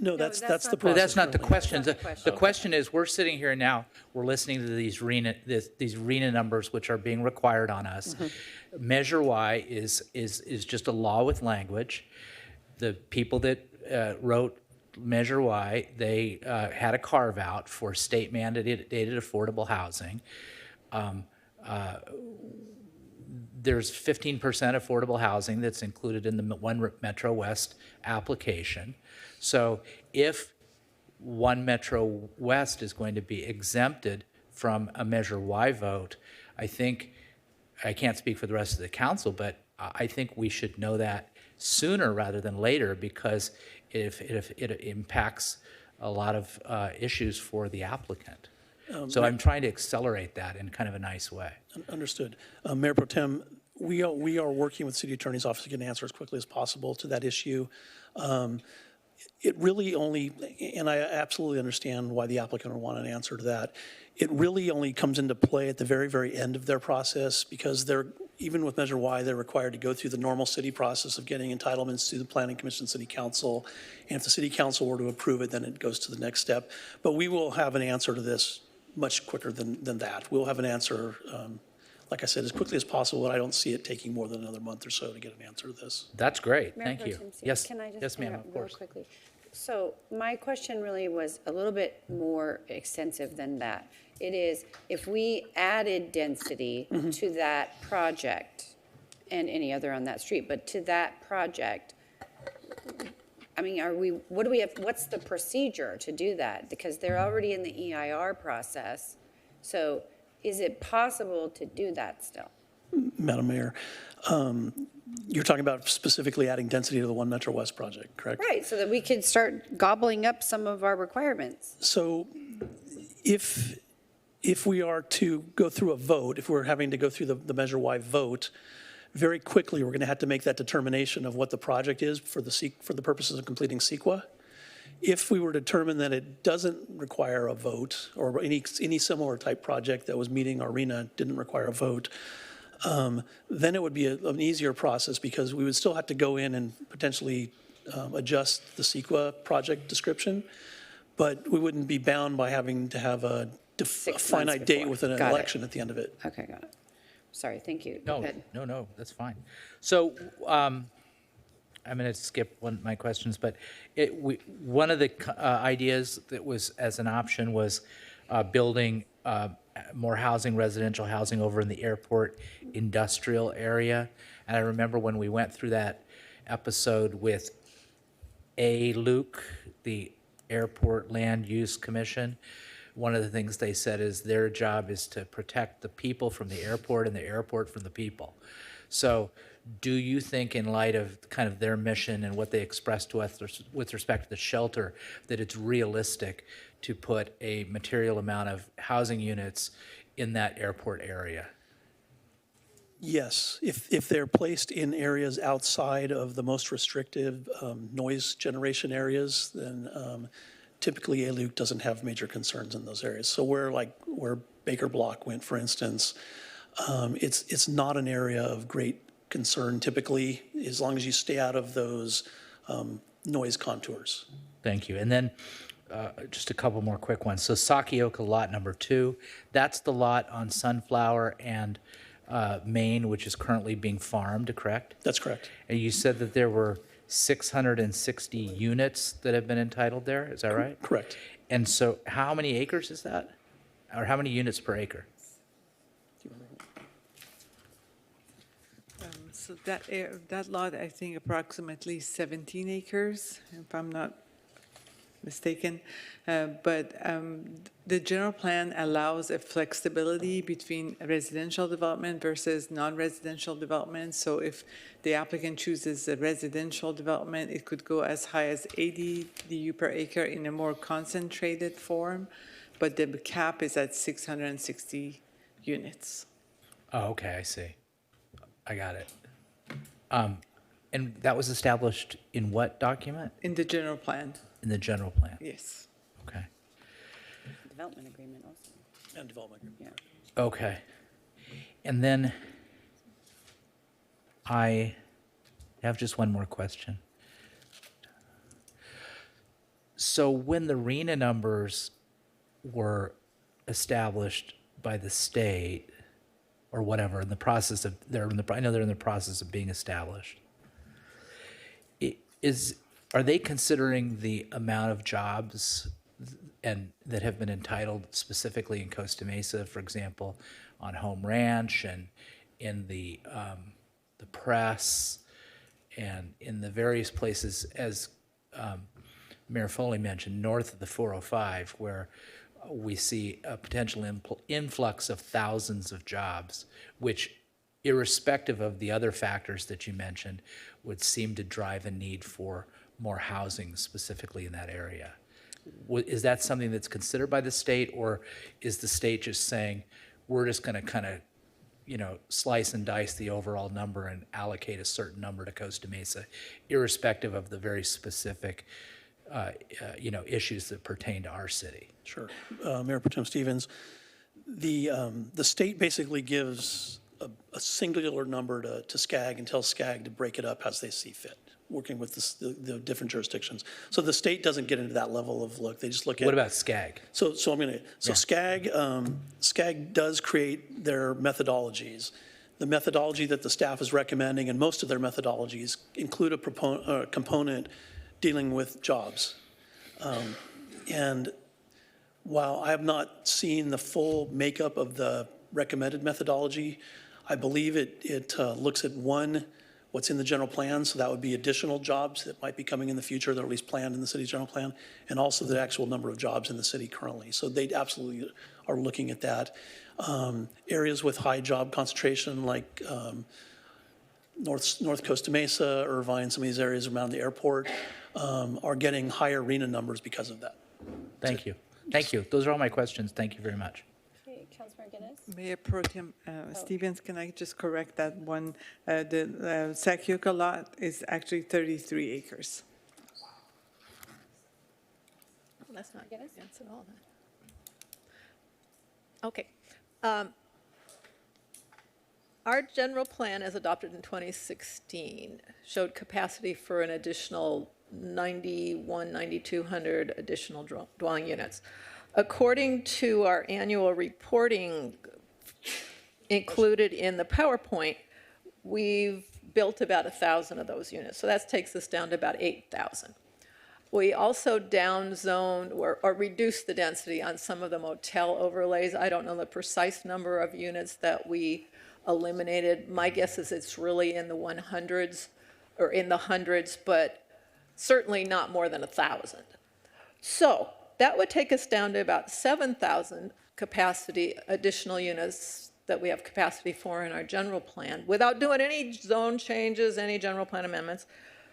No, that's that's the not- process. That's not the currently. question. The question is, we're sitting here now, we're listening to these RENA numbers, which are being required on us. Measure Y is just a law with language. The people that wrote Measure Y, they had a carve-out for state mandated affordable housing. There's 15% affordable housing that's included in the One Metro West application. So if One Metro West is going to be exempted from a Measure Y vote, I think, I can't speak for the rest of the council, but I think we should know that sooner rather than later, because if it impacts a lot of issues for the applicant. So I'm trying to accelerate that in kind of a nice way. Understood. Mayor Pro Tem, we are working with City Attorney's Office to get an answer as quickly as possible to that issue. It really only, and I absolutely understand why the applicant would want an answer to that. It really only comes into play at the very, very end of their process, because even with Measure Y, they're required to go through the normal city process of getting entitlements to the Planning Commission, City Council. And if the City Council were to approve it, then it goes to the next step. But we will have an answer to this much quicker than that. We'll have an answer, like I said, as quickly as possible, but I don't see it taking more than another month or so to get an answer to this. That's great. Mayor Thank Pro you. Tem Singh, Yes, Can I just yes, ma'am, interrupt of real course. quickly? So my question really was a little bit more extensive than that. It is, if we added density to that project, and any other on that street, but to that project, I mean, what's the procedure to do that? Because they're already in the EIR process. So is it possible to do that still? Madam Mayor, you're talking about specifically adding density to the One Metro West project, correct? Right, so that we could start gobbling up some of our requirements. So if we are to go through a vote, if we're having to go through the Measure Y vote, very quickly, we're going to have to make that determination of what the project is for the purposes of completing CEQA. If we were to determine that it doesn't require a vote, or any similar type project that was meeting our RENA didn't require a vote, then it would be an easier process, because we would still have to go in and potentially adjust the CEQA project description, but we wouldn't be bound by having to have a 6 months finite date before. with an Got it. election at the end of it. Okay, got it. Sorry, thank you. Go ahead. No, that's fine. So I'm going to skip one of my questions, but one of the ideas that was as an option was building more housing, residential housing over in the airport industrial area. And I remember when we went through that episode with Luke, the Airport Land Use Commission, one of the things they said is their job is to protect the people from the airport and the airport from the people. So do you think, in light of kind of their mission and what they expressed to us with respect to the shelter, that it's realistic to put a material amount of housing units in that airport area? Yes, if they're placed in areas outside of the most restrictive noise generation areas, then typically ALUC doesn't have major concerns in those areas. So where Baker Block went, for instance, it's not an area of great concern typically, as long as you stay out of those noise contours. Thank you. And then just a couple more quick ones. So Sakioka lot number 2, that's the lot on Sunflower and Main, which is currently being farmed, correct? That's correct. And you said that there were 660 units that have been entitled there, is that right? Correct. And so how many acres is that? Or how many units per acre? So that lot, I think approximately 17 acres, if I'm not mistaken. But the general plan allows a flexibility between residential development versus non-residential development. So if the applicant chooses a residential development, it could go as high as 80 DU per acre in a more concentrated form, but the cap is at 660 units. Oh, okay, I see. I got it. And that was established in what document? In the general plan, In the general plan? yes. Okay. Development agreement also. And development agreement. Yeah. Okay. And then I have just one more question. So when the RENA numbers were established by the state or whatever, in the process of, I know they're in the process of being established, are they considering the amount of jobs and that have been entitled specifically in Costa Mesa, for example, on Home Ranch and in the press and in the various places, as Mayor Foley mentioned, north of the 405, where we see a potential influx of thousands of jobs, which, irrespective of the other factors that you mentioned, would seem to drive a need for more housing specifically in that area. Is that something that's considered by the state, or is the state just saying, we're just going to kind of, slice and dice the overall number and allocate a certain number to Costa Mesa, irrespective of the very specific, issues that pertain to our city? Sure. Mayor Pro Tem Stevens, the state basically gives a singular number to SCAG and tells SCAG to break it up as they see fit, working with the different jurisdictions. So the state doesn't get into that level of look. They just look at. What about SCAG? So SCAG does create their methodologies. The methodology that the staff is recommending, and most of their methodologies, include a component dealing with jobs. And while I have not seen the full makeup of the recommended methodology, I believe it looks at what's in the general plan, so that would be additional jobs that might be coming in the future that are at least planned in the city's general plan, and also the actual number of jobs in the city currently. So they absolutely are looking at that. Areas with high job concentration, like North Costa Mesa, Irvine, some of these areas around the airport, are getting higher RENA numbers because of that. Thank you. Thank you. Those are all my questions. Thank you very much. Okay, Councilmember Guinness? Mayor Pro Tem Stevens, can I just correct that one? The Sakioka lot is actually 33 acres. Well, that's not Guinness? dense at all, then. Okay. Our general plan, as adopted in 2016, showed capacity for an additional 9,200 additional dwelling units. According to our annual reporting included in the PowerPoint, we've built about 1,000 of those units. So that takes us down to about 8,000. We also downzoned or reduced the density on some of the motel overlays. I don't know the precise number of units that we eliminated. My guess is it's really in the 100s or in the hundreds, but certainly not more than 1,000. So that would take us down to about 7,000 capacity additional units that we have capacity for in our general plan without doing any zone changes, any general plan amendments.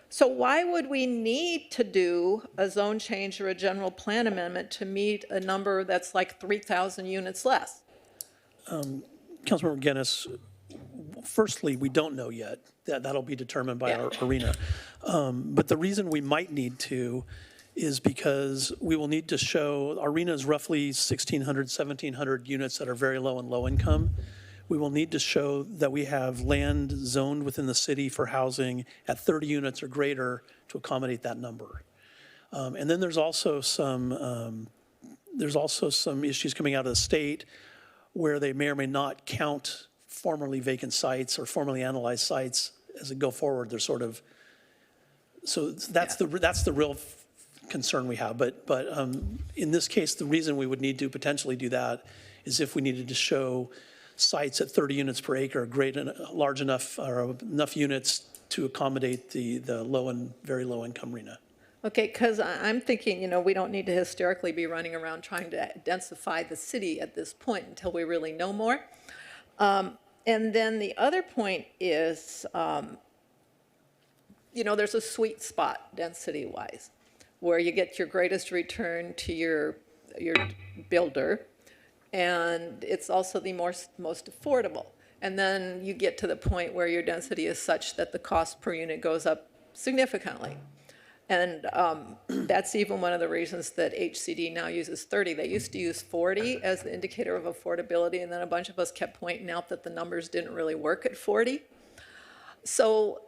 So why would we need to do a zone change or a general plan amendment to meet a number that's like 3,000 units less? Councilmember Guinness, firstly, we don't know yet. That'll be determined by our arena. But the reason we might need to is because we will need to show, our RENA is roughly 1,600, 1,700 units that are very low and low income. We will need to show that we have land zoned within the city for housing at 30 units or greater to accommodate that number. And then there's also some issues coming out of the state where they may or may not count formerly vacant sites or formerly analyzed sites as they go forward. They're sort of, so that's the real concern we have. But in this case, the reason we would need to potentially do that is if we needed to show sites at 30 units per acre, large enough, or enough units to accommodate the low and very low income RENA. Okay, because I'm thinking, you know, we don't need to hysterically be running around trying to densify the city at this point until we really know more. And then the other point is, you know, there's a sweet spot density-wise where you get your greatest return to your builder, and it's also the most affordable. And then you get to the point where your density is such that the cost per unit goes up significantly. And that's even one of the reasons that HCD now uses 30. They used to use 40 as the indicator of affordability, and then a bunch of us kept pointing out that the numbers didn't really work at 40. So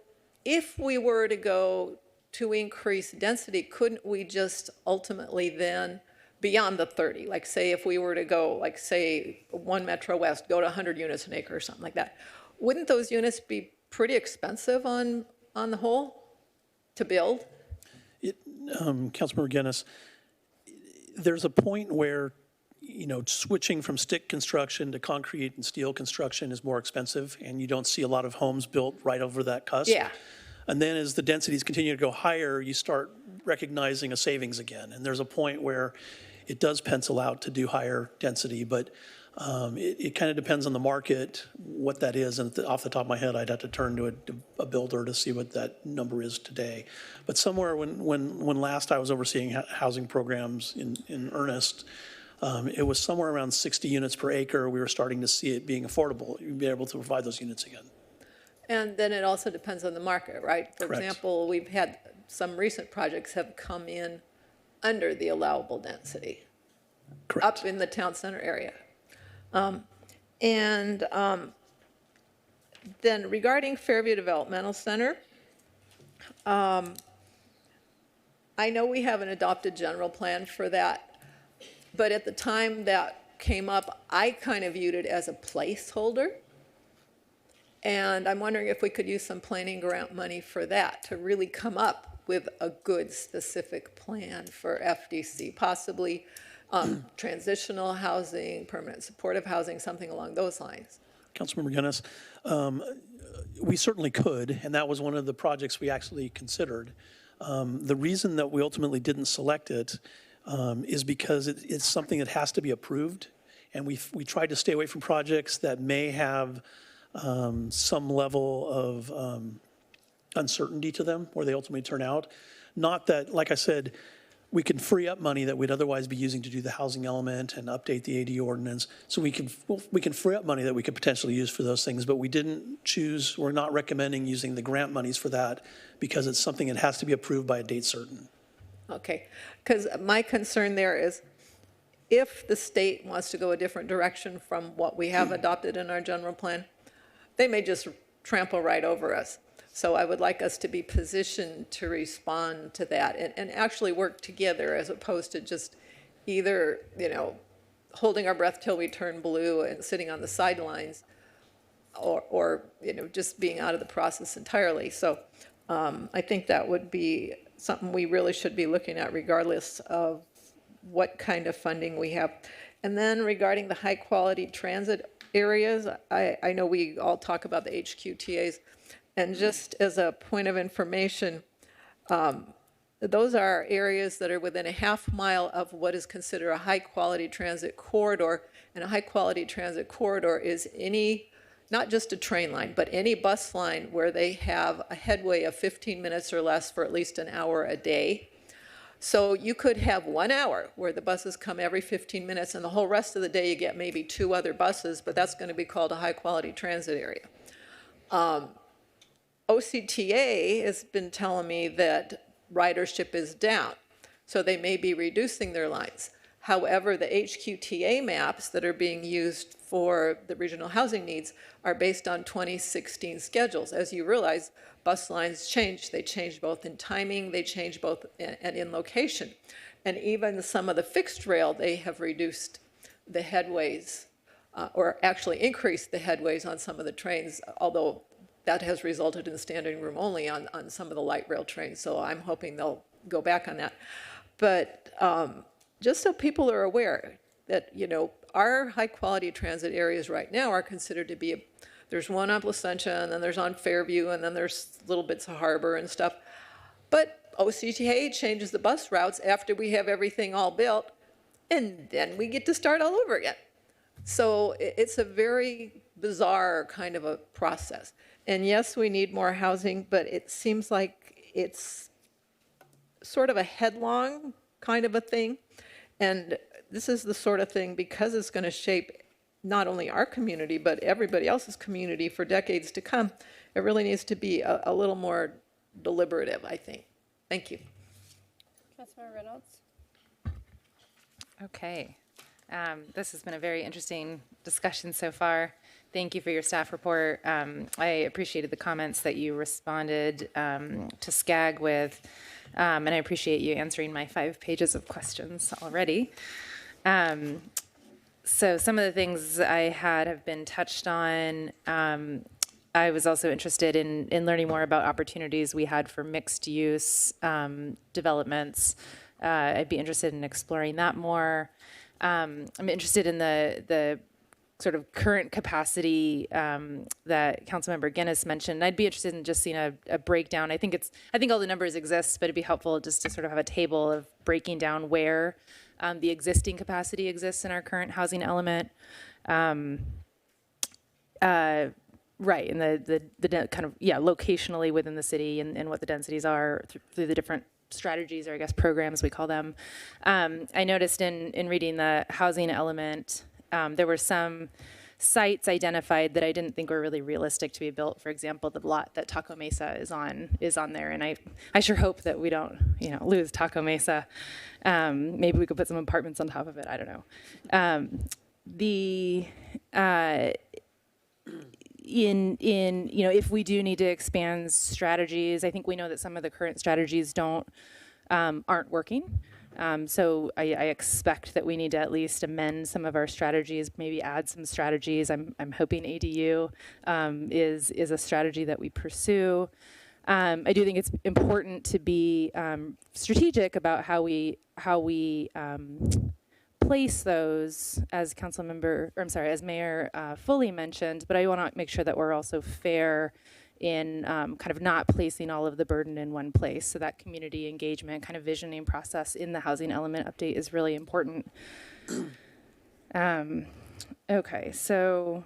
if we were to go to increase density, couldn't we just ultimately then, beyond the 30, like say if we were to go, like say One Metro West, go to 100 units an acre or something like that, wouldn't those units be pretty expensive on the whole to build? Councilmember Guinness, there's a point where, you know, switching from stick construction to concrete and steel construction is more expensive, and you don't see a lot of homes built right over that cusp. Yeah. And then as the densities continue to go higher, you start recognizing a savings again. And there's a point where it does pencil out to do higher density, but it kind of depends on the market, what that is. And off the top of my head, I'd have to turn to a builder to see what that number is today. But somewhere when last I was overseeing housing programs in earnest, it was somewhere around 60 units per acre. We were starting to see it being affordable. You'd be able to provide those units again. And then it also depends on the market, right? For Correct. example, we've had some recent projects have come in under the allowable density. Correct. Up in the town center area. Then regarding Fairview Developmental Center, I know we have an adopted general plan for that, but at the time that came up, I kind of viewed it as a placeholder. And I'm wondering if we could use some planning grant money for that to really come up with a good specific plan for FDC, possibly transitional housing, permanent supportive housing, something along those lines. Councilmember Guinness, we certainly could, and that was one of the projects we actually considered. The reason that we ultimately didn't select it is because it's something that has to be approved, and we tried to stay away from projects that may have some level of uncertainty to them where they ultimately turn out. Not that, like I said, we can free up money that we'd otherwise be using to do the housing element and update the AD ordinance. So we can free up money that we could potentially use for those things, but we didn't choose, we're not recommending using the grant monies for that because it's something that has to be approved by a date certain. Okay, because my concern there is if the state wants to go a different direction from what we have adopted in our general plan, they may just trample right over us. So I would like us to be positioned to respond to that and actually work together as opposed to just either, you know, holding our breath till we turn blue and sitting on the sidelines or you know, just being out of the process entirely. So I think that would be something we really should be looking at regardless of what kind of funding we have. And then regarding the high quality transit areas, I know we all talk about the HQTAs. And just as a point of information, those are areas that are within a half mile of what is considered a high-quality transit corridor. And a high-quality transit corridor is any, not just a train line, but any bus line where they have a headway of 15 minutes or less for at least an hour a day. So you could have 1 hour where the buses come every 15 minutes, and the whole rest of the day you get maybe 2 other buses, but that's going to be called a high-quality transit area. OCTA has been telling me that ridership is down. So they may be reducing their lines. However, the HQTA maps that are being used for the regional housing needs are based on 2016 schedules. As you realize, bus lines change. They change both in timing, they change both and in location. And even some of the fixed rail, they have reduced the headways, or actually increased the headways on some of the trains, although that has resulted in standing room only on some of the light rail trains. So I'm hoping they'll go back on that. But just so people are aware that, you know, our high quality transit areas right now are considered to be, there's one on Placentia, and then there's on Fairview, and then there's little bits of Harbor and stuff. But OCTA changes the bus routes after we have everything all built, and then we get to start all over again. So it's a very bizarre kind of a process. And yes, we need more housing, but it seems like it's sort of a headlong kind of a thing. And this is the sort of thing, because it's going to shape not only our community, but everybody else's community for decades to come, it really needs to be a little more deliberative, I think. Thank you. Councilmember Reynolds? Okay. This has been a very interesting discussion so far. Thank you for your staff report. I appreciated the comments that you responded to SCAG with, and I appreciate you answering my 5 pages of questions already. So some of the things I had have been touched on. I was also interested in learning more about opportunities we had for mixed use developments. I'd be interested in exploring that more. I'm interested in the sort of current capacity that Councilmember Guinness mentioned. I'd be interested in just seeing a breakdown. I think all the numbers exist, but it'd be helpful just to sort of have a table of breaking down where the existing capacity exists in our current housing element. Right, and the kind of, locationally within the city and what the densities are through the different strategies, or I guess programs we call them. I noticed in reading the housing element, there were some sites identified that I didn't think were really realistic to be built. For example, the lot that Taco Mesa is on there, and I sure hope that we don't lose Taco Mesa. Maybe we could put some apartments on top of it. I don't know. If we do need to expand strategies, I think we know that some of the current strategies aren't working. So I expect that we need to at least amend some of our strategies, maybe add some strategies. I'm hoping ADU is a strategy that we pursue. I do think it's important to be strategic about how we place those, as Mayor Foley mentioned, but I want to make sure that we're also fair in kind of not placing all of the burden in one place. So that community engagement kind of visioning process in the housing element update is really important. Okay, so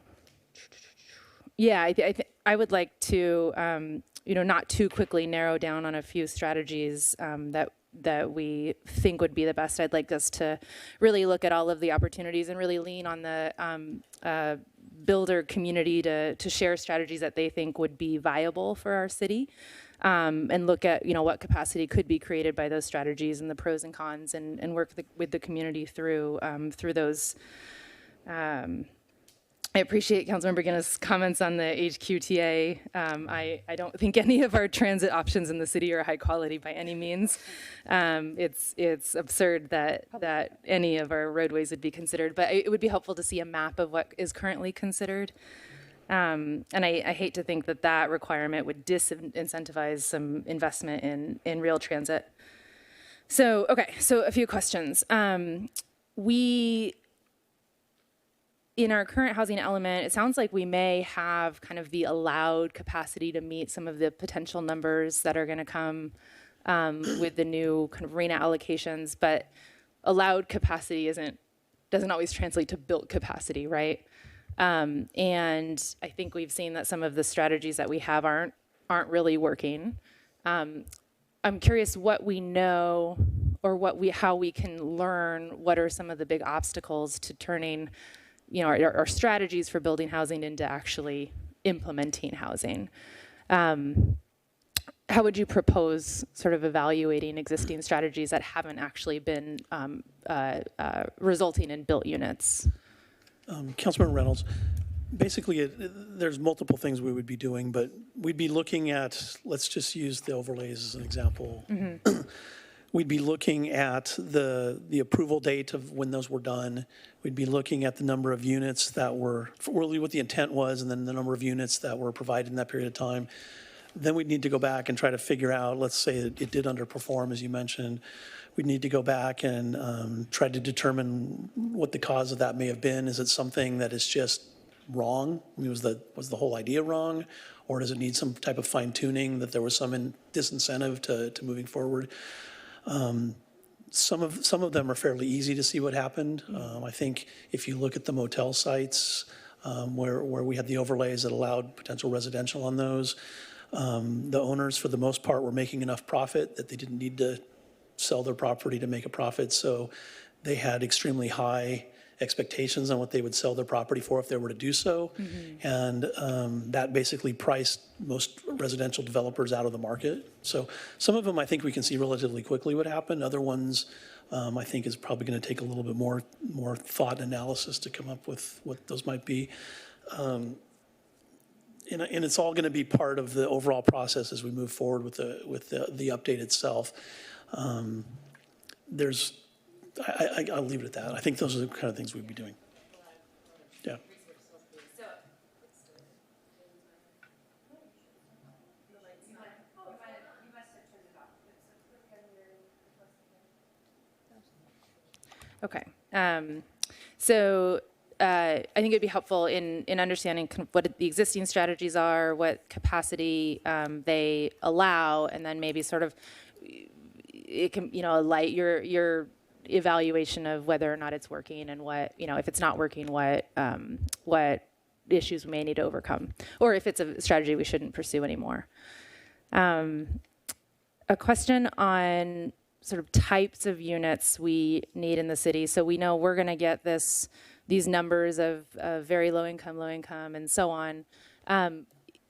I would like to not too quickly narrow down on a few strategies that we think would be the best. I'd like us to really look at all of the opportunities and really lean on the builder community to share strategies that they think would be viable for our city, and look at what capacity could be created by those strategies and the pros and cons, and work with the community through those. I appreciate Councilmember Guinness' comments on the HQTA. I don't think any of our transit options in the city are high quality by any means. It's absurd that any of our roadways would be considered, but it would be helpful to see a map of what is currently considered. And I hate to think that requirement would disincentivize some investment in real transit. So a few questions. In our current housing element, it sounds like we may have kind of the allowed capacity to meet some of the potential numbers that are going to come with the new kind of RENA allocations, but allowed capacity doesn't always translate to built capacity, right? And I think we've seen that some of the strategies that we have aren't really working. I'm curious what we know, or how we can learn what are some of the big obstacles to turning our strategies for building housing into actually implementing housing. how would you propose sort of evaluating existing strategies that haven't actually been resulting in built units? Councilman Reynolds, basically, there's multiple things we would be doing, but we'd be looking at, let's just use the overlays as an example. We'd be looking at the approval date of when those were done. We'd be looking at the number of units that were, really what the intent was, and then the number of units that were provided in that period of time. Then we'd need to go back and try to figure out, let's say it did underperform, as you mentioned. We'd need to go back and try to determine what the cause of that may have been. Is it something that is just wrong? I mean, was the whole idea wrong? Or does it need some type of fine tuning, that there was some disincentive to moving forward? Some of them are fairly easy to see what happened. I think if you look at the motel sites where we had the overlays that allowed potential residential on those, the owners for the most part were making enough profit that they didn't need to sell their property to make a profit. So they had extremely high expectations on what they would sell their property for if they were to do so. And that basically priced most residential developers out of the market. So some of them I think we can see relatively quickly what happened. Other ones I think is probably going to take a little bit more thought and analysis to come up with what those might be. And it's all going to be part of the overall process as we move forward with the update itself. I'll leave it at that. I think those are the kind of things we'd be doing. Yeah. Okay. So I think it'd be helpful in understanding kind of what the existing strategies are, what capacity they allow, and then maybe sort of it can, light your evaluation of whether or not it's working, and what, if it's not working, what issues we may need to overcome, or if it's a strategy we shouldn't pursue anymore. A question on sort of types of units we need in the city. So we know we're going to get these numbers of very low income, and so on.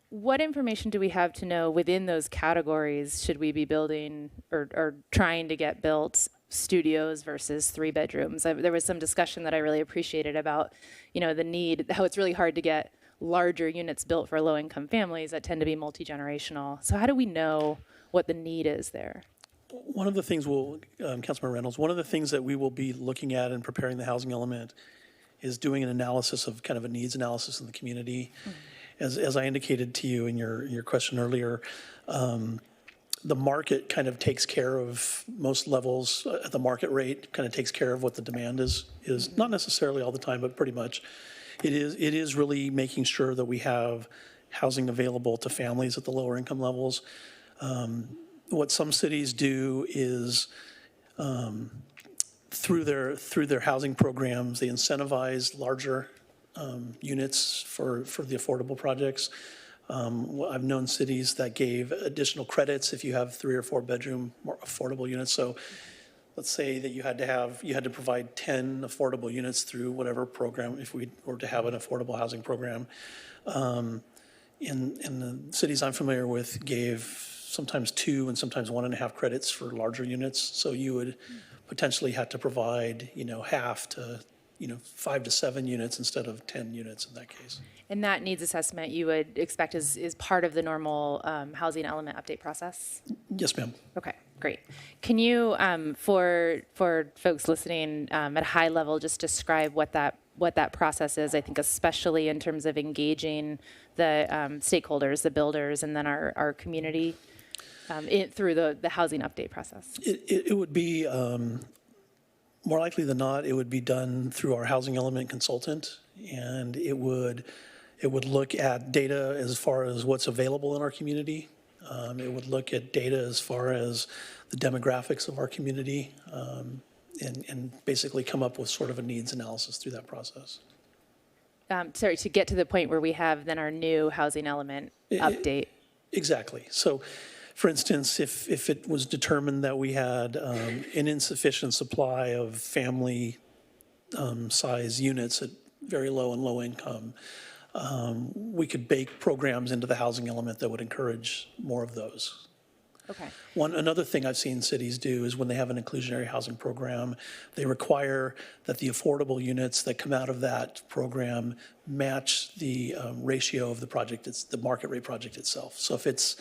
What information do we have to know within those categories should we be building or trying to get built studios versus 3 bedrooms? There was some discussion that I really appreciated about, the need, how it's really hard to get larger units built for low-income families that tend to be multi-generational. So how do we know what the need is there? One of the things Councilman Reynolds, one of the things that we will be looking at in preparing the housing element is doing an analysis of kind of a needs analysis in the community. As I indicated to you in your question earlier, the market kind of takes care of most levels at the market rate, kind of takes care of what the demand is not necessarily all the time, but pretty much. It is really making sure that we have housing available to families at the lower income levels. What some cities do is through their housing programs, they incentivize larger units for the affordable projects. I've known cities that gave additional credits if you have 3 or 4 bedroom more affordable units. So let's say that you had to provide 10 affordable units through whatever program, if we were to have an affordable housing program. In the cities I'm familiar with, gave sometimes 2 and sometimes 1.5 credits for larger units. So you would potentially have to provide, half to 5 to 7 units instead of 10 units in that case. And that needs assessment you would expect is part of the normal housing element update process? Yes, ma'am. Okay, great. Can you, for folks listening at a high level, just describe what that process is? I think especially in terms of engaging the stakeholders, the builders, and then our community through the housing update process. It would be, more likely than not, it would be done through our housing element consultant, and it would look at data as far as what's available in our community. It would look at data as far as the demographics of our community, and basically come up with sort of a needs analysis through that process. Sorry, to get to the point where we have then our new housing element update. Exactly. So, for instance, if it was determined that we had an insufficient supply of family size units at very low and low income, we could bake programs into the housing element that would encourage more of those. Okay. Another thing I've seen cities do is when they have an inclusionary housing program, they require that the affordable units that come out of that program match the ratio of the project, it's the market rate project itself. So if it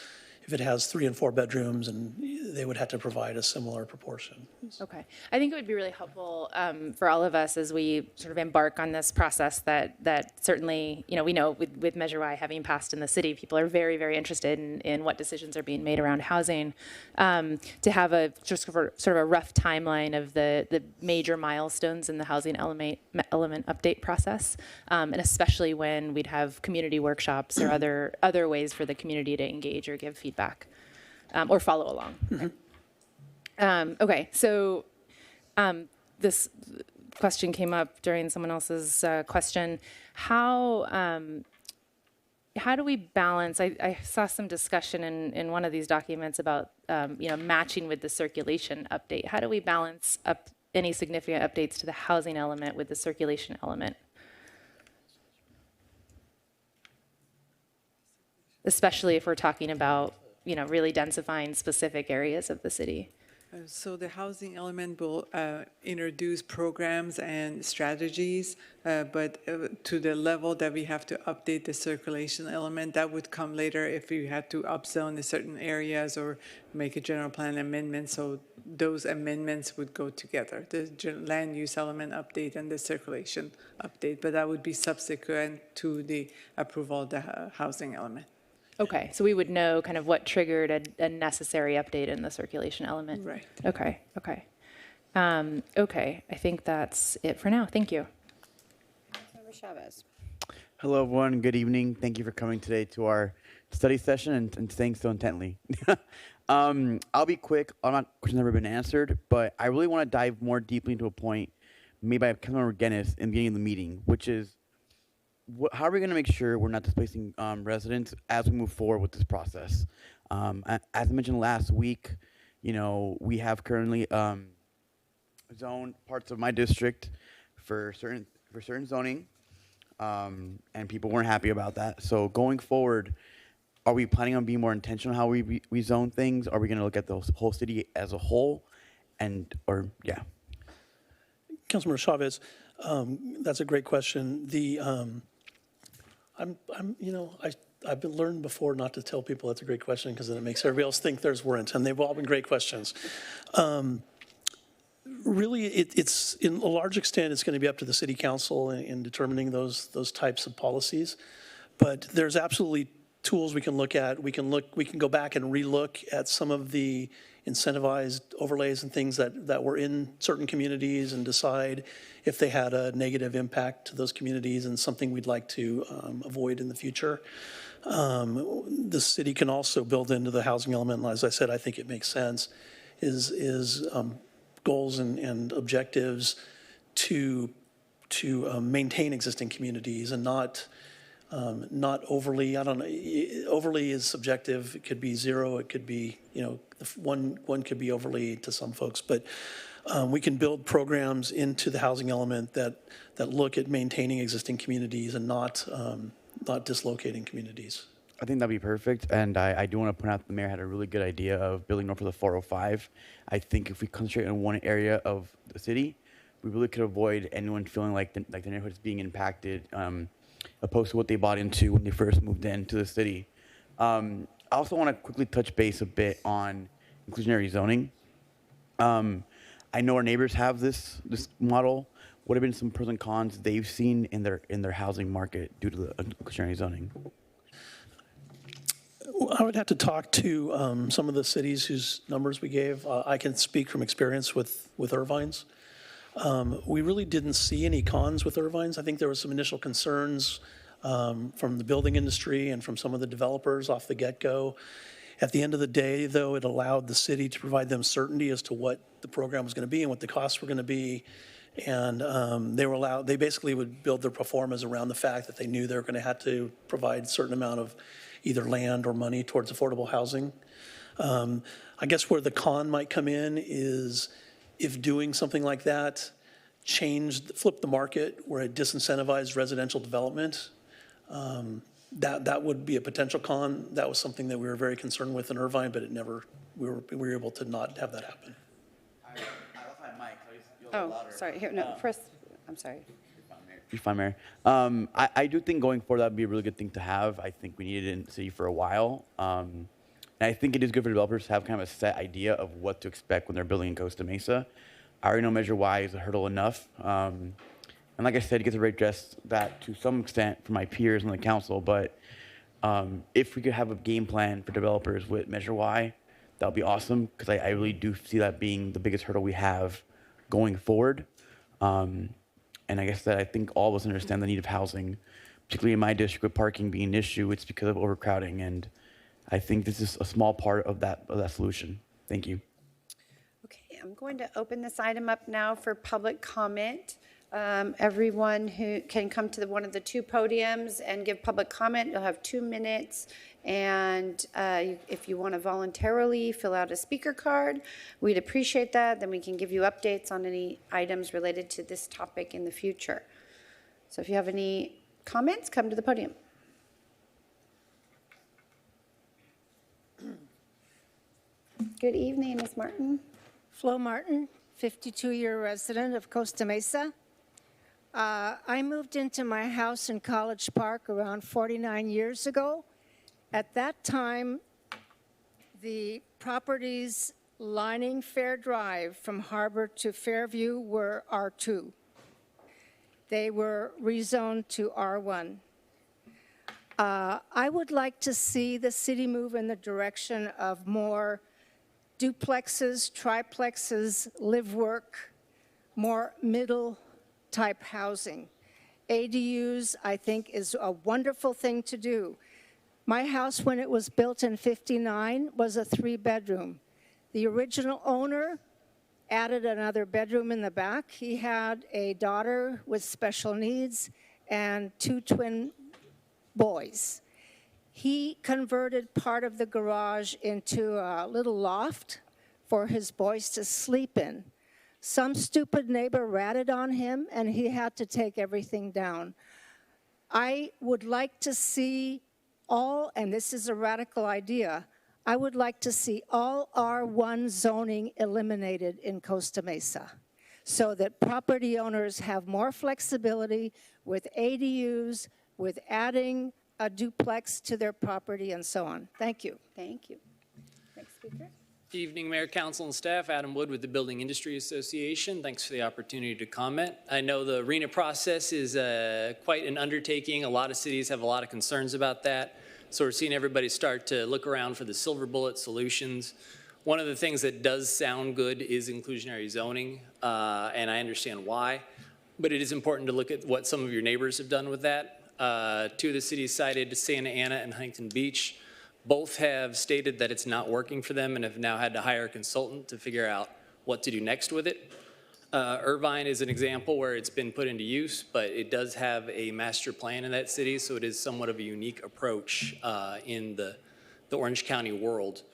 has 3 and 4 bedrooms, and they would have to provide a similar proportion. Okay. I think it would be really helpful for all of us as we sort of embark on this process that certainly, we know with Measure Y having passed in the city, people are very, very interested in what decisions are being made around housing. To have just sort of a rough timeline of the major milestones in the housing element update process, and especially when we'd have community workshops or other ways for the community to engage or give feedback. Or follow along. Okay, so this question came up during someone else's question. How do we balance? I saw some discussion in one of these documents about matching with the circulation update. How do we balance up any significant updates to the housing element with the circulation element? Especially if we're talking about really densifying specific areas of the city. So the housing element will introduce programs and strategies, but to the level that we have to update the circulation element, that would come later if we had to upzone the certain areas or make a general plan amendment. So those amendments would go together, the land use element update and the circulation update, but that would be subsequent to the approval of the housing element. Okay, so we would know kind of what triggered a necessary update in the circulation element. Right. Okay. Okay, I think that's it for now. Thank you. Councilmember Chavez. Hello, everyone. Good evening. Thank you for coming today to our study session and staying so intently. I'll be quick. I'm not questions have never been answered, but I really want to dive more deeply into a point made by Councilmember Guinness in the beginning of the meeting, which is how are we going to make sure we're not displacing residents as we move forward with this process? As I mentioned last week, we have currently zoned parts of my district for certain zoning, and people weren't happy about that. So going forward, are we planning on being more intentional how we zone things? Are we going to look at the whole city as a whole? Councilmember Chavez, that's a great question. I've been learned before not to tell people that's a great question because then it makes everybody else think theirs weren't, and they've all been great questions. Really, it's in a large extent, it's going to be up to the city council in determining those types of policies. But there's absolutely tools we can look at. We can go back and relook at some of the incentivized overlays and things that were in certain communities and decide if they had a negative impact to those communities and something we'd like to avoid in the future. The city can also build into the housing element, and as I said, I think it makes sense, is goals and objectives to maintain existing communities and not overly, I don't know, overly is subjective. It could be 0, it could be, one could be overly to some folks, but we can build programs into the housing element that look at maintaining existing communities and not dislocating communities. I think that'd be perfect, and I do want to point out the mayor had a really good idea of building north of the 405. I think if we concentrate in one area of the city, we really could avoid anyone feeling like the neighborhood is being impacted, opposed to what they bought into when they first moved into the city. I also want to quickly touch base a bit on inclusionary zoning. I know our neighbors have this model. What have been some pros and cons they've seen in their housing market due to the inclusionary zoning? I would have to talk to some of the cities whose numbers we gave. I can speak from experience with Irvine's. We really didn't see any cons with Irvine's. I think there were some initial concerns from the building industry and from some of the developers off the get-go. At the end of the day, though, it allowed the city to provide them certainty as to what the program was going to be and what the costs were going to be. And they basically would build their pro formas around the fact that they knew they were going to have to provide a certain amount of either land or money towards affordable housing. I guess where the con might come in is if doing something like that flipped the market where it disincentivized residential development, that would be a potential con. That was something that we were very concerned with in Irvine, but it never we were able to not have that happen. I lost my mic, so Oh, sorry, here, no, first, I'm sorry. You're fine, Mayor. I do think going forward, that'd be a really good thing to have. I think we needed it in the city for a while. And I think it is good for developers to have kind of a set idea of what to expect when they're building in Costa Mesa. I already know Measure Y is a hurdle enough. And like I said, you get to address that to some extent from my peers on the council. But if we could have a game plan for developers with Measure Y, that would be awesome, because I really do see that being the biggest hurdle we have going forward. And I guess that I think all of us understand the need of housing, particularly in my district with parking being an issue. It's because of overcrowding, and I think this is a small part of that solution. Thank you. Okay, I'm going to open this item up now for public comment. Everyone who can come to one of the two podiums and give public comment, you'll have 2 minutes. And if you want to voluntarily fill out a speaker card, we'd appreciate that. Then we can give you updates on any items related to this topic in the future. So if you have any comments, come to the podium. Good evening, Ms. Martin. Flo Martin, 52-year resident of Costa Mesa. I moved into my house in College Park around 49 years ago. At that time, the properties lining Fair Drive from Harbor to Fairview were R2. They were rezoned to R1. I would like to see the city move in the direction of more duplexes, triplexes, live-work, more middle-type housing. ADUs, I think, is a wonderful thing to do. My house, when it was built in '59, was a 3-bedroom. The original owner added another bedroom in the back. He had a daughter with special needs and 2 twin boys. He converted part of the garage into a little loft for his boys to sleep in. Some stupid neighbor ratted on him, and he had to take everything down. I would like to see all, and this is a radical idea, I would like to see all R1 zoning eliminated in Costa Mesa so that property owners have more flexibility with ADUs, with adding a duplex to their property and so on. Thank you. Thank you. Next speaker. Evening, Mayor, Council, and staff. Adam Wood with the Building Industry Association. Thanks for the opportunity to comment. I know the RENA process is quite an undertaking. A lot of cities have a lot of concerns about that. So we're seeing everybody start to look around for the silver bullet solutions. One of the things that does sound good is inclusionary zoning, and I understand why. But it is important to look at what some of your neighbors have done with that. 2 of the cities cited, Santa Ana and Huntington Beach. Both have stated that it's not working for them and have now had to hire a consultant to figure out what to do next with it. Irvine is an example where it's been put into use, but it does have a master plan in that city, so it is somewhat of a unique approach in the Orange County world.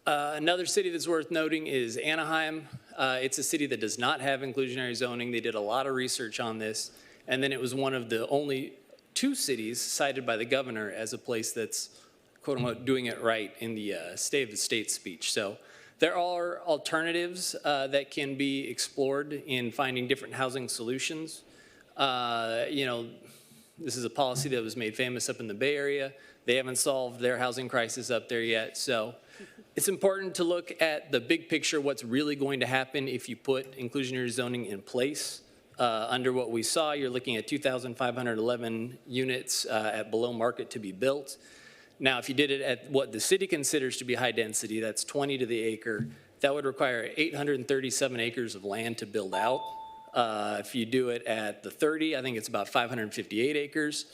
Another city that's worth noting is Anaheim. It's a city that does not have inclusionary zoning. They did a lot of research on this, and then it was one of the only 2 cities cited by the governor as a place that's quote unquote doing it right in the State of the State speech. So there are alternatives that can be explored in finding different housing solutions. You know, this is a policy that was made famous up in the Bay Area. They haven't solved their housing crisis up there yet. So it's important to look at the big picture, what's really going to happen if you put inclusionary zoning in place. Under what we saw, you're looking at 2,511 units at below market to be built. Now, if you did it at what the city considers to be high density, that's 20 to the acre, that would require 837 acres of land to build out. If you do it at the 30, I think it's about 558 acres.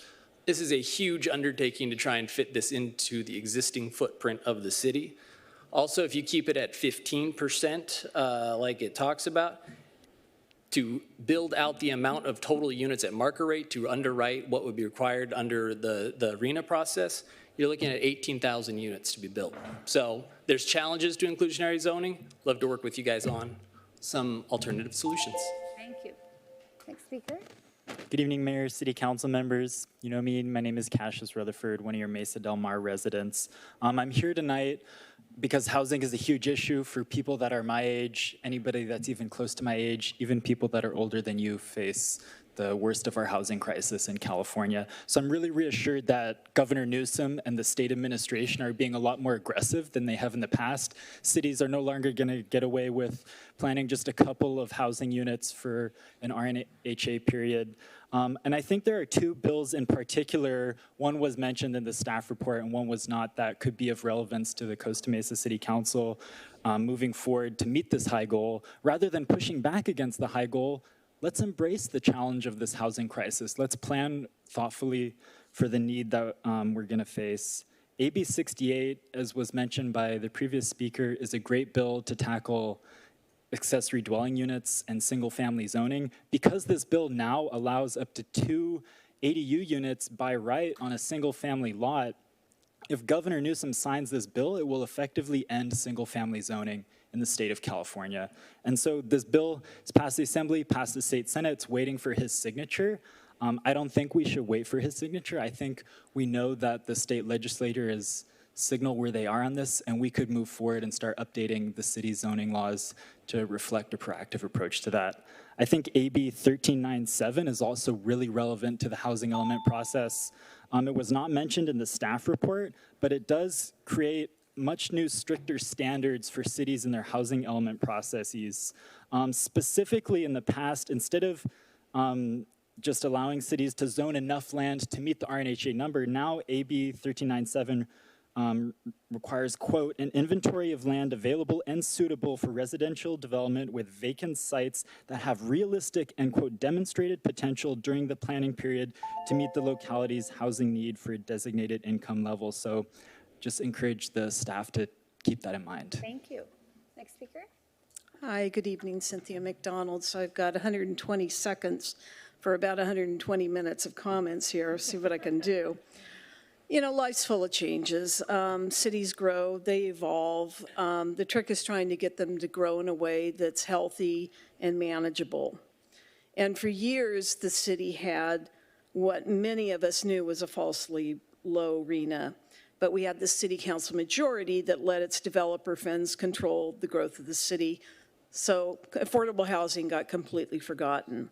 This is a huge undertaking to try and fit this into the existing footprint of the city. Also, if you keep it at 15%, like it talks about, to build out the amount of total units at market rate to underwrite what would be required under the RENA process, you're looking at 18,000 units to be built. So there's challenges to inclusionary zoning. Love to work with you guys on some alternative solutions. Thank you. Next speaker. Good evening, Mayor, City Council members. You know me, my name is Cassius Rutherford, one of your Mesa Del Mar residents. I'm here tonight because housing is a huge issue for people that are my age, anybody that's even close to my age, even people that are older than you face the worst of our housing crisis in California. So I'm really reassured that Governor Newsom and the state administration are being a lot more aggressive than they have in the past. Cities are no longer going to get away with planning just a couple of housing units for an RNHA period. And I think there are two bills in particular. One was mentioned in the staff report and one was not, that could be of relevance to the Costa Mesa City Council moving forward to meet this high goal. Rather than pushing back against the high goal, let's embrace the challenge of this housing crisis. Let's plan thoughtfully for the need that we're going to face. AB 68, as was mentioned by the previous speaker, is a great bill to tackle accessory dwelling units and single-family zoning. Because this bill now allows up to 2 ADU units by right on a single-family lot, if Governor Newsom signs this bill, it will effectively end single-family zoning in the state of California. And so this bill is passed the Assembly, passed the State Senate, it's waiting for his signature. I don't think we should wait for his signature. I think we know that the state legislature has signaled where they are on this, and we could move forward and start updating the city's zoning laws to reflect a proactive approach to that. I think AB 1397 is also really relevant to the housing element process. It was not mentioned in the staff report, but it does create much new stricter standards for cities in their housing element processes. Specifically in the past, instead of just allowing cities to zone enough land to meet the RNHA number, now AB 1397 requires, quote, an inventory of land available and suitable for residential development with vacant sites that have realistic and, quote, demonstrated potential during the planning period to meet the locality's housing need for a designated income level. So just encourage the staff to keep that in mind. Thank you. Next speaker. Hi, good evening, Cynthia McDonald. So I've got 120 seconds for about 120 minutes of comments here. See what I can do. You know, life's full of changes. Cities grow, they evolve. The trick is trying to get them to grow in a way that's healthy and manageable. And for years, the city had what many of us knew was a falsely low RHNA. But we had the city council majority that let its developer friends control the growth of the city. So affordable housing got completely forgotten.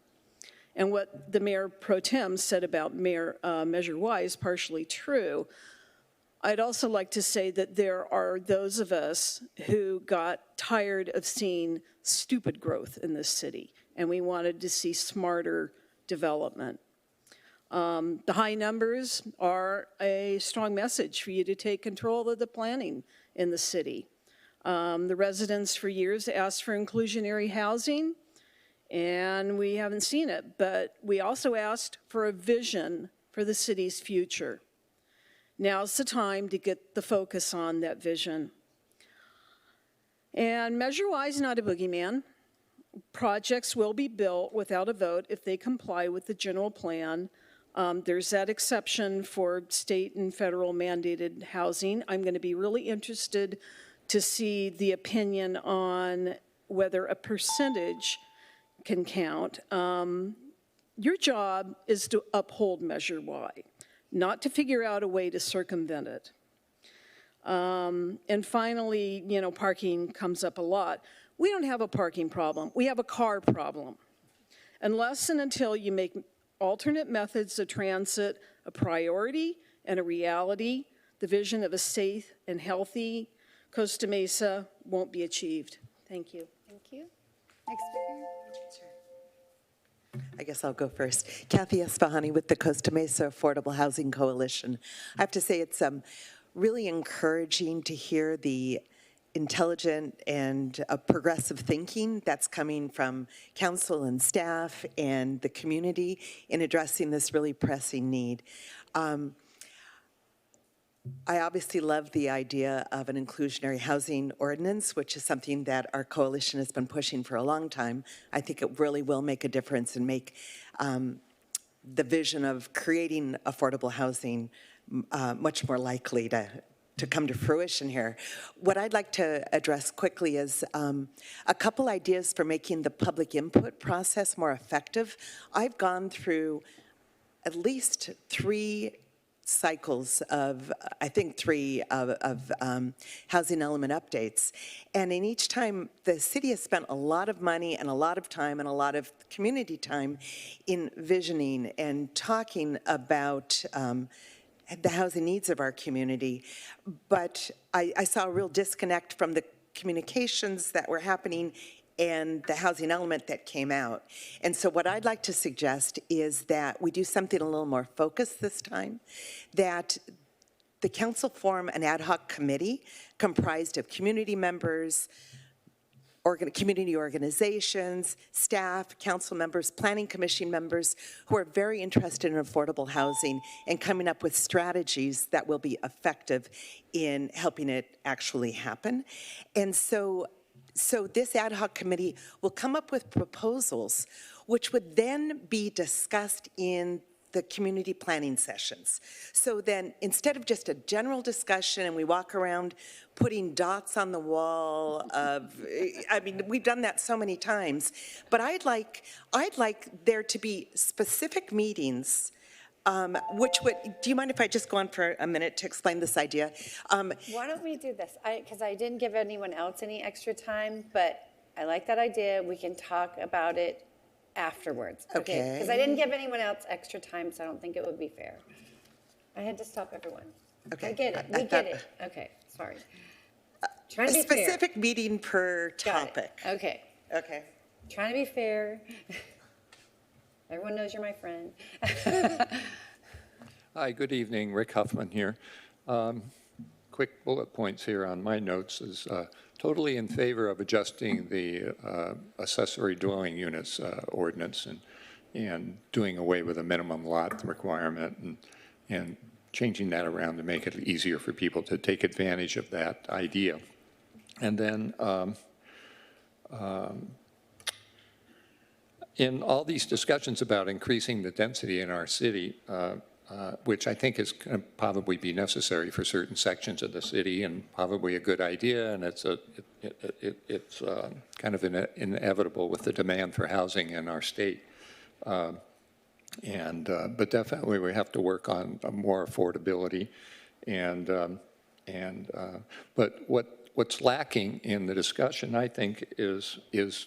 And what the mayor pro tem said about Measure Y is partially true. I'd also like to say that there are those of us who got tired of seeing stupid growth in this city, and we wanted to see smarter development. The high numbers are a strong message for you to take control of the planning in the city. The residents for years asked for inclusionary housing, and we haven't seen it, but we also asked for a vision for the city's future. Now's the time to get the focus on that vision. And Measure Y is not a boogeyman. Projects will be built without a vote if they comply with the general plan. There's that exception for state and federal mandated housing. I'm going to be really interested to see the opinion on whether a percentage can count. Your job is to uphold Measure Y, not to figure out a way to circumvent it. And finally, you know, parking comes up a lot. We don't have a parking problem. We have a car problem. Unless and until you make alternate methods of transit a priority and a reality, the vision of a safe and healthy Costa Mesa won't be achieved. Thank you. Thank you. Next speaker. I guess I'll go first. Kathy Esfahani with the Costa Mesa Affordable Housing Coalition. I have to say it's really encouraging to hear the intelligent and progressive thinking that's coming from council and staff and the community in addressing this really pressing need. I obviously love the idea of an inclusionary housing ordinance, which is something that our coalition has been pushing for a long time. I think it really will make a difference and make the vision of creating affordable housing much more likely to to come to fruition here. What I'd like to address quickly is a couple ideas for making the public input process more effective. I've gone through at least 3 cycles of, I think 3 of housing element updates. And in each time, the city has spent a lot of money and a lot of time and a lot of community time in visioning and talking about the housing needs of our community. But I saw a real disconnect from the communications that were happening and the housing element that came out. And so what I'd like to suggest is that we do something a little more focused this time, that the council form an ad hoc committee comprised of community members, community organizations, staff, council members, planning commission members who are very interested in affordable housing and coming up with strategies that will be effective in helping it actually happen. And so this ad hoc committee will come up with proposals which would then be discussed in the community planning sessions. So then instead of just a general discussion and we walk around putting dots on the wall of, I mean, we've done that so many times, but I'd like there to be specific meetings which would, do you mind if I just go on for a minute to explain this idea? Why don't we do this? Because I didn't give anyone else any extra time, but I like that idea. We can talk about it afterwards. Okay. Because I didn't give anyone else extra time, so I don't think it would be fair. I had to stop everyone. Okay. I get it. We get it. Okay, sorry. Trying to be a fair. specific meeting per topic. Okay. Okay. Trying to be fair. Everyone knows you're my friend. Hi, good evening. Rick Huffman here. Quick bullet points here on my notes is totally in favor of adjusting the accessory dwelling units ordinance and doing away with a minimum lot requirement and changing that around to make it easier for people to take advantage of that idea. And then in all these discussions about increasing the density in our city, which I think is going to probably be necessary for certain sections of the city and probably a good idea, and it's kind of inevitable with the demand for housing in our state. But definitely we have to work on more affordability, but what's lacking in the discussion, I think, is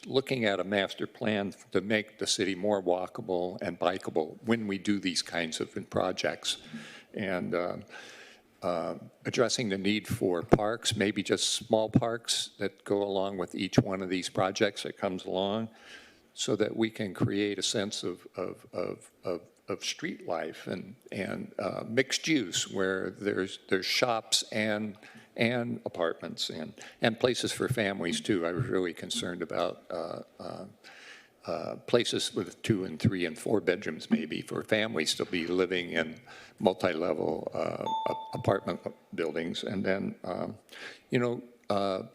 looking at a master plan to make the city more walkable and bikeable when we do these kinds of projects, and addressing the need for parks, maybe just small parks that go along with each one of these projects that comes along, so that we can create a sense of street life and mixed use where there's shops and apartments and places for families too. I was really concerned about places with 2 and 3 and 4 bedrooms maybe for families to be living in multi-level apartment buildings. And then,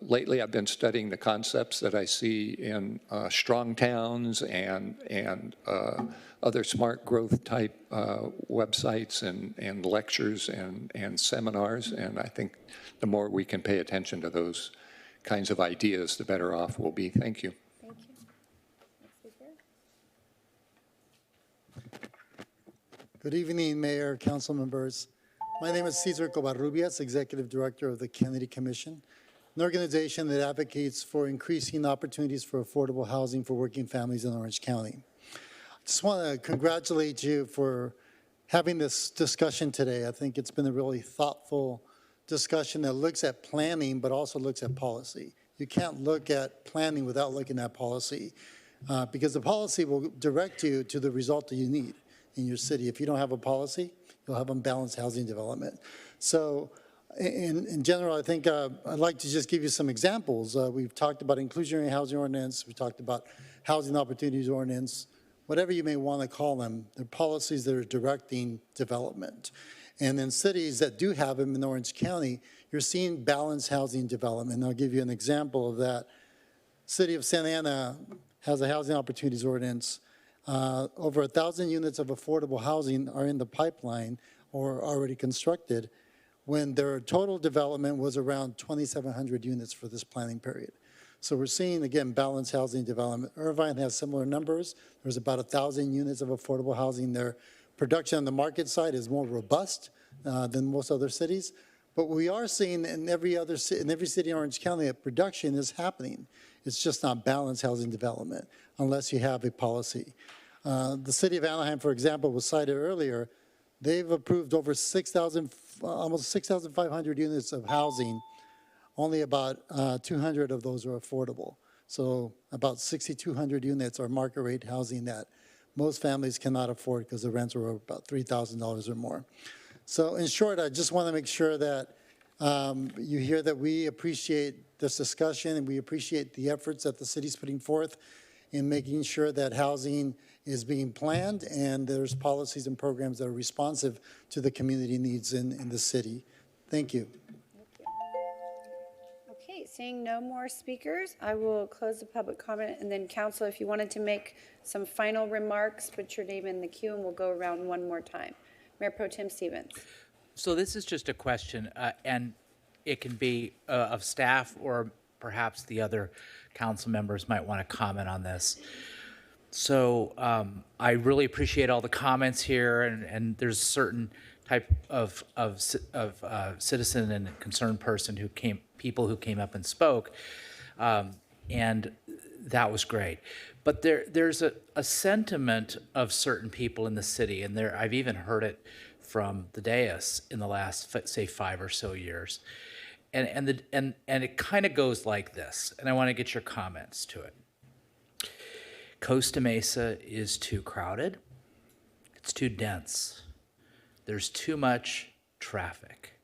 lately I've been studying the concepts that I see in strong towns and other smart growth type websites and lectures and seminars, and I think the more we can pay attention to those kinds of ideas, the better off we'll be. Thank you. Thank you. Next speaker. Good evening, Mayor, council members. My name is Cesar Covarrubias, Executive Director of the Kennedy Commission, an organization that advocates for increasing opportunities for affordable housing for working families in Orange County. I just want to congratulate you for having this discussion today. I think it's been a really thoughtful discussion that looks at planning but also looks at policy. You can't look at planning without looking at policy because the policy will direct you to the result that you need in your city. If you don't have a policy, you'll have unbalanced housing development. So in general, I think I'd like to just give you some examples. We've talked about inclusionary housing ordinance. We talked about housing opportunities ordinance. Whatever you may want to call them, they're policies that are directing development. And in cities that do have them in Orange County, you're seeing balanced housing development. I'll give you an example of that. City of Santa Ana has a housing opportunities ordinance. Over 1,000 units of affordable housing are in the pipeline or already constructed, when their total development was around 2,700 units for this planning period. So we're seeing, again, balanced housing development. Irvine has similar numbers. There's about 1,000 units of affordable housing there. Production on the market side is more robust than most other cities. But we are seeing in every city in Orange County that production is happening. It's just not balanced housing development unless you have a policy. The city of Anaheim, for example, was cited earlier. They've approved over 6,000, almost 6,500 units of housing. Only about 200 of those are affordable. So about 6,200 units are market rate housing that most families cannot afford because the rents are about $3,000 or more. So in short, I just want to make sure that you hear that we appreciate this discussion and we appreciate the efforts that the city's putting forth in making sure that housing is being planned and there's policies and programs that are responsive to the community needs in the city. Thank you. Okay, seeing no more speakers, I will close the public comment, and then council, if you wanted to make some final remarks, put your name in the queue and we'll go around one more time. Mayor Pro Tem Stevens. So this is just a question, and it can be of staff or perhaps the other council members might want to comment on this. So I really appreciate all the comments here, and there's a certain type of citizen and concerned person people who came up and spoke, and that was great. But there's a sentiment of certain people in the city, and I've even heard it from the dais in the last, say, 5 or so years, and it kind of goes like this, and I want to get your comments to it. Costa Mesa is too crowded. It's too dense. There's too much traffic.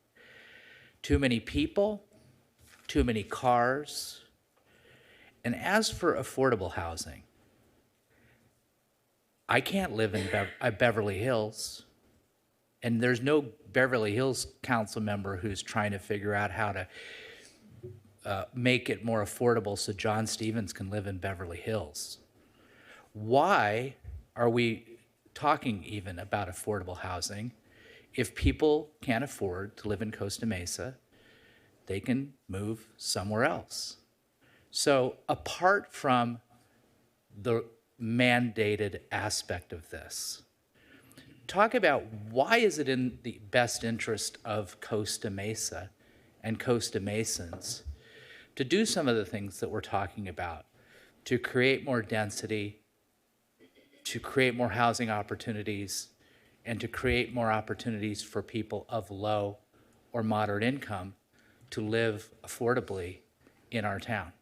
Too many people, too many cars. And as for affordable housing, I can't live in Beverly Hills, and there's no Beverly Hills council member who's trying to figure out how to make it more affordable so John Stevens can live in Beverly Hills. Why are we talking even about affordable housing? If people can't afford to live in Costa Mesa, they can move somewhere else. So apart from the mandated aspect of this, talk about why is it in the best interest of Costa Mesa and Costa Mesans to do some of the things that we're talking about, to create more density, to create more housing opportunities, and to create more opportunities for people of low or moderate income to live affordably in our town.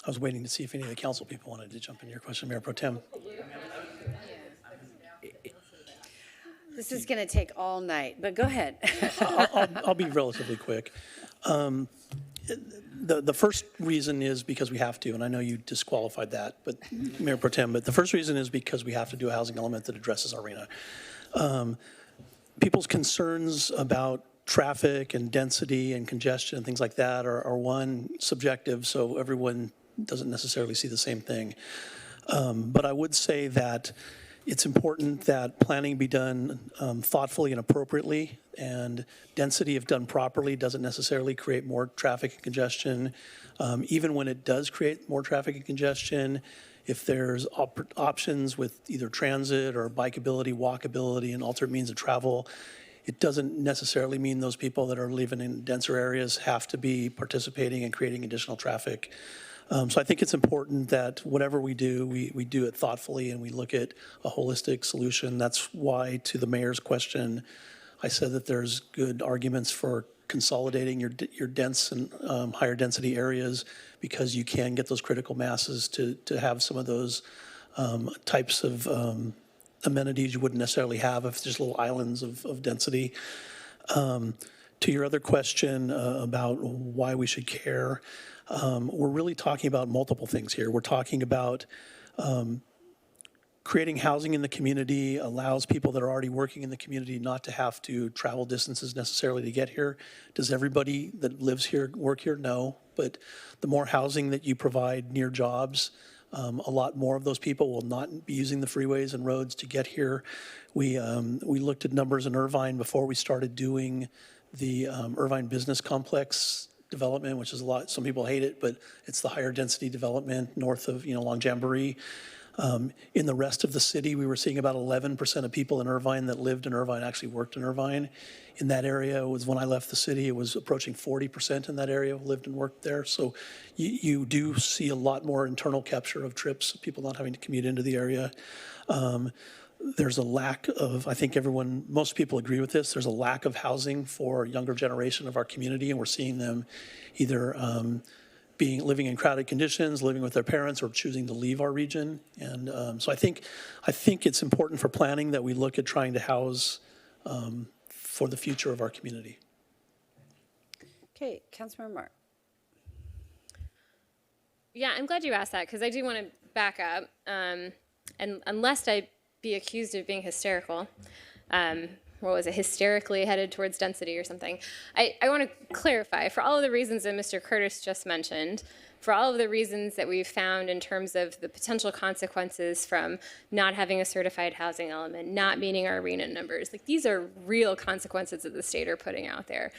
I was waiting to see if any of the council people wanted to jump in your question, Mayor Pro Tem. This is going to take all night, but go ahead. I'll be relatively quick. The first reason is because we have to, and I know you disqualified that, but Mayor Pro Tem, but the first reason is because we have to do a housing element that addresses our arena. People's concerns about traffic and density and congestion and things like that are one, subjective, so everyone doesn't necessarily see the same thing. But I would say that it's important that planning be done thoughtfully and appropriately, and density, if done properly, doesn't necessarily create more traffic and congestion. Even when it does create more traffic and congestion, if there's options with either transit or bikeability, walkability, and alternate means of travel, it doesn't necessarily mean those people that are living in denser areas have to be participating and creating additional traffic. So I think it's important that whatever we do, we do it thoughtfully and we look at a holistic solution. That's why, to the mayor's question, I said that there's good arguments for consolidating your dense and higher density areas, because you can get those critical masses to have some of those types of amenities you wouldn't necessarily have if there's little islands of density. To your other question about why we should care, we're really talking about multiple things here. We're talking about creating housing in the community allows people that are already working in the community not to have to travel distances necessarily to get here. Does everybody that lives here work here? No, but the more housing that you provide near jobs, A lot more of those people will not be using the freeways and roads to get here. We looked at numbers in Irvine before we started doing the Irvine Business Complex development, which is a lot. Some people hate it, but it's the higher density development north of along Jamboree. In the rest of the city, we were seeing about 11% of people in Irvine that lived in Irvine actually worked in Irvine. In that area, it was when I left the city, it was approaching 40% in that area who lived and worked there. So you do see a lot more internal capture of trips, people not having to commute into the area. There's a lack of, I think most people agree with this, there's a lack of housing for a younger generation of our community, and we're seeing them either living in crowded conditions, living with their parents, or choosing to leave our region. And so I think it's important for planning that we look at trying to house for the future of our community. Okay, Councilmember Mark. Yeah, I'm glad you asked that, because I do want to back up. And unless I be accused of being hysterical, what was it, hysterically headed towards density or something, I want to clarify, for all of the reasons that Mr. Curtis just mentioned, for all of the reasons that we've found in terms of the potential consequences from not having a certified housing element, not meeting our RHNA numbers, like these are real consequences that the state are putting out there.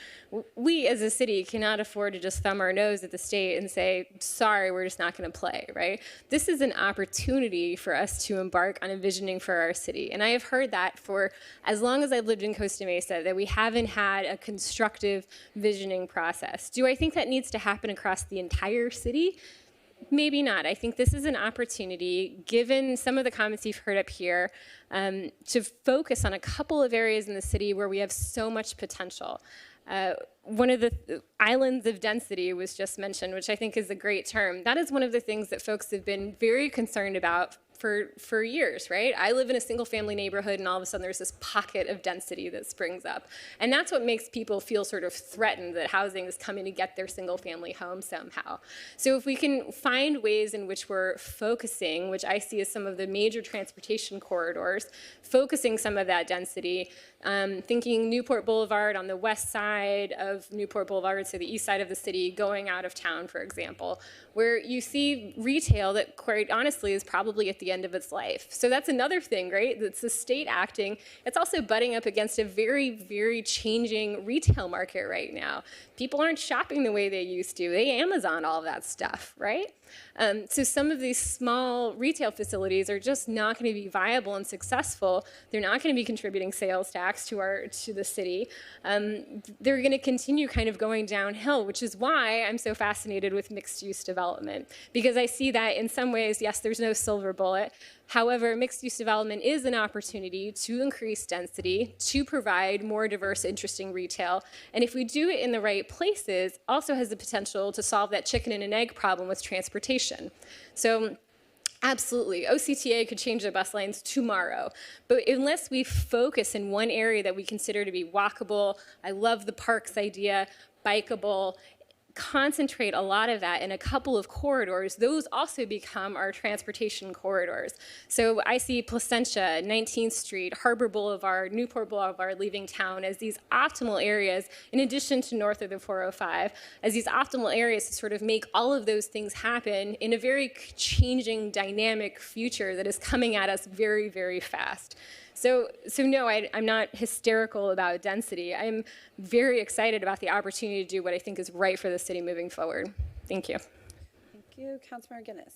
We as a city cannot afford to just thumb our nose at the state and say, sorry, we're just not going to play, right? This is an opportunity for us to embark on a visioning for our city. And I have heard that for as long as I've lived in Costa Mesa, that we haven't had a constructive visioning process. Do I think that needs to happen across the entire city? Maybe not. I think this is an opportunity, given some of the comments you've heard up here, to focus on a couple of areas in the city where we have so much potential. One of the islands of density was just mentioned, which I think is a great term. That is one of the things that folks have been very concerned about for years, right? I live in a single family neighborhood, and all of a sudden there's this pocket of density that springs up. And that's what makes people feel sort of threatened that housing is coming to get their single family home somehow. So if we can find ways in which we're focusing, which I see as some of the major transportation corridors, focusing some of that density, thinking Newport Boulevard on the west side of Newport Boulevard, so the east side of the city, going out of town, for example, where you see retail that, quite honestly, is probably at the end of its life. So that's another thing, right? It's the state acting. It's also butting up against a very, very changing retail market right now. People aren't shopping the way they used to. They Amazon all of that stuff, right? So some of these small retail facilities are just not going to be viable and successful. They're not going to be contributing sales tax to the city. They're going to continue kind of going downhill, which is why I'm so fascinated with mixed-use development, because I see that in some ways, yes, there's no silver bullet. However, mixed-use development is an opportunity to increase density, to provide more diverse, interesting retail. And if we do it in the right places, also has the potential to solve that chicken and an egg problem with transportation. So absolutely, OCTA could change the bus lanes tomorrow. But unless we focus in one area that we consider to be walkable, I love the parks idea, bikeable, concentrate a lot of that in a couple of corridors, those also become our transportation corridors. So I see Placentia, 19th Street, Harbor Boulevard, Newport Boulevard leaving town as these optimal areas, in addition to north of the 405, as these optimal areas to sort of make all of those things happen in a very changing, dynamic future that is coming at us very, very fast. So no, I'm not hysterical about density. I'm very excited about the opportunity to do what I think is right for the city moving forward. Thank you. Thank you. Councilmember Guinness.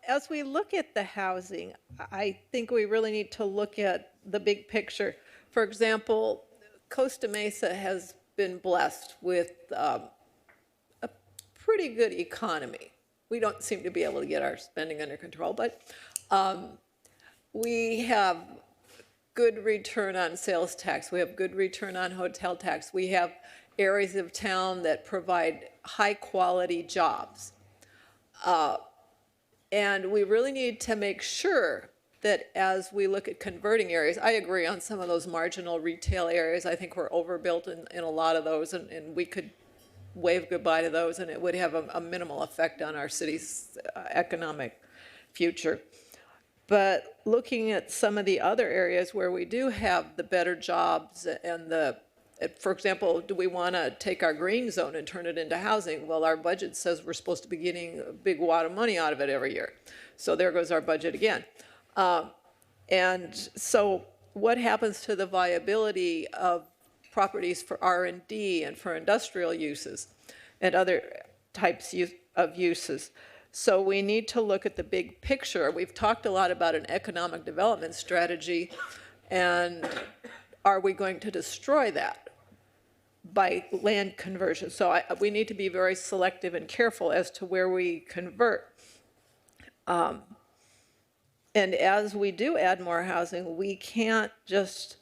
As we look at the housing, I think we really need to look at the big picture. For example, Costa Mesa has been blessed with a pretty good economy. We don't seem to be able to get our spending under control, but we have good return on sales tax. We have good return on hotel tax. We have areas of town that provide high quality jobs. And we really need to make sure that as we look at converting areas, I agree on some of those marginal retail areas. I think we're overbuilt in a lot of those, and we could wave goodbye to those, and it would have a minimal effect on our city's economic future. But looking at some of the other areas where we do have the better jobs and the For example, do we want to take our green zone and turn it into housing? Well, our budget says we're supposed to be getting a big wad of money out of it every year. So there goes our budget again. And so what happens to the viability of properties for R&D and for industrial uses and other types of uses? So we need to look at the big picture. We've talked a lot about an economic development strategy, and are we going to destroy that by land conversion? So we need to be very selective and careful as to where we convert. And as we do add more housing, we can't just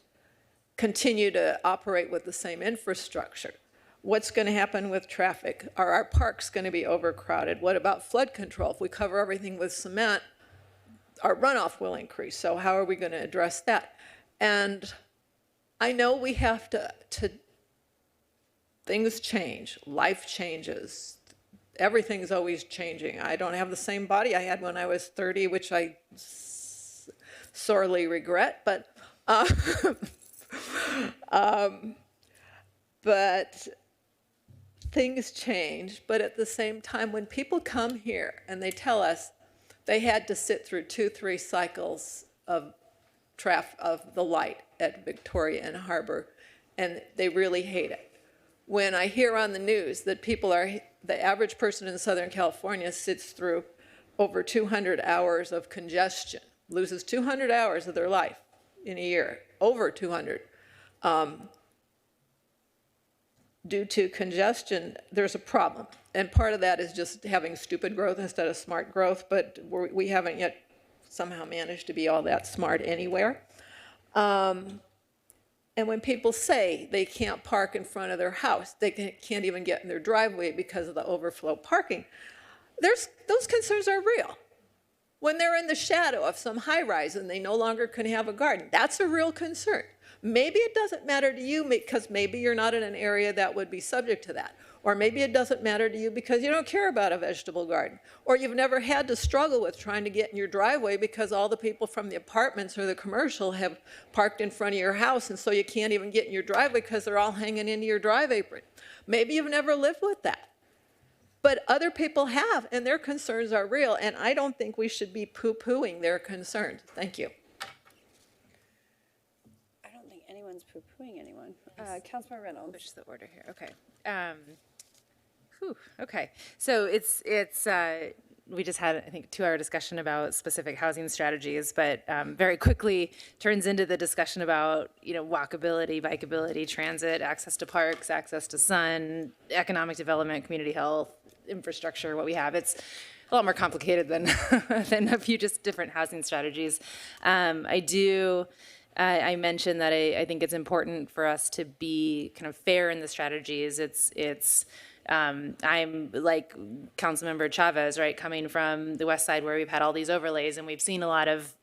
continue to operate with the same infrastructure. What's going to happen with traffic? Are our parks going to be overcrowded? What about flood control? If we cover everything with cement, our runoff will increase. So how are we going to address that? And I know we have to things change, life changes. Everything's always changing. I don't have the same body I had when I was 30, which I sorely regret, but things change. But at the same time, when people come here and they tell us they had to sit through 2-3 cycles of the light at Victoria and Harbor, and they really hate it. When I hear on the news that the average person in Southern California sits through over 200 hours of congestion, loses 200 hours of their life in a year, over 200. Due to congestion, there's a problem. And part of that is just having stupid growth instead of smart growth, but we haven't yet somehow managed to be all that smart anywhere. And when people say they can't park in front of their house, they can't even get in their driveway because of the overflow parking, those concerns are real. When they're in the shadow of some high rise and they no longer can have a garden, that's a real concern. Maybe it doesn't matter to you because maybe you're not in an area that would be subject to that. Or maybe it doesn't matter to you because you don't care about a vegetable garden. Or you've never had to struggle with trying to get in your driveway because all the people from the apartments or the commercial have parked in front of your house, and so you can't even get in your driveway because they're all hanging into your drive apron. Maybe you've never lived with that. But other people have, and their concerns are real, and I don't think we should be poo-pooing their concerns. Thank you. I don't think anyone's poo-pooing anyone. Councilman Reynolds. Switch the order here. Okay. Okay. So we just had, I think, a 2-hour discussion about specific housing strategies, but very quickly turns into the discussion about, walkability, bikeability, transit, access to parks, access to sun, economic development, community health, infrastructure, what we have. It's a lot more complicated than a few just different housing strategies. I mentioned that I think it's important for us to be kind of fair in the strategies. I'm like Councilmember Chavez, right, coming from the west side where we've had all these overlays, and we've seen a lot of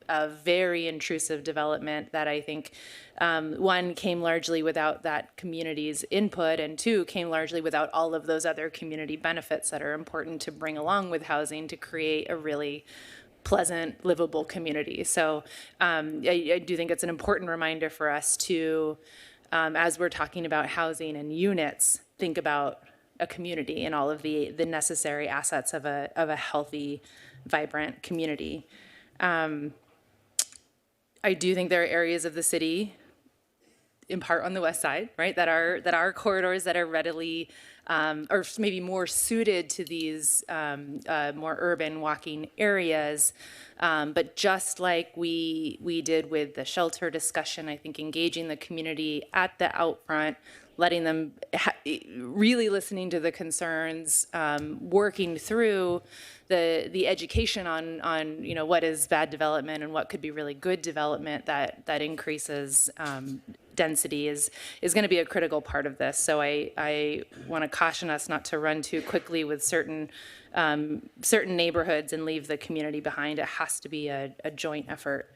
very intrusive development that I think, one, came largely without that community's input, and 2, came largely without all of those other community benefits that are important to bring along with housing to create a really pleasant, livable community. So I do think it's an important reminder for us to, as we're talking about housing and units, think about a community and all of the necessary assets of a healthy, vibrant community. I do think there are areas of the city, in part on the west side, right, that are corridors that are readily or maybe more suited to these more urban walking areas. But just like we did with the shelter discussion, I think engaging the community at the out front, letting them really listening to the concerns, working through the education on what is bad development and what could be really good development that increases density is going to be a critical part of this. So I want to caution us not to run too quickly with certain neighborhoods and leave the community behind. It has to be a joint effort.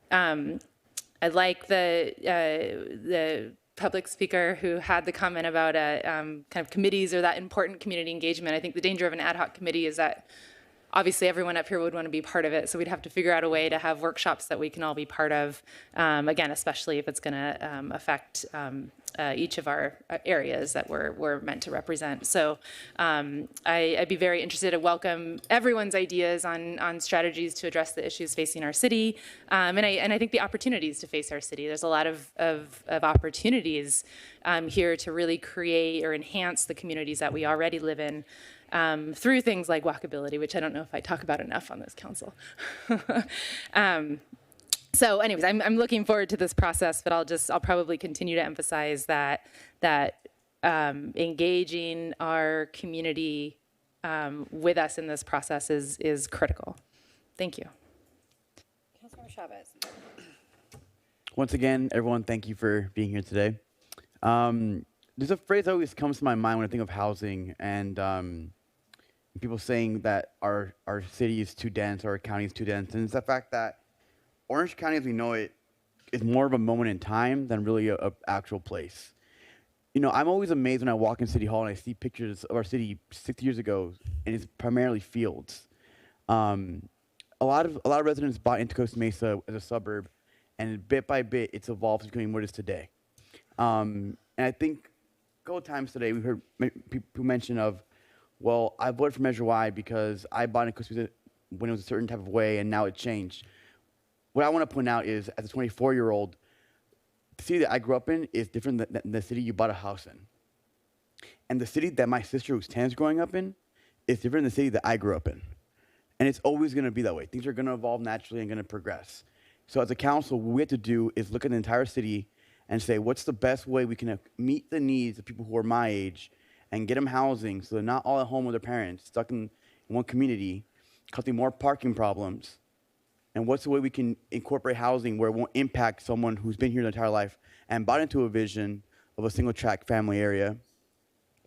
I like the public speaker who had the comment about kind of committees or that important community engagement. I think the danger of an ad hoc committee is that obviously everyone up here would want to be part of it. So we'd have to figure out a way to have workshops that we can all be part of. Again, especially if it's going to affect each of our areas that we're meant to represent. So I'd be very interested to welcome everyone's ideas on strategies to address the issues facing our city, and I think the opportunities to face our city. There's a lot of opportunities here to really create or enhance the communities that we already live in through things like walkability, which I don't know if I talk about enough on this council. So anyways, I'm looking forward to this process, but I'll probably continue to emphasize that engaging our community with us in this process is critical. Thank you. Councilmember Chavez. Once again, everyone, thank you for being here today. There's a phrase that always comes to my mind when I think of housing and people saying that our city is too dense or our county is too dense, and it's the fact that Orange County, as we know it, is more of a moment in time than really a actual place. You know, I'm always amazed when I walk in City Hall and I see pictures of our city 60 years ago, and it's primarily fields. A lot of residents bought into Costa Mesa as a suburb, and bit by bit, it's evolved to becoming what it is today. And I think a couple of times today we heard people mention of, well, I voted for Measure Y because I bought into Costa Mesa when it was a certain type of way, and now it changed. What I want to point out is, as a 24-year-old, the city that I grew up in is different than the city you bought a house in. And the city that my sister, who's 10, is growing up in, is different than the city that I grew up in. And it's always going to be that way. Things are going to evolve naturally and going to progress. So as a council, what we have to do is look at the entire city and say, what's the best way we can meet the needs of people who are my age and get them housing so they're not all at home with their parents, stuck in one community, causing more parking problems. And what's the way we can incorporate housing where it won't impact someone who's been here their entire life and bought into a vision of a single-track family area?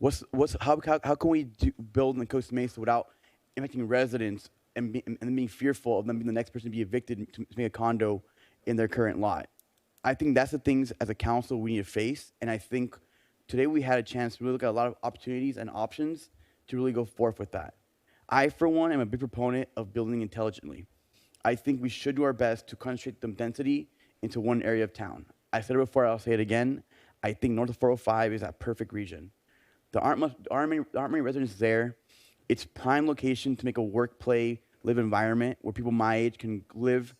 How can we build in Costa Mesa without impacting residents and being fearful of them being the next person to be evicted to make a condo in their current lot? I think that's the things as a council we need to face. And I think today we had a chance to really look at a lot of opportunities and options to really go forth with that. I, for one, am a big proponent of building intelligently. I think we should do our best to concentrate the density into one area of town. I said it before, I'll say it again. I think north of 405 is that perfect region. There aren't many residents there. It's prime location to make a work, play, live environment where people my age can live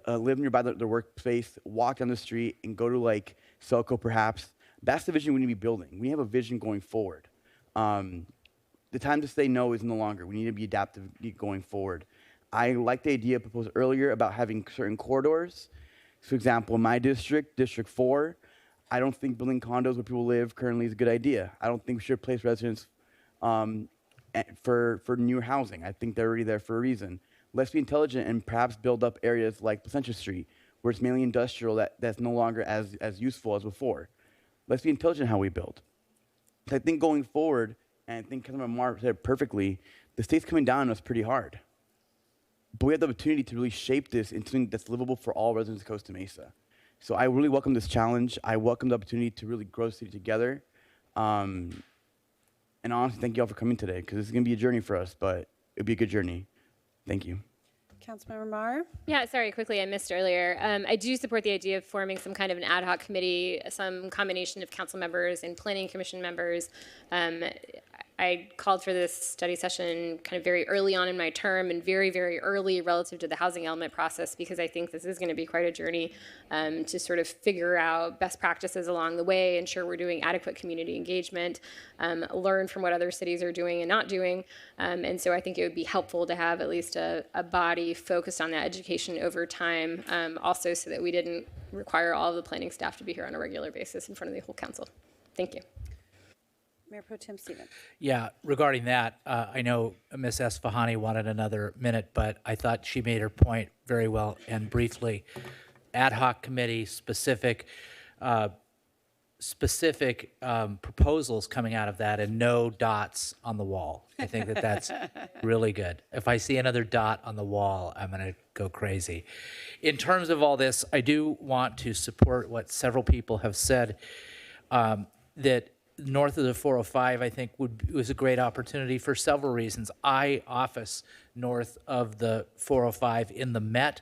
nearby their workplace, walk down the street, and go to like Selco perhaps. That's the vision we need to be building. We have a vision going forward. The time to say no is no longer. We need to be adaptive going forward. I like the idea proposed earlier about having certain corridors. For example, in my district, District 4, I don't think building condos where people live currently is a good idea. I don't think we should place residents for new housing. I think they're already there for a reason. Let's be intelligent and perhaps build up areas like Placentia Street, where it's mainly industrial that's no longer as useful as before. Let's be intelligent how we build. I think going forward, and I think Councilmember Marr said it perfectly, the state's coming down on us pretty hard. But we have the opportunity to really shape this into something that's livable for all residents of Costa Mesa. So I really welcome this challenge. I welcome the opportunity to really grow the city together. And honestly, thank you all for coming today, because this is going to be a journey for us, but it'll be a good journey. Thank you. Councilmember Marr? Yeah, sorry, quickly, I missed earlier. I do support the idea of forming some kind of an ad hoc committee, some combination of council members and planning commission members. I called for this study session kind of very early on in my term and very, very early relative to the housing element process, because I think this is going to be quite a journey to sort of figure out best practices along the way, ensure we're doing adequate community engagement, learn from what other cities are doing and not doing. And so I think it would be helpful to have at least a body focused on that education over time, also so that we didn't require all of the planning staff to be here on a regular basis in front of the whole council. Thank you. Mayor Pro Tem Stevens. Yeah, regarding that, I know Ms. Esfahani wanted another minute, but I thought she made her point very well and briefly. Ad hoc committee, specific proposals coming out of that, and no dots on the wall. I think that's really good. If I see another dot on the wall, I'm going to go crazy. In terms of all this, I do want to support what several people have said, that north of the 405, I think, was a great opportunity for several reasons. I office north of the 405 in the Met.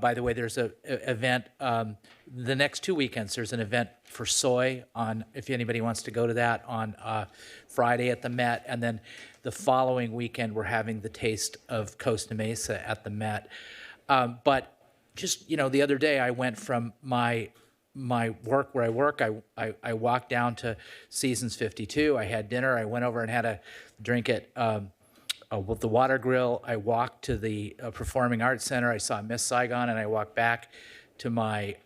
By the way, there's an event the next 2 weekends. There's an event for soy on, if anybody wants to go to that, on Friday at the Met, and then the following weekend we're having the Taste of Costa Mesa at the Met. But just, the other day I went from my work where I work, I walked down to Seasons 52. I had dinner. I went over and had a drink at the Water Grill. I walked to the Performing Arts Center. I saw Miss Saigon, and I walked back to my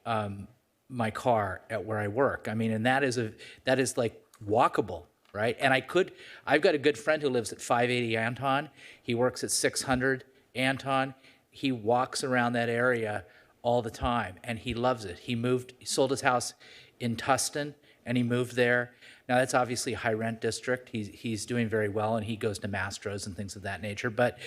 my car at where I work. I mean, and that is like walkable, right? And I've got a good friend who lives at 580 Anton. He works at 600 Anton. He walks around that area all the time, and he loves it. He sold his house in Tustin, and he moved there. Now, that's obviously a high-rent district. He's doing very well, and he goes to Mastro's and things of that nature. But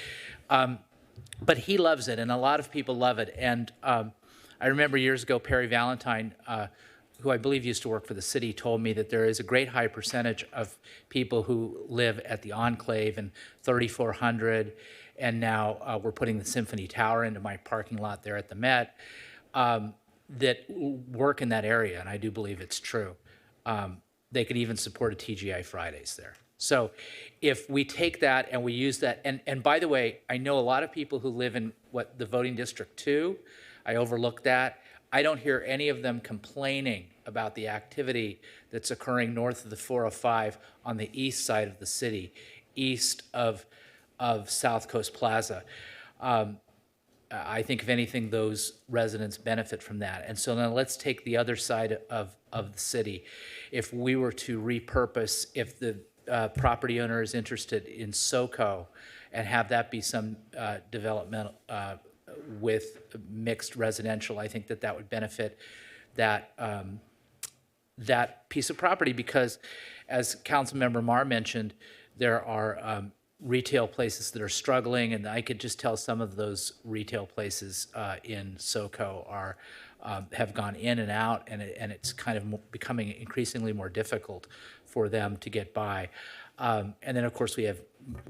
he loves it, and a lot of people love it. And I remember years ago, Perry Valentine, who I believe used to work for the city, told me that there is a great high percentage of people who live at the Enclave and 3400, and now we're putting the Symphony Tower into my parking lot there at the Met, that work in that area, and I do believe it's true. They could even support a TGI Fridays there. So if we take that and we use that, and by the way, I know a lot of people who live in the voting district 2, I overlook that. I don't hear any of them complaining about the activity that's occurring north of the 405 on the east side of the city, east of South Coast Plaza. I think, if anything, those residents benefit from that. And so now let's take the other side of the city. If we were to repurpose, if the property owner is interested in SoCo and have that be some development with mixed residential, I think that would benefit that piece of property, because, as Councilmember Marr mentioned, there are retail places that are struggling, and I could just tell some of those retail places in SoCo have gone in and out, and it's kind of becoming increasingly more difficult for them to get by. And then, of course, we have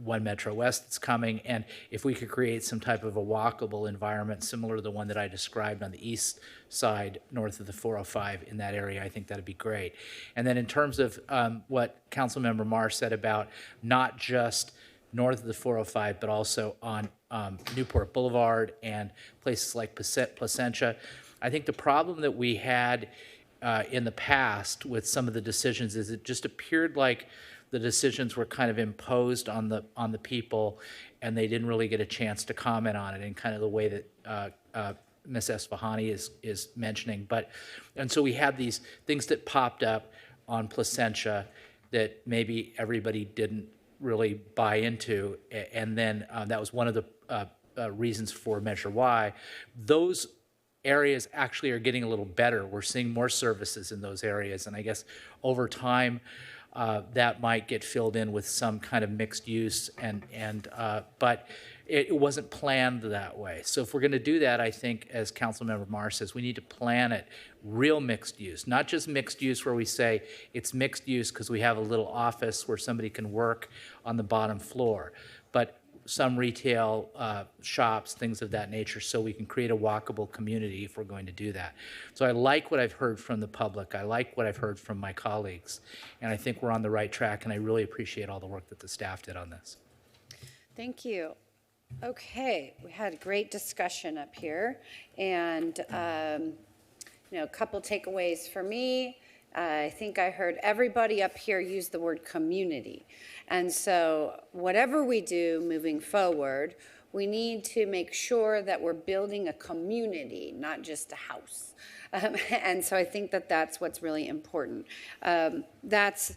One Metro West that's coming, and if we could create some type of a walkable environment similar to the one that I described on the east side, north of the 405 in that area, I think that'd be great. And then in terms of what Councilmember Marr said about not just north of the 405, but also on Newport Boulevard and places like Placentia, I think the problem that we had in the past with some of the decisions is it just appeared like the decisions were kind of imposed on the people, and they didn't really get a chance to comment on it in kind of the way that Ms. Esfahani is mentioning. And so we had these things that popped up on Placentia that maybe everybody didn't really buy into, and then that was one of the reasons for Measure Y. Those areas actually are getting a little better. We're seeing more services in those areas, and I guess over time that might get filled in with some kind of mixed use, but it wasn't planned that way. So if we're going to do that, I think, as Councilmember Marr says, we need to plan it real mixed use, not just mixed use where we say it's mixed use because we have a little office where somebody can work on the bottom floor, but some retail shops, things of that nature, so we can create a walkable community if we're going to do that. So I like what I've heard from the public. I like what I've heard from my colleagues, and I think we're on the right track, and I really appreciate all the work that the staff did on this. Thank you. Okay, we had a great discussion up here, and a couple takeaways for me. I think I heard everybody up here use the word community. And so whatever we do moving forward, we need to make sure that we're building a community, not just a house. And so I think that's what's really important. That's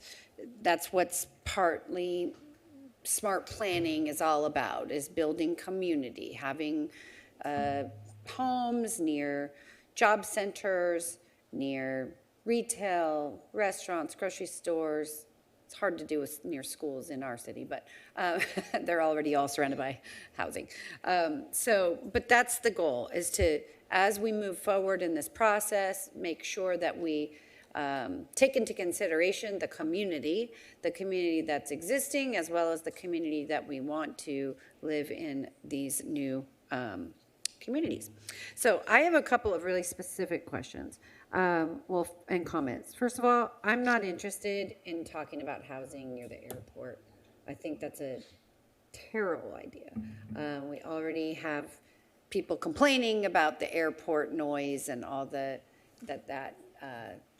what's partly smart planning is all about, is building community, having homes near job centers, near retail, restaurants, grocery stores. It's hard to do near schools in our city, but they're already all surrounded by housing. But that's the goal, is to, as we move forward in this process, make sure that we take into consideration the community that's existing, as well as the community that we want to live in these new communities. So I have a couple of really specific questions, and comments. First of all, I'm not interested in talking about housing near the airport. I think that's a terrible idea. We already have people complaining about the airport noise and all that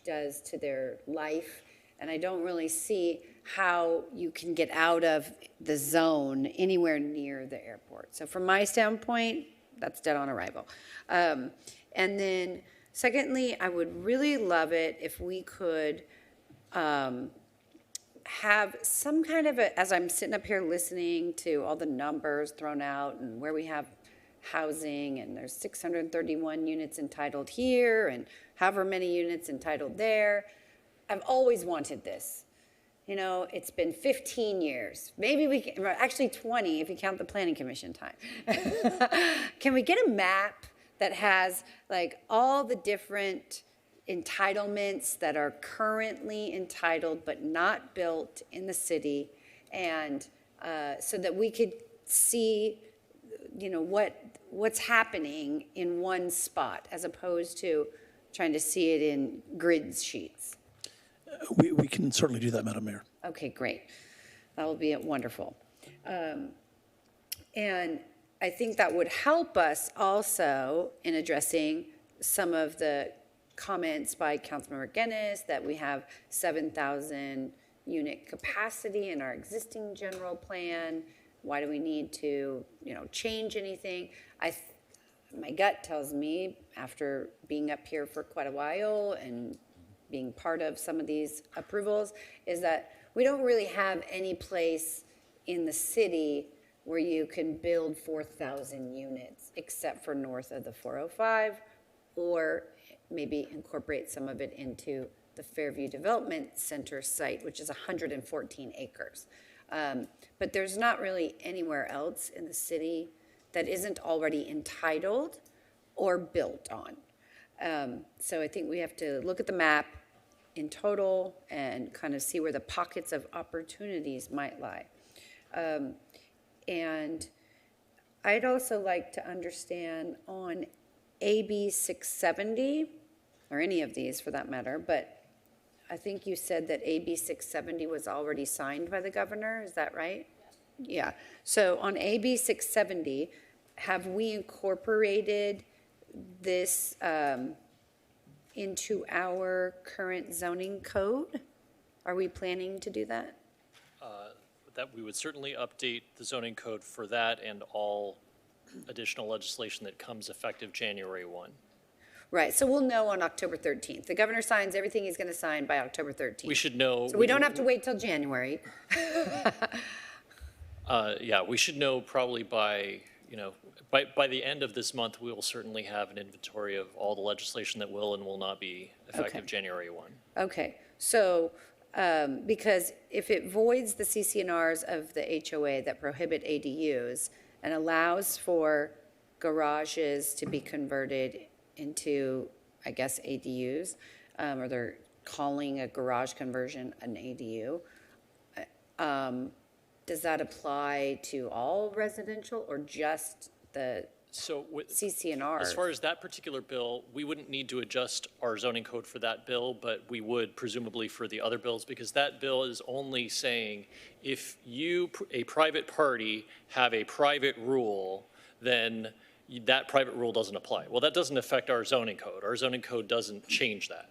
does to their life. And I don't really see how you can get out of the zone anywhere near the airport. So from my standpoint, that's dead on arrival. And then secondly, I would really love it if we could have some kind of as I'm sitting up here listening to all the numbers thrown out and where we have housing, and there's 631 units entitled here and however many units entitled there. I've always wanted this. You know, it's been 15 years. Maybe we can, actually 20 if you count the Planning Commission time. Can we get a map that has like all the different entitlements that are currently entitled but not built in the city, and so that we could see, you know, what's happening in one spot as opposed to trying to see it in grid sheets? We can certainly do that, Madam Mayor. Okay, great. That will be wonderful. And I think that would help us also in addressing some of the comments by Councilmember Guinness that we have 7,000 unit capacity in our existing general plan. Why do we need to, you know, change anything? My gut tells me, after being up here for quite a while and being part of some of these approvals, is that we don't really have any place in the city where you can build 4,000 units, except for north of the 405, or maybe incorporate some of it into the Fairview Development Center site, which is 114 acres. But there's not really anywhere else in the city that isn't already entitled or built on. So I think we have to look at the map in total and kind of see where the pockets of opportunities might lie. And I'd also like to understand on AB 670, or any of these for that matter, but I think you said that AB 670 was already signed by the governor, is that right? Yeah. So on AB 670, have we incorporated this into our current zoning code? Are we planning to do that? That we would certainly update the zoning code for that and all additional legislation that comes effective January 1. Right, so we'll know on October 13th. The governor signs everything he's going to sign by October 13th. We should know. So we don't have to wait till January. Yeah, we should know probably by, you know, by the end of this month, we will certainly have an inventory of all the legislation that will and will not be effective January 1. Okay, so because if it voids the CC&Rs of the HOA that prohibit ADUs and allows for garages to be converted into, I guess, ADUs, or they're calling a garage conversion an ADU, does that apply to all residential or just the CC&R? As far as that particular bill, we wouldn't need to adjust our zoning code for that bill, but we would presumably for the other bills, because that bill is only saying if you, a private party, have a private rule, then that private rule doesn't apply. Well, that doesn't affect our zoning code. Our zoning code doesn't change that.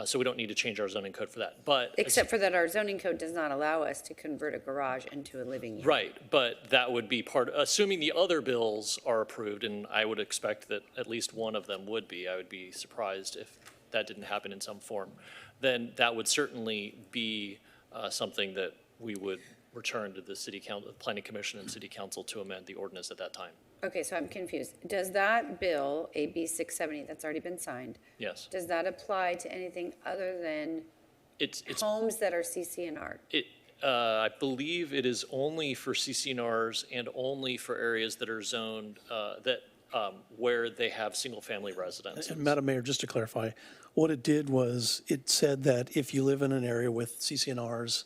So we don't need to change our zoning code for that. But except for that our zoning code does not allow us to convert a garage into a living unit. Right, but that would be part, assuming the other bills are approved, and I would expect that at least one of them would be. I would be surprised if that didn't happen in some form. Then that would certainly be something that we would return to the City Council, Planning Commission and City Council to amend the ordinance at that time. Okay, so I'm confused. Does that bill, AB 670, that's already been signed? Yes. Does that apply to anything other than homes that are CC&R? I believe it is only for CC&Rs and only for areas that are zoned, that where they have single-family residences. And Madam Mayor, just to clarify, what it did was it said that if you live in an area with CCNRs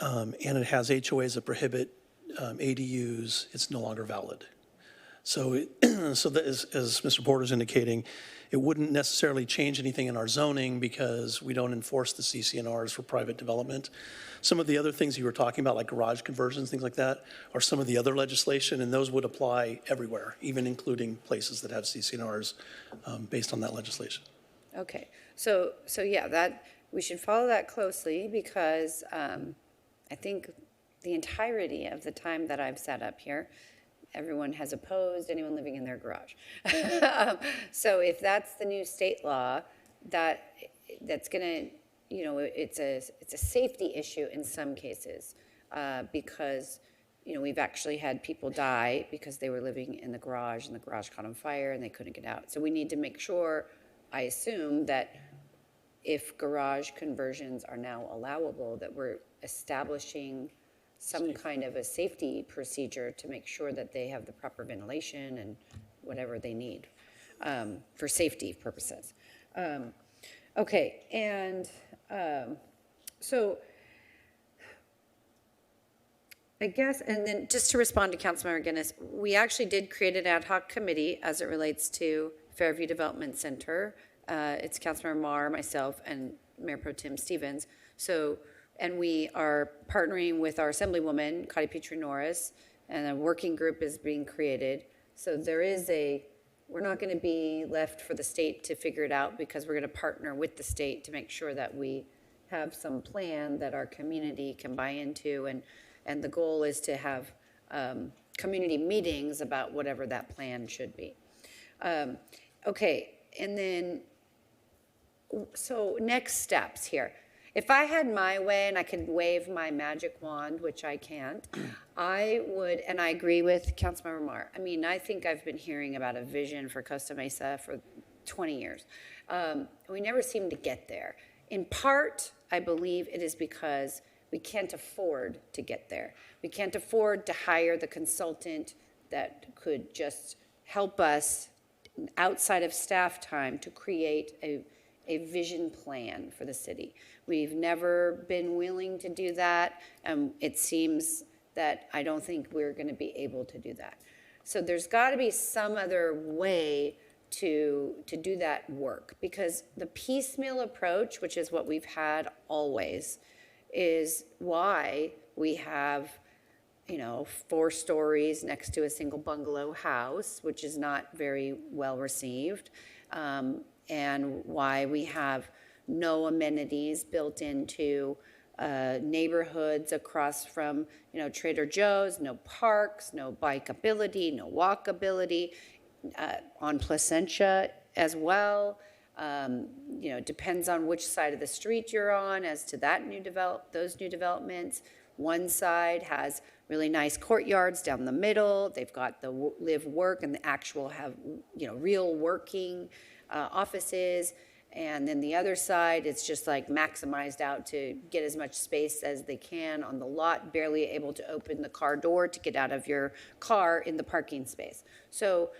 and it has HOAs that prohibit ADUs, it's no longer valid. So, so that is, as Mr. Porter's indicating, it wouldn't necessarily change anything in our zoning because we don't enforce the CCNRs for private development. Some of the other things you were talking about, like garage conversions, things like that, are some of the other legislation, and those would apply everywhere, even including places that have CCNRs based on that legislation. Okay, so yeah, that, we should follow that closely because I think the entirety of the time that I've sat up here, everyone has opposed anyone living in their garage. So if that's the new state law, that's gonna, you know, it's a safety issue in some cases because, you know, we've actually had people die because they were living in the garage and the garage caught on fire and they couldn't get out. So we need to make sure, I assume, that if garage conversions are now allowable, that we're establishing some kind of a safety procedure to make sure that they have the proper ventilation and whatever they need for safety purposes. Okay, and so I guess, and then just to respond to Councilmember Guinness, we actually did create an ad hoc committee as it relates to Fairview Development Center. It's Councilmember Marr, myself, and Mayor Pro Tem Stevens. So, and we are partnering with our Assemblywoman, Cotty Petrie-Norris, and a working group is being created. So there is we're not going to be left for the state to figure it out because we're going to partner with the state to make sure that we have some plan that our community can buy into. And the goal is to have community meetings about whatever that plan should be. Okay, and then, so next steps here. If I had my way and I could wave my magic wand, which I can't, I would, and I agree with Councilmember Marr. I mean, I think I've been hearing about a vision for Costa Mesa for 20 years. We never seem to get there. In part, I believe it is because we can't afford to get there. We can't afford to hire the consultant that could just help us outside of staff time to create a vision plan for the city. We've never been willing to do that. It seems that I don't think we're going to be able to do that. So there's got to be some other way to do that work, because the piecemeal approach, which is what we've had always, is why we have, you know, 4 stories next to a single bungalow house, which is not very well received, and why we have no amenities built into neighborhoods across from, you know, Trader Joe's, no parks, no bikeability, no walkability, on Placentia as well. You know, it depends on which side of the street you're on as to those new developments. One side has really nice courtyards down the middle. They've got the live work and the actual have, you know, real working offices. And then the other side, it's just like maximized out to get as much space as they can on the lot, barely able to open the car door to get out of your car in the parking space. So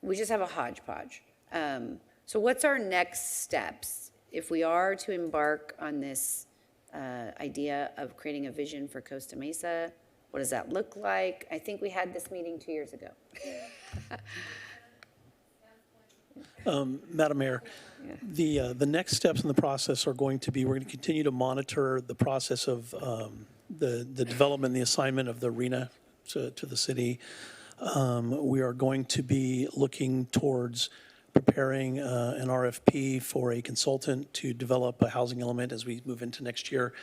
we just have a hodgepodge. So what's our next steps if we are to embark on this idea of creating a vision for Costa Mesa? What does that look like? I think we had this meeting 2 years ago. Madam Mayor, the next steps in the process are going to be, we're going to continue to monitor the process of the development, the assignment of the arena to the city. We are going to be looking towards preparing an RFP for a consultant to develop a housing element as we move into next year.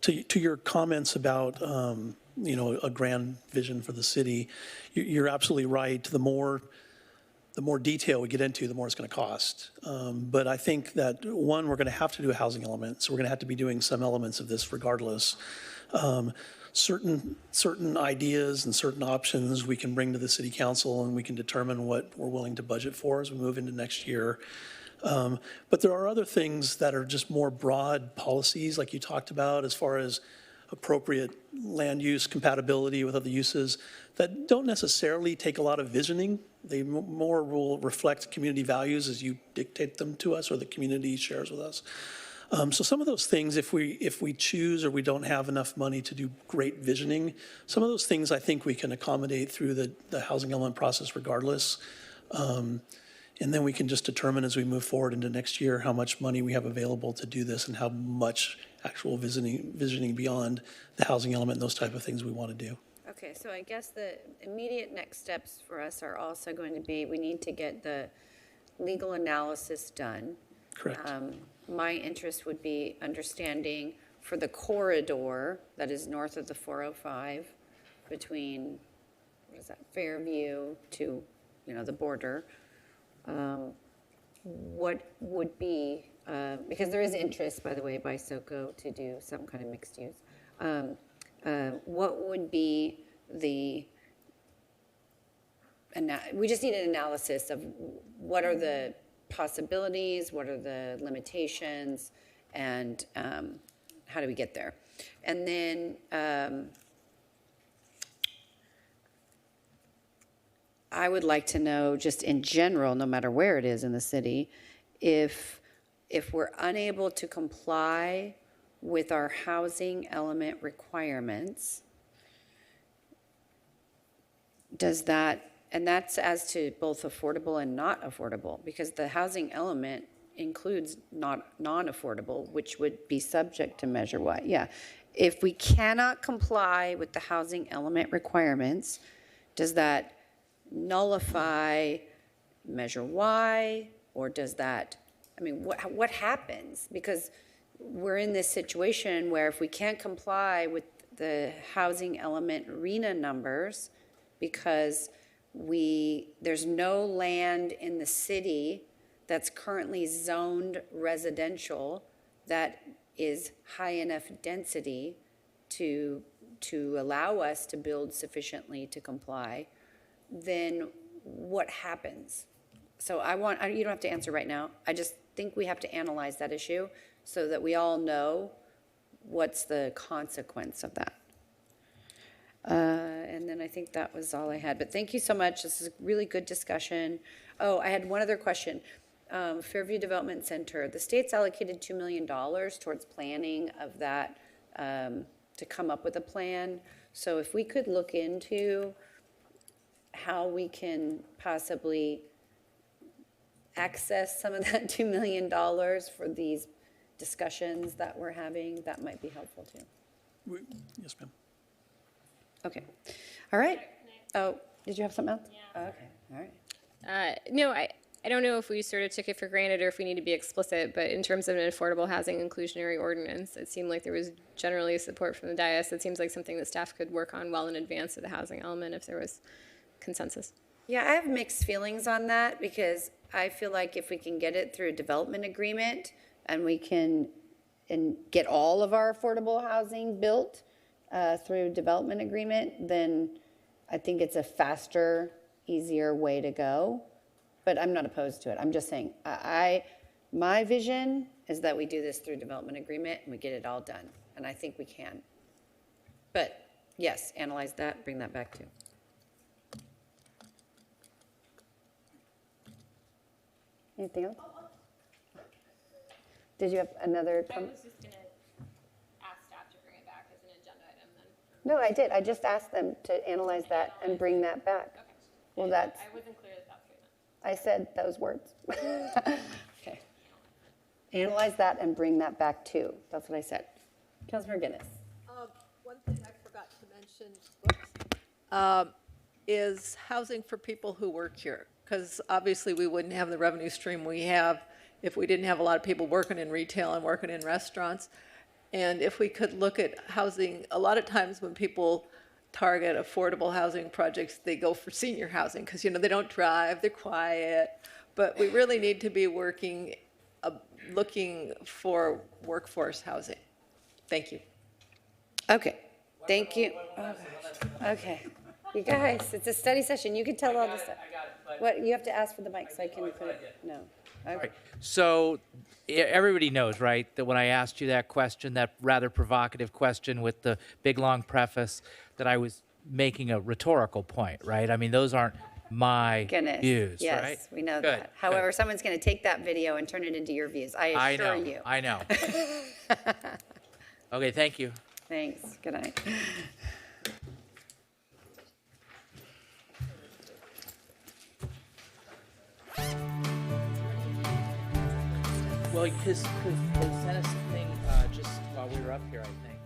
To your comments about, you know, a grand vision for the city, you're absolutely right. The more detail we get into, the more it's going to cost. But I think that, one, we're going to have to do a housing element, so we're going to have to be doing some elements of this regardless. Certain ideas and certain options we can bring to the city council, and we can determine what we're willing to budget for as we move into next year. But there are other things that are just more broad policies, like you talked about, as far as appropriate land use compatibility with other uses. that don't necessarily take a lot of visioning. They more will reflect community values as you dictate them to us or the community shares with us. So some of those things, if we choose or we don't have enough money to do great visioning, some of those things I think we can accommodate through the housing element process regardless. And then we can just determine as we move forward into next year how much money we have available to do this and how much actual visioning beyond the housing element and those type of things we want to do. Okay, so I guess the immediate next steps for us are also going to be, we need to get the legal analysis done. Correct. My interest would be understanding for the corridor that is north of the 405 between, what is that, Fairview to, the border. What would be, because there is interest, by the way, by SoCo to do some kind of mixed use. What would be we just need an analysis of what are the possibilities, what are the limitations, and how do we get there? And then I would like to know, just in general, no matter where it is in the city, if we're unable to comply with our housing element requirements, does that, and that's as to both affordable and not affordable, because the housing element includes non-affordable, which would be subject to Measure Y. Yeah. If we cannot comply with the housing element requirements, does that nullify Measure Y, or does that, what happens? Because we're in this situation where if we can't comply with the housing element RENA numbers because there's no land in the city that's currently zoned residential that is high enough density to allow us to build sufficiently to comply, then what happens? So you don't have to answer right now. I just think we have to analyze that issue so that we all know what's the consequence of that. And then I think that was all I had. But thank you so much. This is a really good discussion. Oh, I had one other question. Fairview Development Center. The state's allocated $2 million towards planning of that to come up with a plan. So if we could look into how we can possibly access some of that $2 million for these discussions that we're having, that might be helpful too. Yes, ma'am. Okay. All right. Oh, did you have something else? Yeah. Okay. All right. No, I don't know if we sort of took it for granted or if we need to be explicit, but in terms of an affordable housing inclusionary ordinance, it seemed like there was generally support from the dais. It seems like something that staff could work on well in advance of the housing element if there was consensus. Yeah, I have mixed feelings on that because I feel like if we can get it through a development agreement and we can get all of our affordable housing built through a development agreement, then I think it's a faster, easier way to go. But I'm not opposed to it. I'm just saying, my vision is that we do this through development agreement and we get it all done. And I think we can. But yes, analyze that, bring that back too. Anything else? Did you have another comment? I was just going to ask staff to bring it back as an agenda item then. No, I did. I just asked them to analyze that and bring that back. Okay. Well, that's. I wasn't clear that that's what you meant. I said those words. Okay. Analyze that and bring that back too. That's what I said. Councilmember Guinness. One thing I forgot to mention is housing for people who work here. Because obviously we wouldn't have the revenue stream we have if we didn't have a lot of people working in retail and working in restaurants. And if we could look at housing, a lot of times when people target affordable housing projects, they go for senior housing because, they don't drive, they're quiet. But we really need to be looking for workforce housing. Thank you. Okay. Thank you. Oh, okay. You guys, it's a study session. You can tell all this stuff. What, you have to ask for the mic so I can put it. No. Okay. Right. So everybody knows, right, that when I asked you that question, that rather provocative question with the big long preface, that I was making a rhetorical point, right? I mean, those aren't my Goodness. views, yes, right? we know Good, that. However, someone's going to take that video and turn it into your views. I assure you. I know. Okay, thank you. Thanks. Good night. Well, because they sent us a thing just while we were up here, I think.